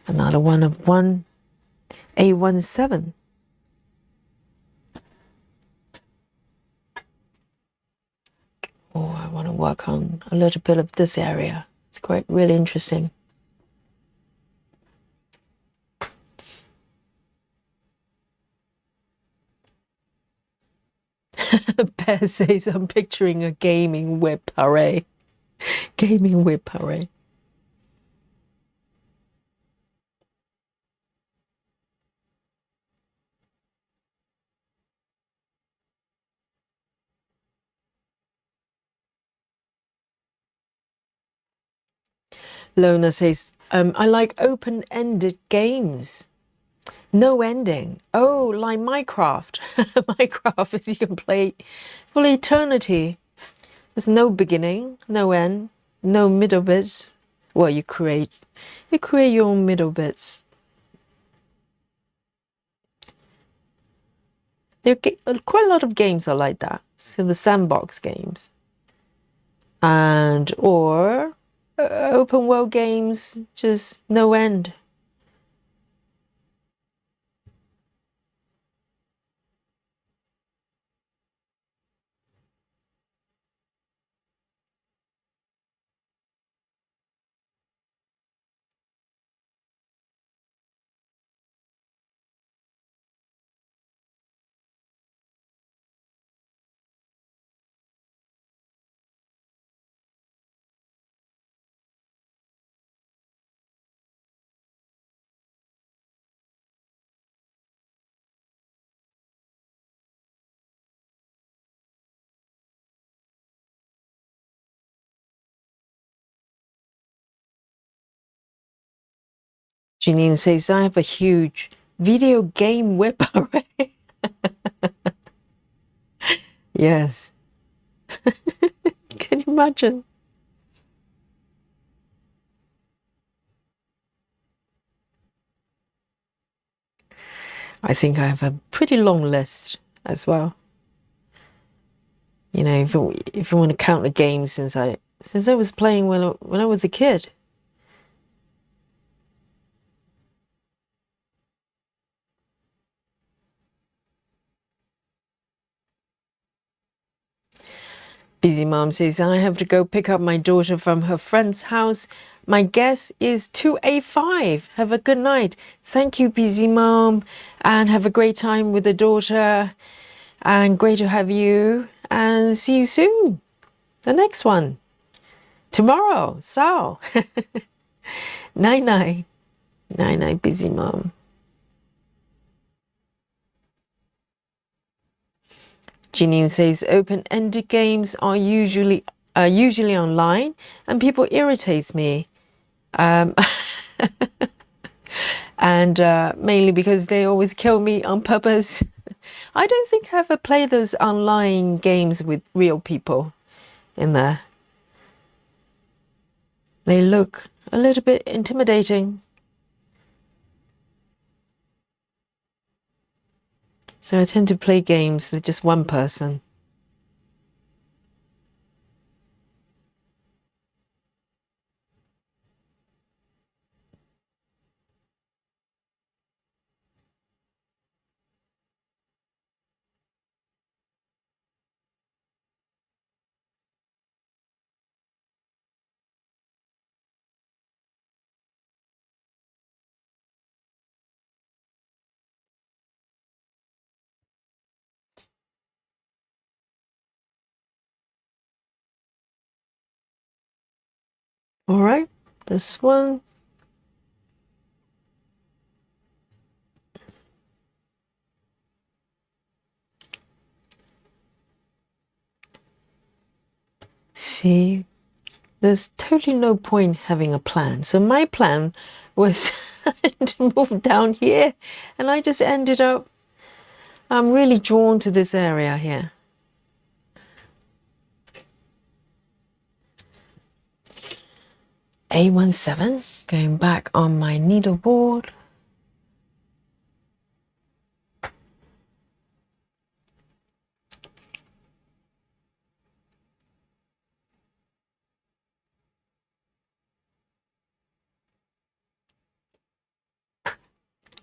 another one of 1A17. Oh, I want to work on a little bit of this area. It's quite really interesting. Bear says I'm picturing a gaming whip array. Gaming whip array. Lona says, I like open-ended games. No ending. Oh, like Minecraft. Minecraft is you can play for eternity. There's no beginning, no end, no middle bits. Well, you create your own middle bits. There are quite a lot of games are like that. So the sandbox games, and or open world games, just no end. Janine says, I have a huge video game whip array. Yes. Can you imagine? I think I have a pretty long list as well. You know, if you want to count the games since I was playing when I was a kid. Busy Mom says, I have to go pick up my daughter from her friend's house. My guess is 2A5. Have a good night. Thank you, Busy Mom, and have a great time with the daughter. And great to have you. And see you soon. The next one. Tomorrow. So. Night night. Night night, Busy Mom. Janine says open-ended games are usually online, and people irritates me, and mainly because they always kill me on purpose. I don't think I ever played those online games with real people in there. They look a little bit intimidating. So I tend to play games with just one person. All right, this one. See, there's totally no point having a plan. So my plan was to move down here, and I just ended up, I'm really drawn to this area here. A17, going back on my needleboard.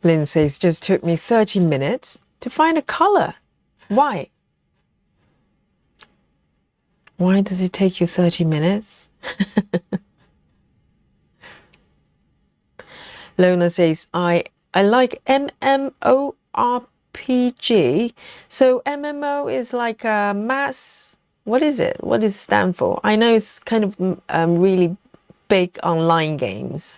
Lynn says, just took me 30 minutes to find a color. Why? Why does it take you 30 minutes? Lona says, I like MMORPG. So MMO is like a mass. What is it? What does it stand for? I know it's kind of really big online games.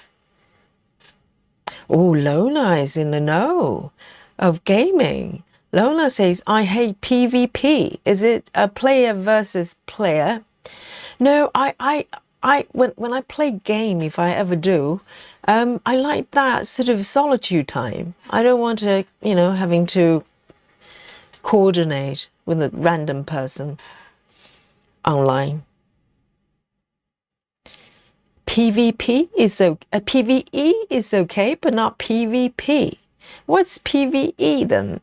Oh, Lona is in the know of gaming. Lona says, I hate PvP. Is it a player versus player? No, when I play game, if I ever do, I like that sort of solitude time. I don't want to, having to coordinate with a random person online. PvP is PvE is okay, but not PvP. What's PvE then?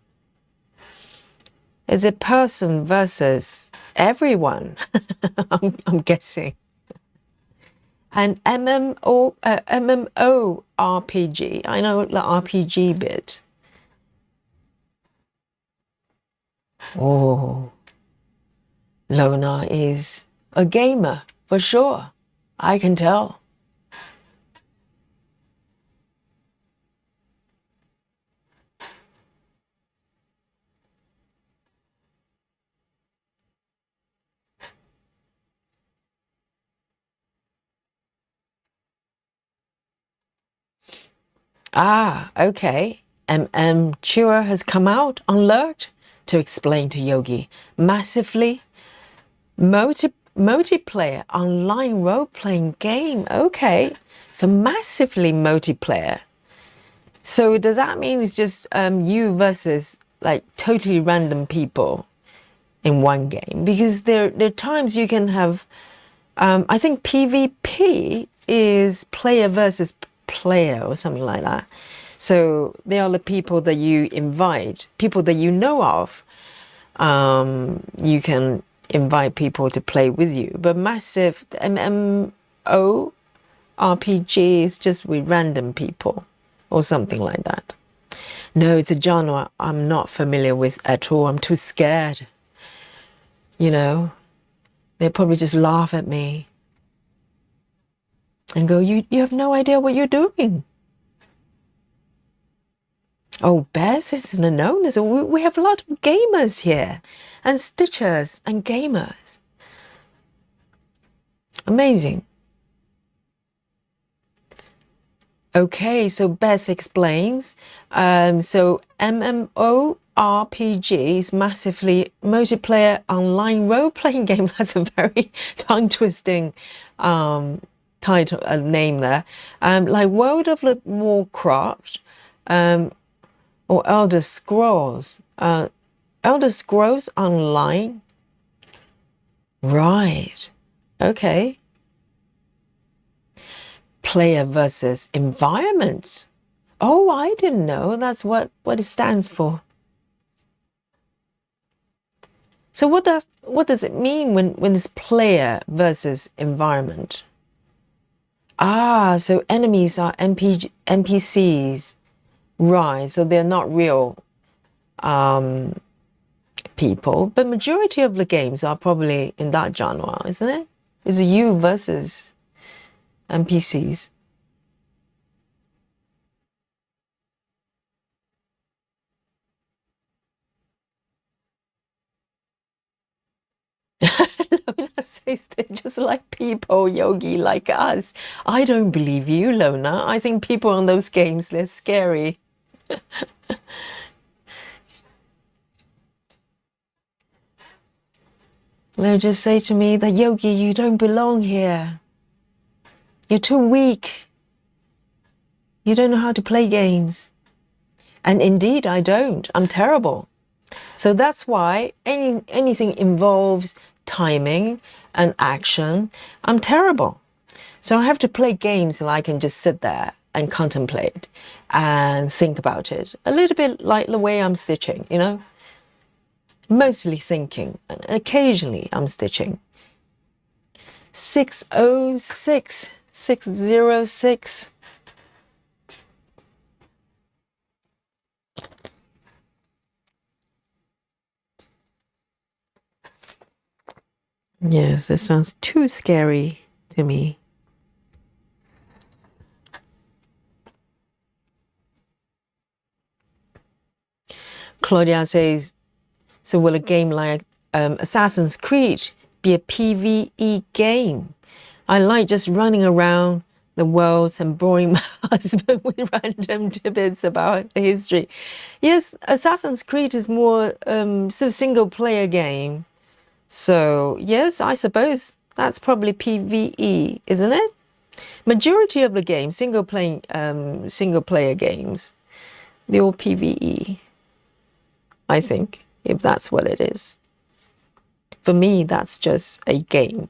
Is it person versus everyone? I'm guessing. And MMORPG. I know the RPG bit. Oh, Lona is a gamer for sure. I can tell. Ah, okay. Chua has come out on Lurk to explain to Yogi. Massively multiplayer online role-playing game. Okay, so massively multiplayer. So does that mean it's just you versus like totally random people in one game? Because there are times you can have, I think PvP is player versus player or something like that. So they are the people that you invite, people that you know of. You can invite people to play with you. But massive MMORPG is just with random people or something like that. No, it's a genre I'm not familiar with at all. I'm too scared. They'll probably just laugh at me and go, you have no idea what you're doing. Oh, Bez isn't a known. So we have a lot of gamers here and stitchers and gamers. Amazing. Okay, so Bez explains. So MMORPG is massively multiplayer online role-playing game. That's a very tongue-twisting title name there. Like World of Warcraft, or Elder Scrolls. Elder Scrolls Online. Right. Okay. Player versus environment. Oh, I didn't know that's what it stands for. So what does it mean when it's player versus environment? Ah, so enemies are NPCs. Right, so they're not real people, but majority of the games are probably in that genre, isn't it? It's you versus NPCs. Lona says they're just like people, Yogi, like us. I don't believe you, Lona. I think people on those games, they're scary. They'll just say to me that, Yogi, you don't belong here. You're too weak. You don't know how to play games. And indeed, I don't. I'm terrible. So that's why anything involves timing and action, I'm terrible. So I have to play games that I can just sit there and contemplate and think about it. A little bit like the way I'm stitching, Mostly thinking, and occasionally I'm stitching. 606. Yes, it sounds too scary to me. Claudia says, so will a game like Assassin's Creed be a PvE game? I like just running around the world and boring my husband with random tidbits about the history. Yes, Assassin's Creed is more sort of single player game. So yes, I suppose that's probably PvE, isn't it? Majority of the games, single player games, they're all PvE. I think, if that's what it is. For me, that's just a game.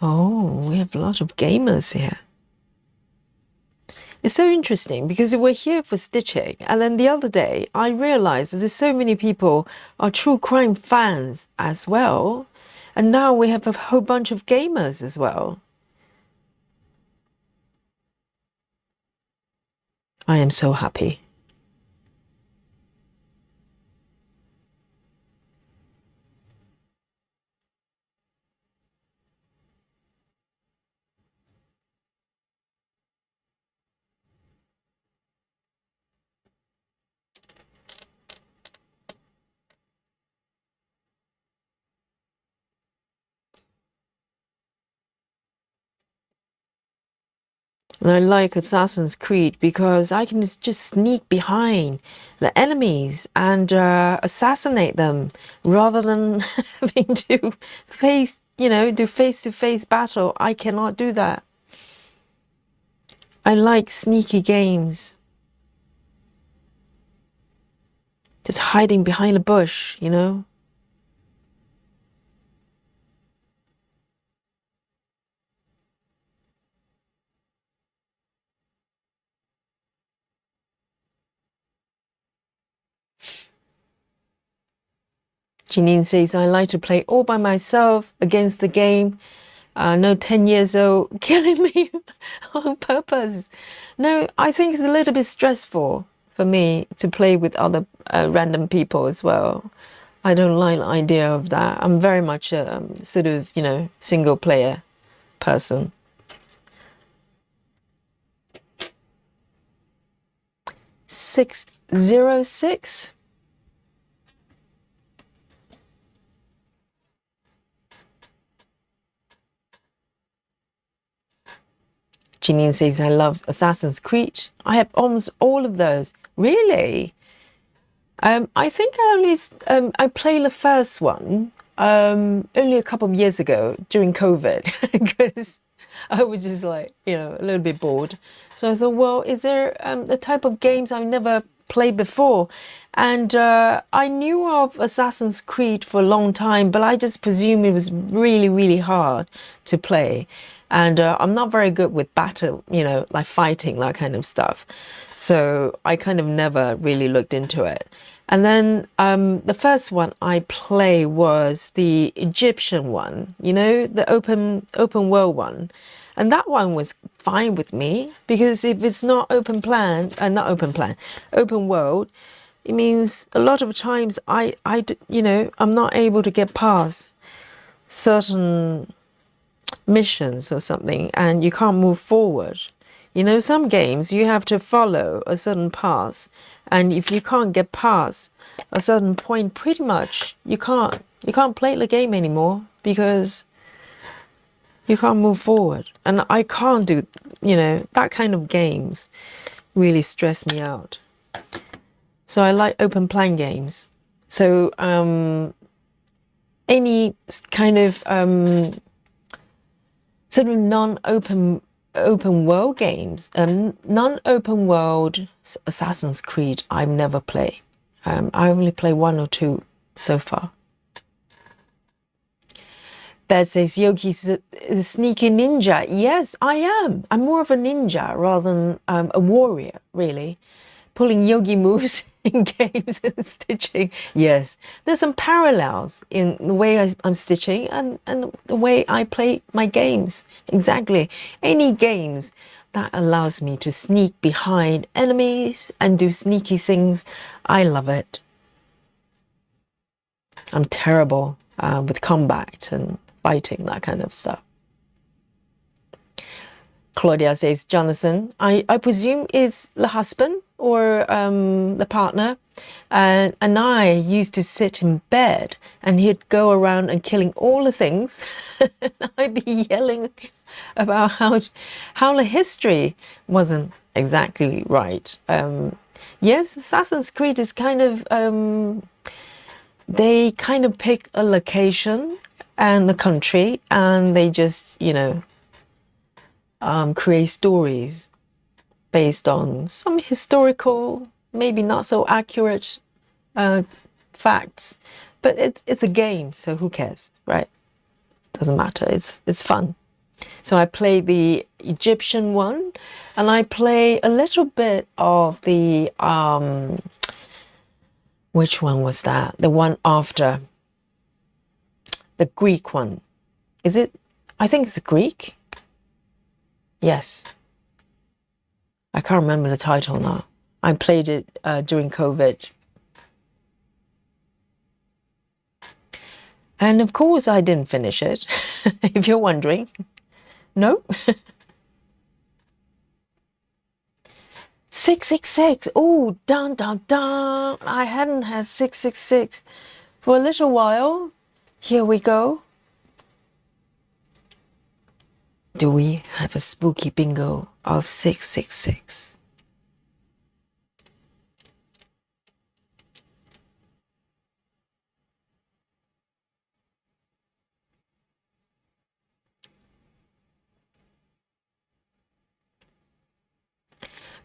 Oh, we have a lot of gamers here. It's so interesting because we're here for stitching, and then the other day I realized that there's so many people are true crime fans as well, and now we have a whole bunch of gamers as well. I am so happy. And I like Assassin's Creed because I can just sneak behind the enemies and assassinate them rather than having to face, do face-to-face battle. I cannot do that. I like sneaky games. Just hiding behind a bush. Janine says, I like to play all by myself against the game. No 10 years old killing me on purpose. No, I think it's a little bit stressful for me to play with other random people as well. I don't like the idea of that. I'm very much a sort of, single player person. Six 606. Janine says, I love Assassin's Creed. I have almost all of those. Really? I think I played the first one only a couple of years ago during COVID because I was just like, a little bit bored. So I thought, well, is there a type of games I've never played before? And I knew of Assassin's Creed for a long time, but I just presumed it was really, really hard to play. And I'm not very good with battle, like fighting, that kind of stuff. So I kind of never really looked into it. And then the first one I play was the Egyptian one, the open world one. And that one was fine with me because if it's not open world, it means a lot of times I'm not able to get past certain missions or something and you can't move forward. Some games you have to follow a certain path, and if you can't get past a certain point, pretty much you can't play the game anymore because you can't move forward. And I can't do, that kind of games really stress me out. So I like open plan games. So any kind of sort of non-open world games, non-open world Assassin's Creed I've never played. I only play one or two so far. Beth says, Yogi's a sneaky ninja. Yes, I am. I'm more of a ninja rather than a warrior, really. Pulling yogi moves in games and stitching. Yes, there's some parallels in the way I'm stitching and the way I play my games. Exactly. Any games That allows me to sneak behind enemies and do sneaky things. I love it. I'm terrible with combat and fighting, that kind of stuff. Claudia says, Jonathan, I presume is the husband or the partner. And I used to sit in bed and he'd go around and killing all the things. And I'd be yelling about how the history wasn't exactly right. Yes, Assassin's Creed is kind of, they kind of pick a location and the country and they just, you know, create stories based on some historical, maybe not so accurate facts, but it's a game, so who cares, right? Doesn't matter. It's fun. So I play the Egyptian one, and I play a little bit of the which one was that? The one after the Greek one. Is it? I think it's Greek. Yes. I can't remember the title now. I played it during COVID. And of course I didn't finish it, if you're wondering. No. 666. Oh, dun dun dun. I hadn't had 666 for a little while. Here we go. Do we have a spooky bingo of 666?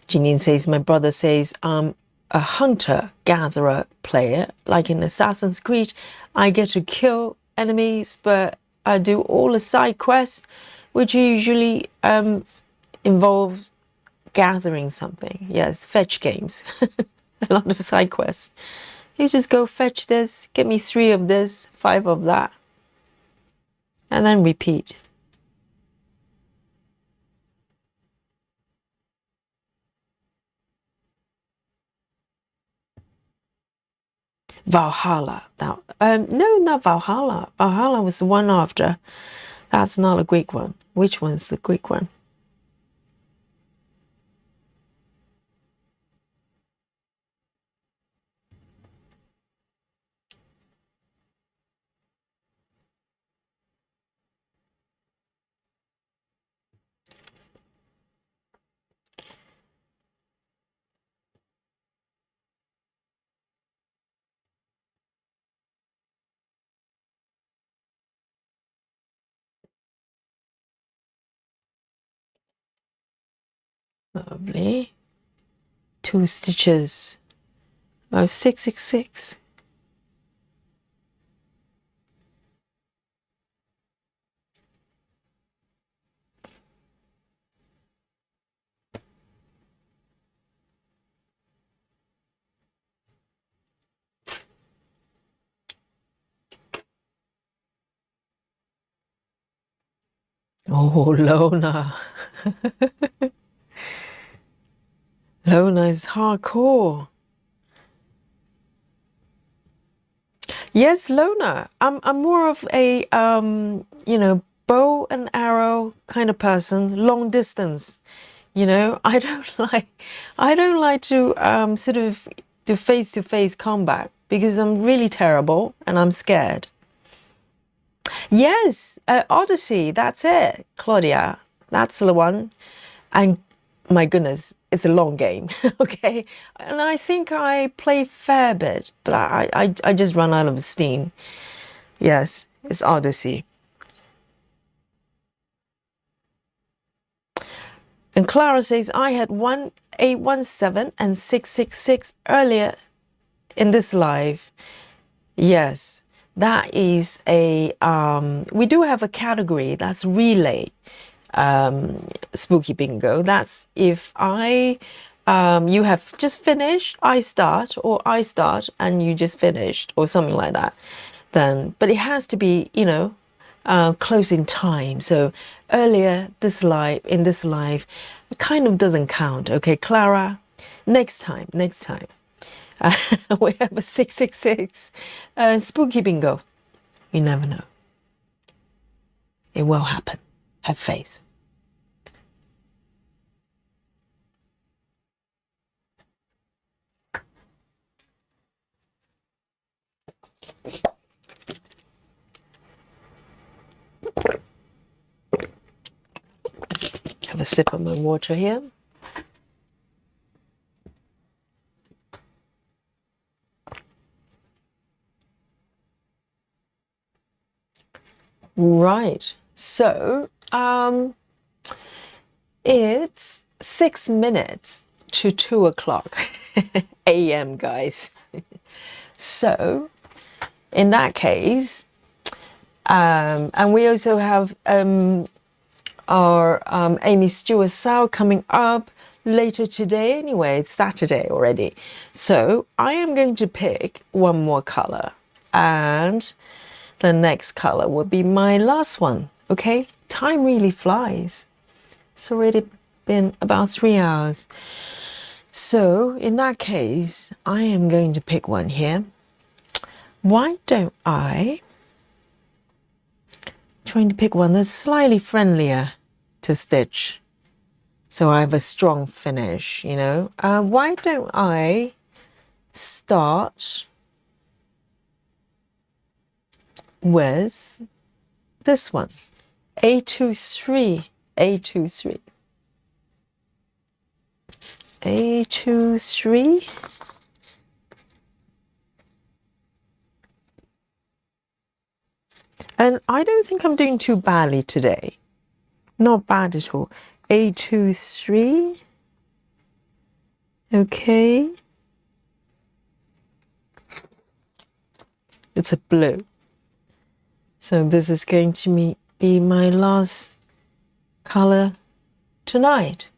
Janine says, my brother says, I'm a hunter-gatherer player. Like in Assassin's Creed, I get to kill enemies, but I do all the side quests, which usually involve gathering something. Yes, fetch games. A lot of side quests. You just go fetch this, get me 3 of this, 5 of that, and then repeat. Valhalla. No, not Valhalla. Valhalla was the one after. That's not a Greek one. Which one's the Greek one? Lovely. 2 stitches of 666. Oh, Lona. Lona is hardcore. Yes, Lona. I'm more of a you know, bow and arrow kind of person, long distance. You know, I don't like to sort of do face-to-face combat because I'm really terrible and I'm scared. Yes, Odyssey, that's it, Claudia. That's the one. And my goodness, it's a long game, okay? And I think I play a fair bit, but I just run out of steam. Yes, it's Odyssey. And Clara says, I had 1817 and 666 earlier in this live. Yes, that is a, we do have a category that's relay. Spooky bingo. That's if you have just finished, I start, or I start and you just finished, or something like that. Then, but it has to be, you know, closing time. So earlier in this life, it kind of doesn't count. Okay, Clara, next time. We have a 666 spooky bingo. You never know. It will happen. Have faith. Have a sip of my water here. Right. So, it's 6 minutes to 2 o'clock a.m., guys. So, in that case, and we also have our Aimee Stewart sale coming up later today anyway. It's Saturday already. So I am going to pick one more color, and the next color will be my last one. Okay, time really flies. It's already been about 3 hours. So in that case, I am going to pick one here. Why don't I trying to pick one that's slightly friendlier to stitch, so I have a strong finish, you know. Why don't I start with this one, A23, A23, A23. And I don't think I'm doing too badly today. Not bad at all. A23. Okay. It's a blue. So this is going to be my last color tonight.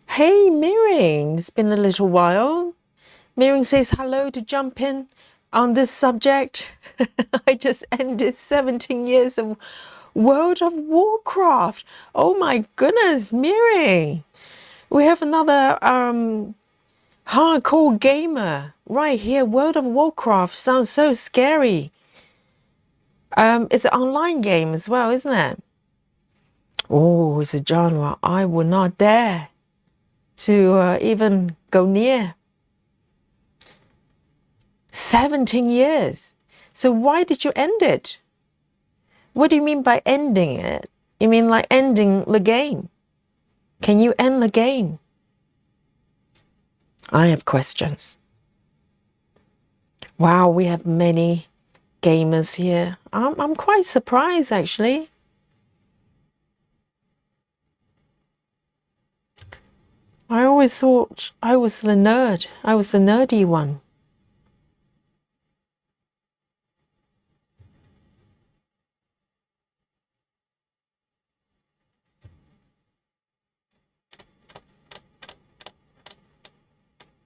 Hey, Mirring, it's been a little while. Mirring says hello to jump in on this subject. I just ended 17 years of World of Warcraft. Oh my goodness, Mirring. We have another hardcore gamer right here. World of Warcraft sounds so scary. It's an online game as well, isn't it? Oh, it's a genre I would not dare to even go near. 17 years. So why did you end it? What do you mean by ending it? You mean like ending the game? Can you end the game? I have questions. Wow, we have many gamers here. I'm quite surprised, actually. I always thought I was the nerd. I was the nerdy one.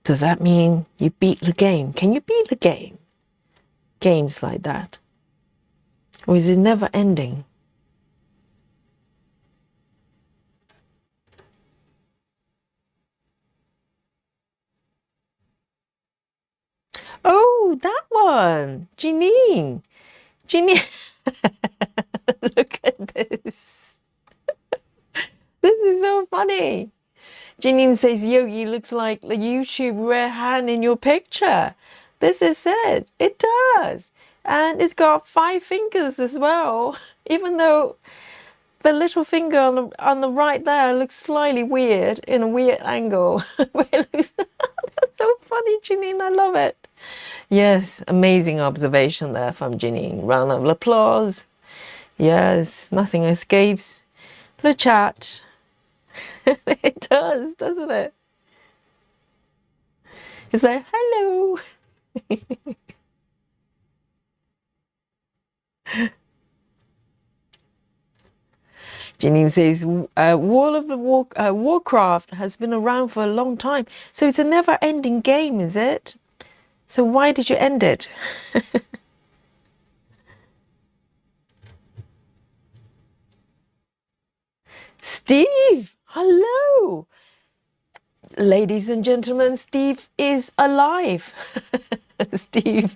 Does that mean you beat the game? Can you beat the game? Games like that. Or is it never ending? Oh, that one. Janine. Look at this. This is so funny. Janine says Yogi looks like the YouTube rare hand in your picture. This is it. It does. And it's got 5 fingers as well. Even though the little finger on the right there looks slightly weird, in a weird angle. That's so funny, Janine. I love it. Yes, amazing observation there from Janine. Round of applause. Yes, nothing escapes the chat. It does, doesn't it? It's like, hello. Janine says, Wall of the Warcraft has been around for a long time, so it's a never-ending game, is it? So why did you end it? Steve, hello. Ladies and gentlemen, Steve is alive. Steve,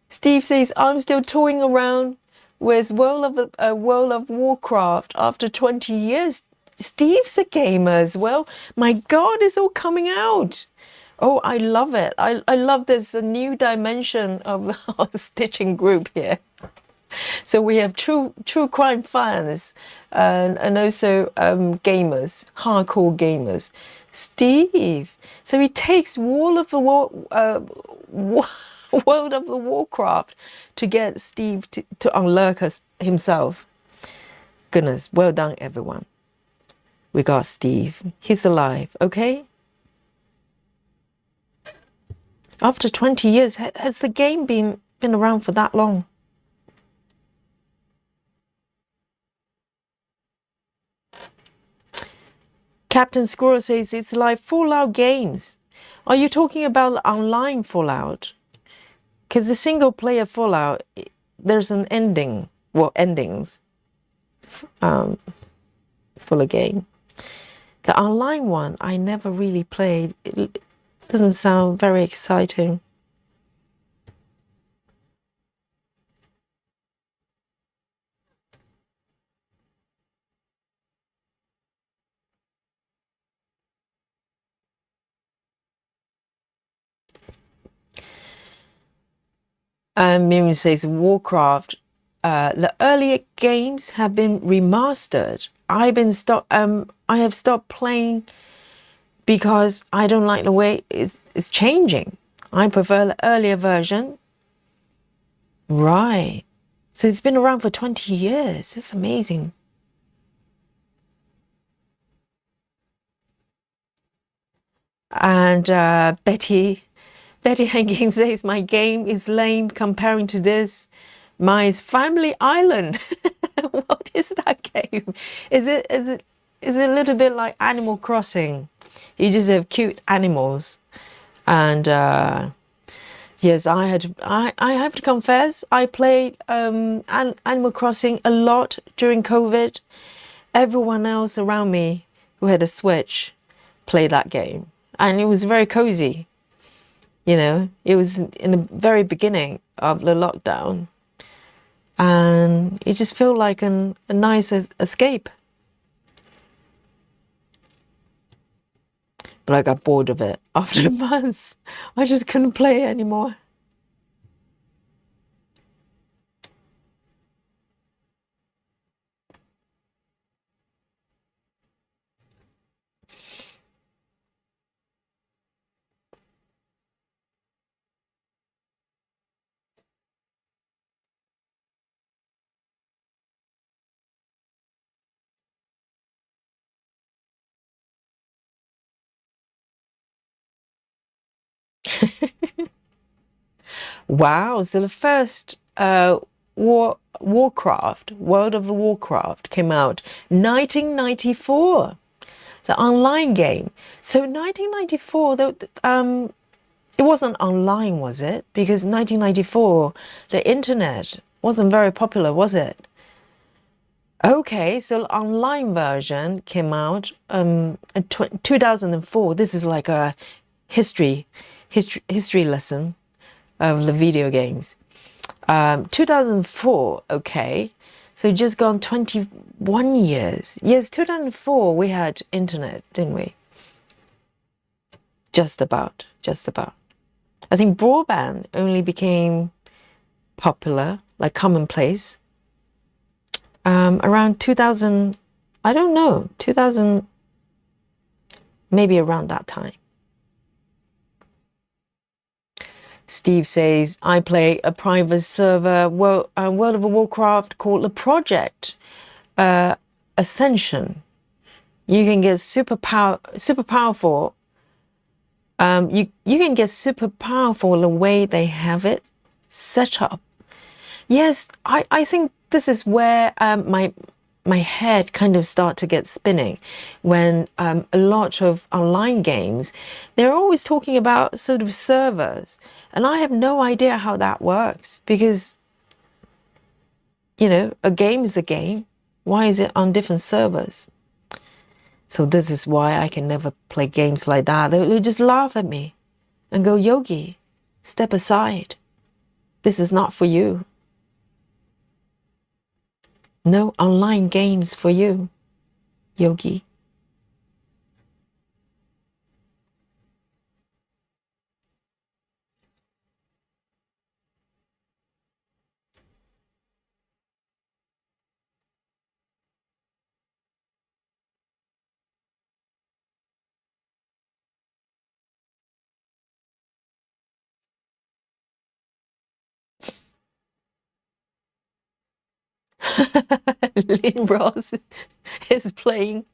Steve says, I'm still toying around with World of Warcraft after 20 years. Steve's a gamer as well. My God, it's all coming out. Oh, I love it. I love this new dimension of our stitching group here. So we have true crime fans and also gamers, hardcore gamers. Steve. So he takes World of the Warcraft to get Steve to unlurk us himself. Goodness, well done, everyone. We got Steve. He's alive, okay? After 20 years, has the game been around for that long? Captain Squirrel says it's like Fallout games. Are you talking about online Fallout? Because the single player Fallout, there's an ending, well, endings for the game. The online one, I never really played. It doesn't sound very exciting. Miriam says Warcraft. The earlier games have been remastered. I have stopped playing because I don't like the way it's changing. I prefer the earlier version. Right. So it's been around for 20 years. That's amazing. And Betty Hankins says, my game is lame comparing to this. Mine's Family Island. What is that game? Is it a little bit like Animal Crossing? You just have cute animals. And yes, I have to confess, I played Animal Crossing a lot during COVID. Everyone else around me who had a Switch played that game. And it was very cozy. You know, it was in the very beginning of the lockdown. And it just felt like a nice escape. But I got bored of it after months. I just couldn't play it anymore. Wow, so the first Warcraft, World of Warcraft came out 1994, the online game. So 1994, it wasn't online, was it? Because 1994, the internet wasn't very popular, was it? Okay, so the online version came out in 2004. This is like a history lesson of the video games. 2004, okay, so just gone 21 years. Yes, 2004 we had internet, didn't we? Just about. I think broadband only became popular, like commonplace, around 2000, I don't know, 2000, maybe around that time. Steve says, I play a private server World of Warcraft called The Project Ascension. You can get super powerful. You can get super powerful the way they have it set up. Yes, I think this is where my head kind of start to get spinning when a lot of online games, they're always talking about sort of servers, and I have no idea how that works because, you know, a game is a game. Why is it on different servers? So this is why I can never play games like that. They'll just laugh at me and go, Yogi, step aside. This is not for you. No online games for you, Yogi. Lynn Ross is playing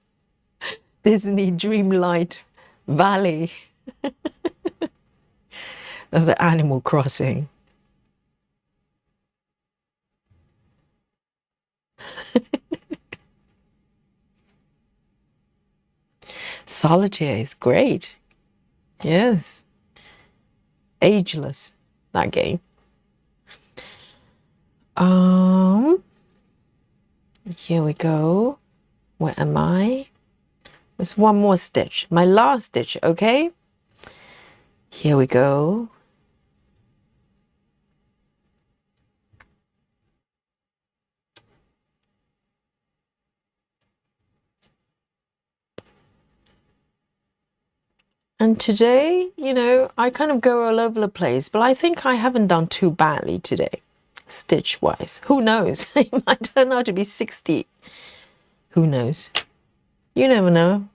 Disney Dreamlight Valley. That's the Animal Crossing. Solitaire is great. Yes. Ageless, that game. Here we go. Where am I? There's one more stitch. My last stitch, okay? Here we go. And today, you know, I kind of go all over the place, but I think I haven't done too badly today, stitch-wise. Who knows? It might turn out to be 60. Who knows? You never know.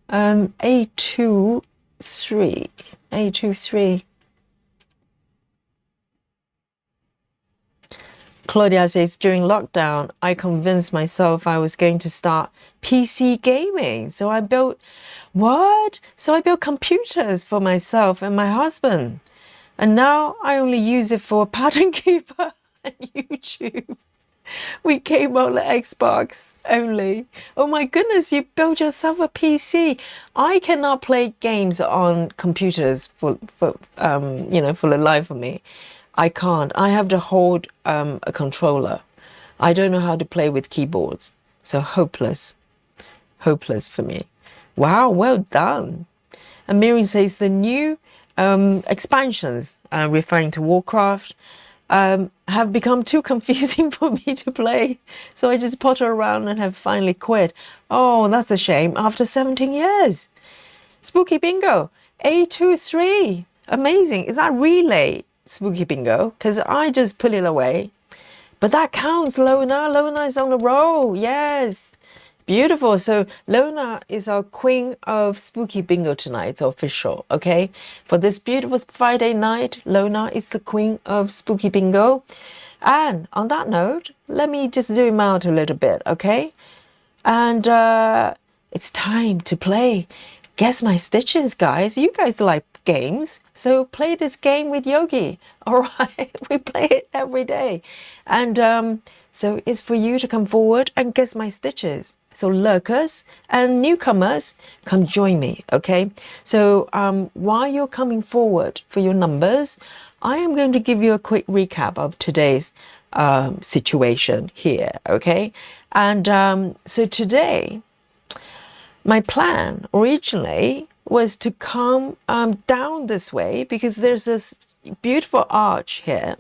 A2, 3. A2, 3. Claudia says, during lockdown, I convinced myself I was going to start PC gaming. So I built, what? So I built computers for myself and my husband. And now I only use it for Pattern Keeper and YouTube. We came on the Xbox only. Oh my goodness, you built yourself a PC. I cannot play games on computers for you know, for the life of me. I can't. I have to hold a controller. I don't know how to play with keyboards. So hopeless. Hopeless for me. Wow, well done. And Miriam says the new expansions, referring to Warcraft, have become too confusing for me to play. So I just potter around and have finally quit. Oh, that's a shame. After 17 years. Spooky Bingo. A23. Amazing. Is that relay Spooky Bingo? Because I just put it away. But that counts, Lona. Lona is on the roll. Yes. Beautiful. So Lona is our queen of Spooky Bingo tonight. It's official, okay? For this beautiful Friday night, Lona is the queen of Spooky Bingo. And on that note, let me just zoom out a little bit, okay? And it's time to play Guess My Stitches, guys. You guys like games, so play this game with Yogi. All right, we play it every day. And so it's for you to come forward and guess my stitches. So lurkers and newcomers, come join me, okay? So while you're coming forward for your numbers, I am going to give you a quick recap of today's situation here, okay? And so today, my plan originally was to come down this way because there's this beautiful arch here.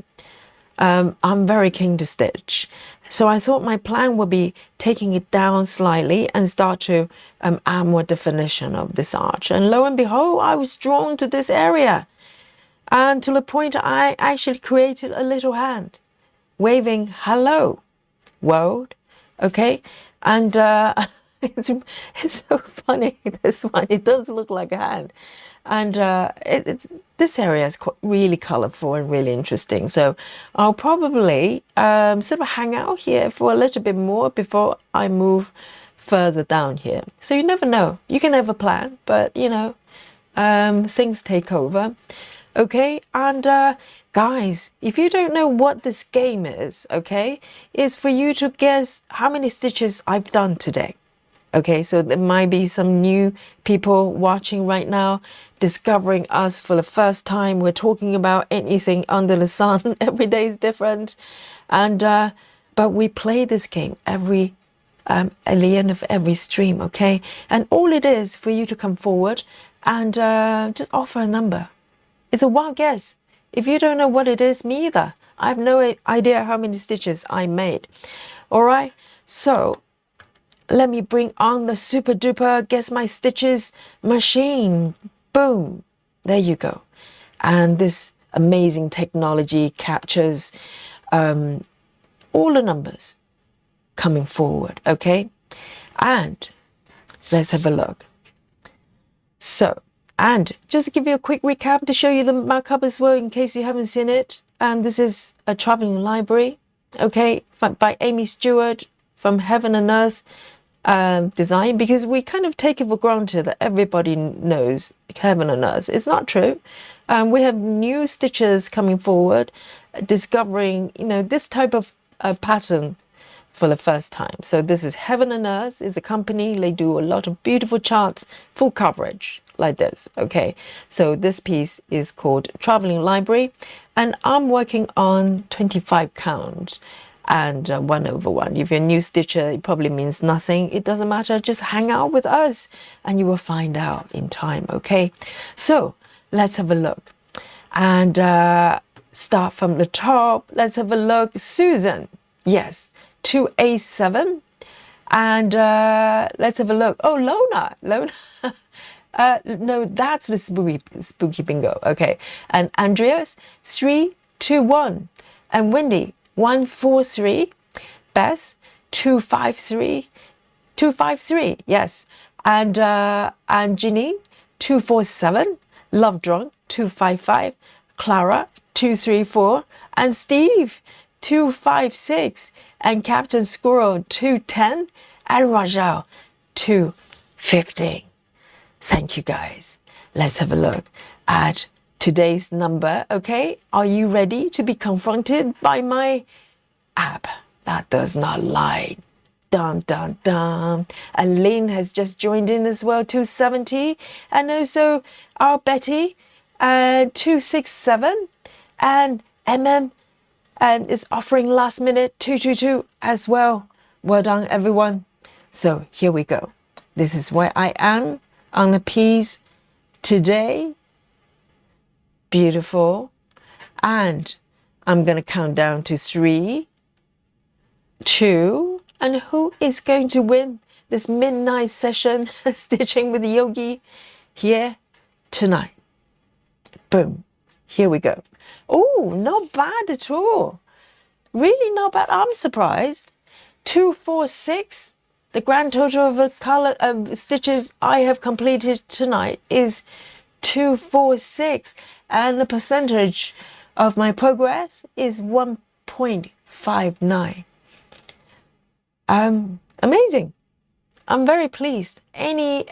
I'm very keen to stitch. So I thought my plan would be taking it down slightly and start to add more definition of this arch. And lo and behold, I was drawn to this area. And to the point I actually created a little hand waving hello world, okay? And it's so funny, this one. It does look like a hand. And this area is really colorful and really interesting. So I'll probably sort of hang out here for a little bit more before I move further down here. So you never know. You can have a plan, but you know, things take over. Okay, and guys, if you don't know what this game is, okay, it's for you to guess how many stitches I've done today. Okay, so there might be some new people watching right now, discovering us for the first time. We're talking about anything under the sun. Every day is different, and but we play this game every at the end of every stream. Okay, and all it is for you to come forward and just offer a number. It's a wild guess. If you don't know what it is, me either. I have no idea how many stitches I made. All right, so let me bring on the super duper guess my stitches machine. Boom. There you go. And this amazing technology captures all the numbers coming forward. Okay. And let's have a look. So, and just to give you a quick recap to show you the markup as well, in case you haven't seen it. And this is a traveling library, okay, by Aimee Stewart from Heaven and Earth design, because we kind of take it for granted that everybody knows Heaven and Earth. It's not true. We have new stitchers coming forward, discovering, you know, this type of pattern for the first time. So this is Heaven and Earth, is a company. They do a lot of beautiful charts, full coverage like this. Okay, so this piece is called Traveling Library, and I'm working on 25 count and 1/1. If you're a new stitcher, it probably means nothing. It doesn't matter. Just hang out with us and you will find out in time. Okay, so let's have a look and start from the top. Let's have a look. Susan, yes, 2A7. And let's have a look. Oh, Lona. No, that's the spooky bingo. Okay, and Andreas, 321, and Wendy, 143, Bess, 253, 253. Yes, and Janine, 247, Love Drunk, 255, Clara, 234, and Steve, 256, and Captain Squirrel, 210, and Rajal, 215. Thank you, guys. Let's have a look at today's number. Okay, are you ready to be confronted by my app that does not lie? Dun dun dun. And Lynn has just joined in as well, 270, and also our Betty, 267, and and is offering last minute 222 as well. Well done, everyone. So here we go. This is where I am on the piece today. Beautiful. And I'm going to count down to 3, 2, and who is going to win this midnight session stitching with Yogi here tonight? Boom. Here we go. Oh, not bad at all. Really not bad. I'm surprised. 246. The grand total of the color stitches I have completed tonight is 246, and the percentage of my progress is 1.59. Amazing. I'm very pleased. Any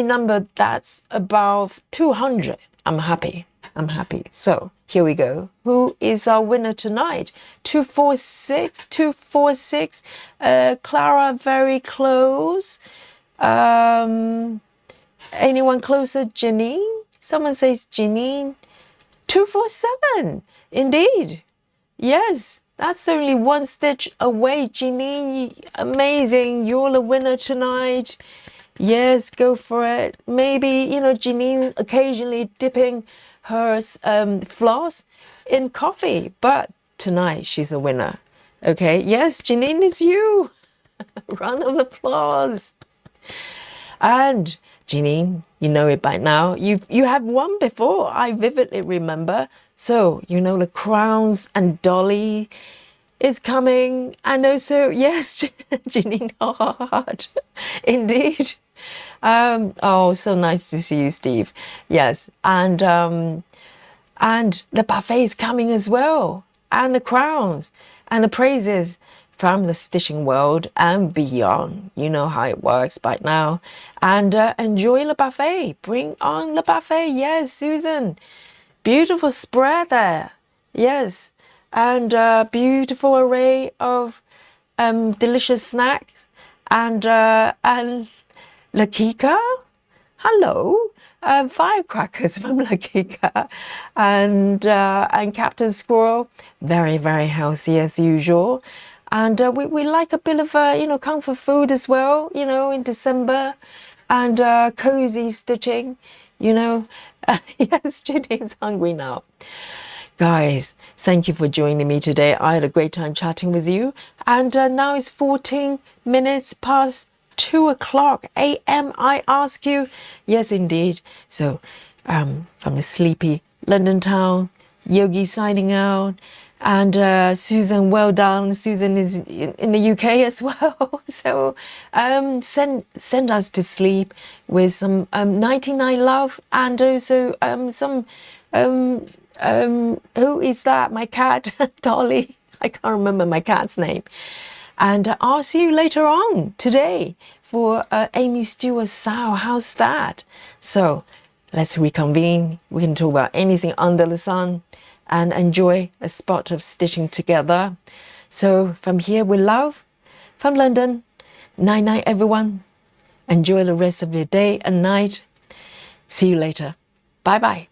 number that's above 200, I'm happy. So here we go. Who is our winner tonight? 246. Clara, very close. Anyone closer? Janine? Someone says Janine. 247. Indeed. Yes, that's only one stitch away. Janine, amazing. You're the winner tonight. Yes, go for it. Maybe, Janine occasionally dipping her floss in coffee, but tonight she's a winner. Okay, yes, Janine, is you. Round of applause. And Janine, you know it by now. You have won before, I vividly remember. So, the crowns and Dolly is coming. And also, yes, Janine Hard. Indeed. Oh, so nice to see you, Steve. Yes, and the buffet is coming as well, and the crowns and the praises from the stitching world and beyond. You know how it works by now. And enjoy the buffet. Bring on the buffet. Yes, Susan. Beautiful spread there. Yes. And beautiful array of delicious snacks. And Lakika. Hello. Firecrackers from Lakika and Captain Squirrel, very, very healthy as usual. And we like a bit of, comfort food as well, in December. And cozy stitching, Yes, Judy is hungry now. Guys, thank you for joining me today. I had a great time chatting with you. And now it's 14 minutes past 2 o'clock a.m. I ask you. Yes, indeed. So, from the sleepy London town, Yogi signing out. And Susan, well done. Susan is in the UK as well. So send us to sleep with some 99 love and also some who is that? My cat, Dolly. I can't remember my cat's name. And I'll see you later on today for Aimee Stewart Sow. How's that? So let's reconvene. We can talk about anything under the sun and enjoy a spot of stitching together. So from here with love, from London, night-night everyone. Enjoy the rest of your day and night. See you later. Bye-bye.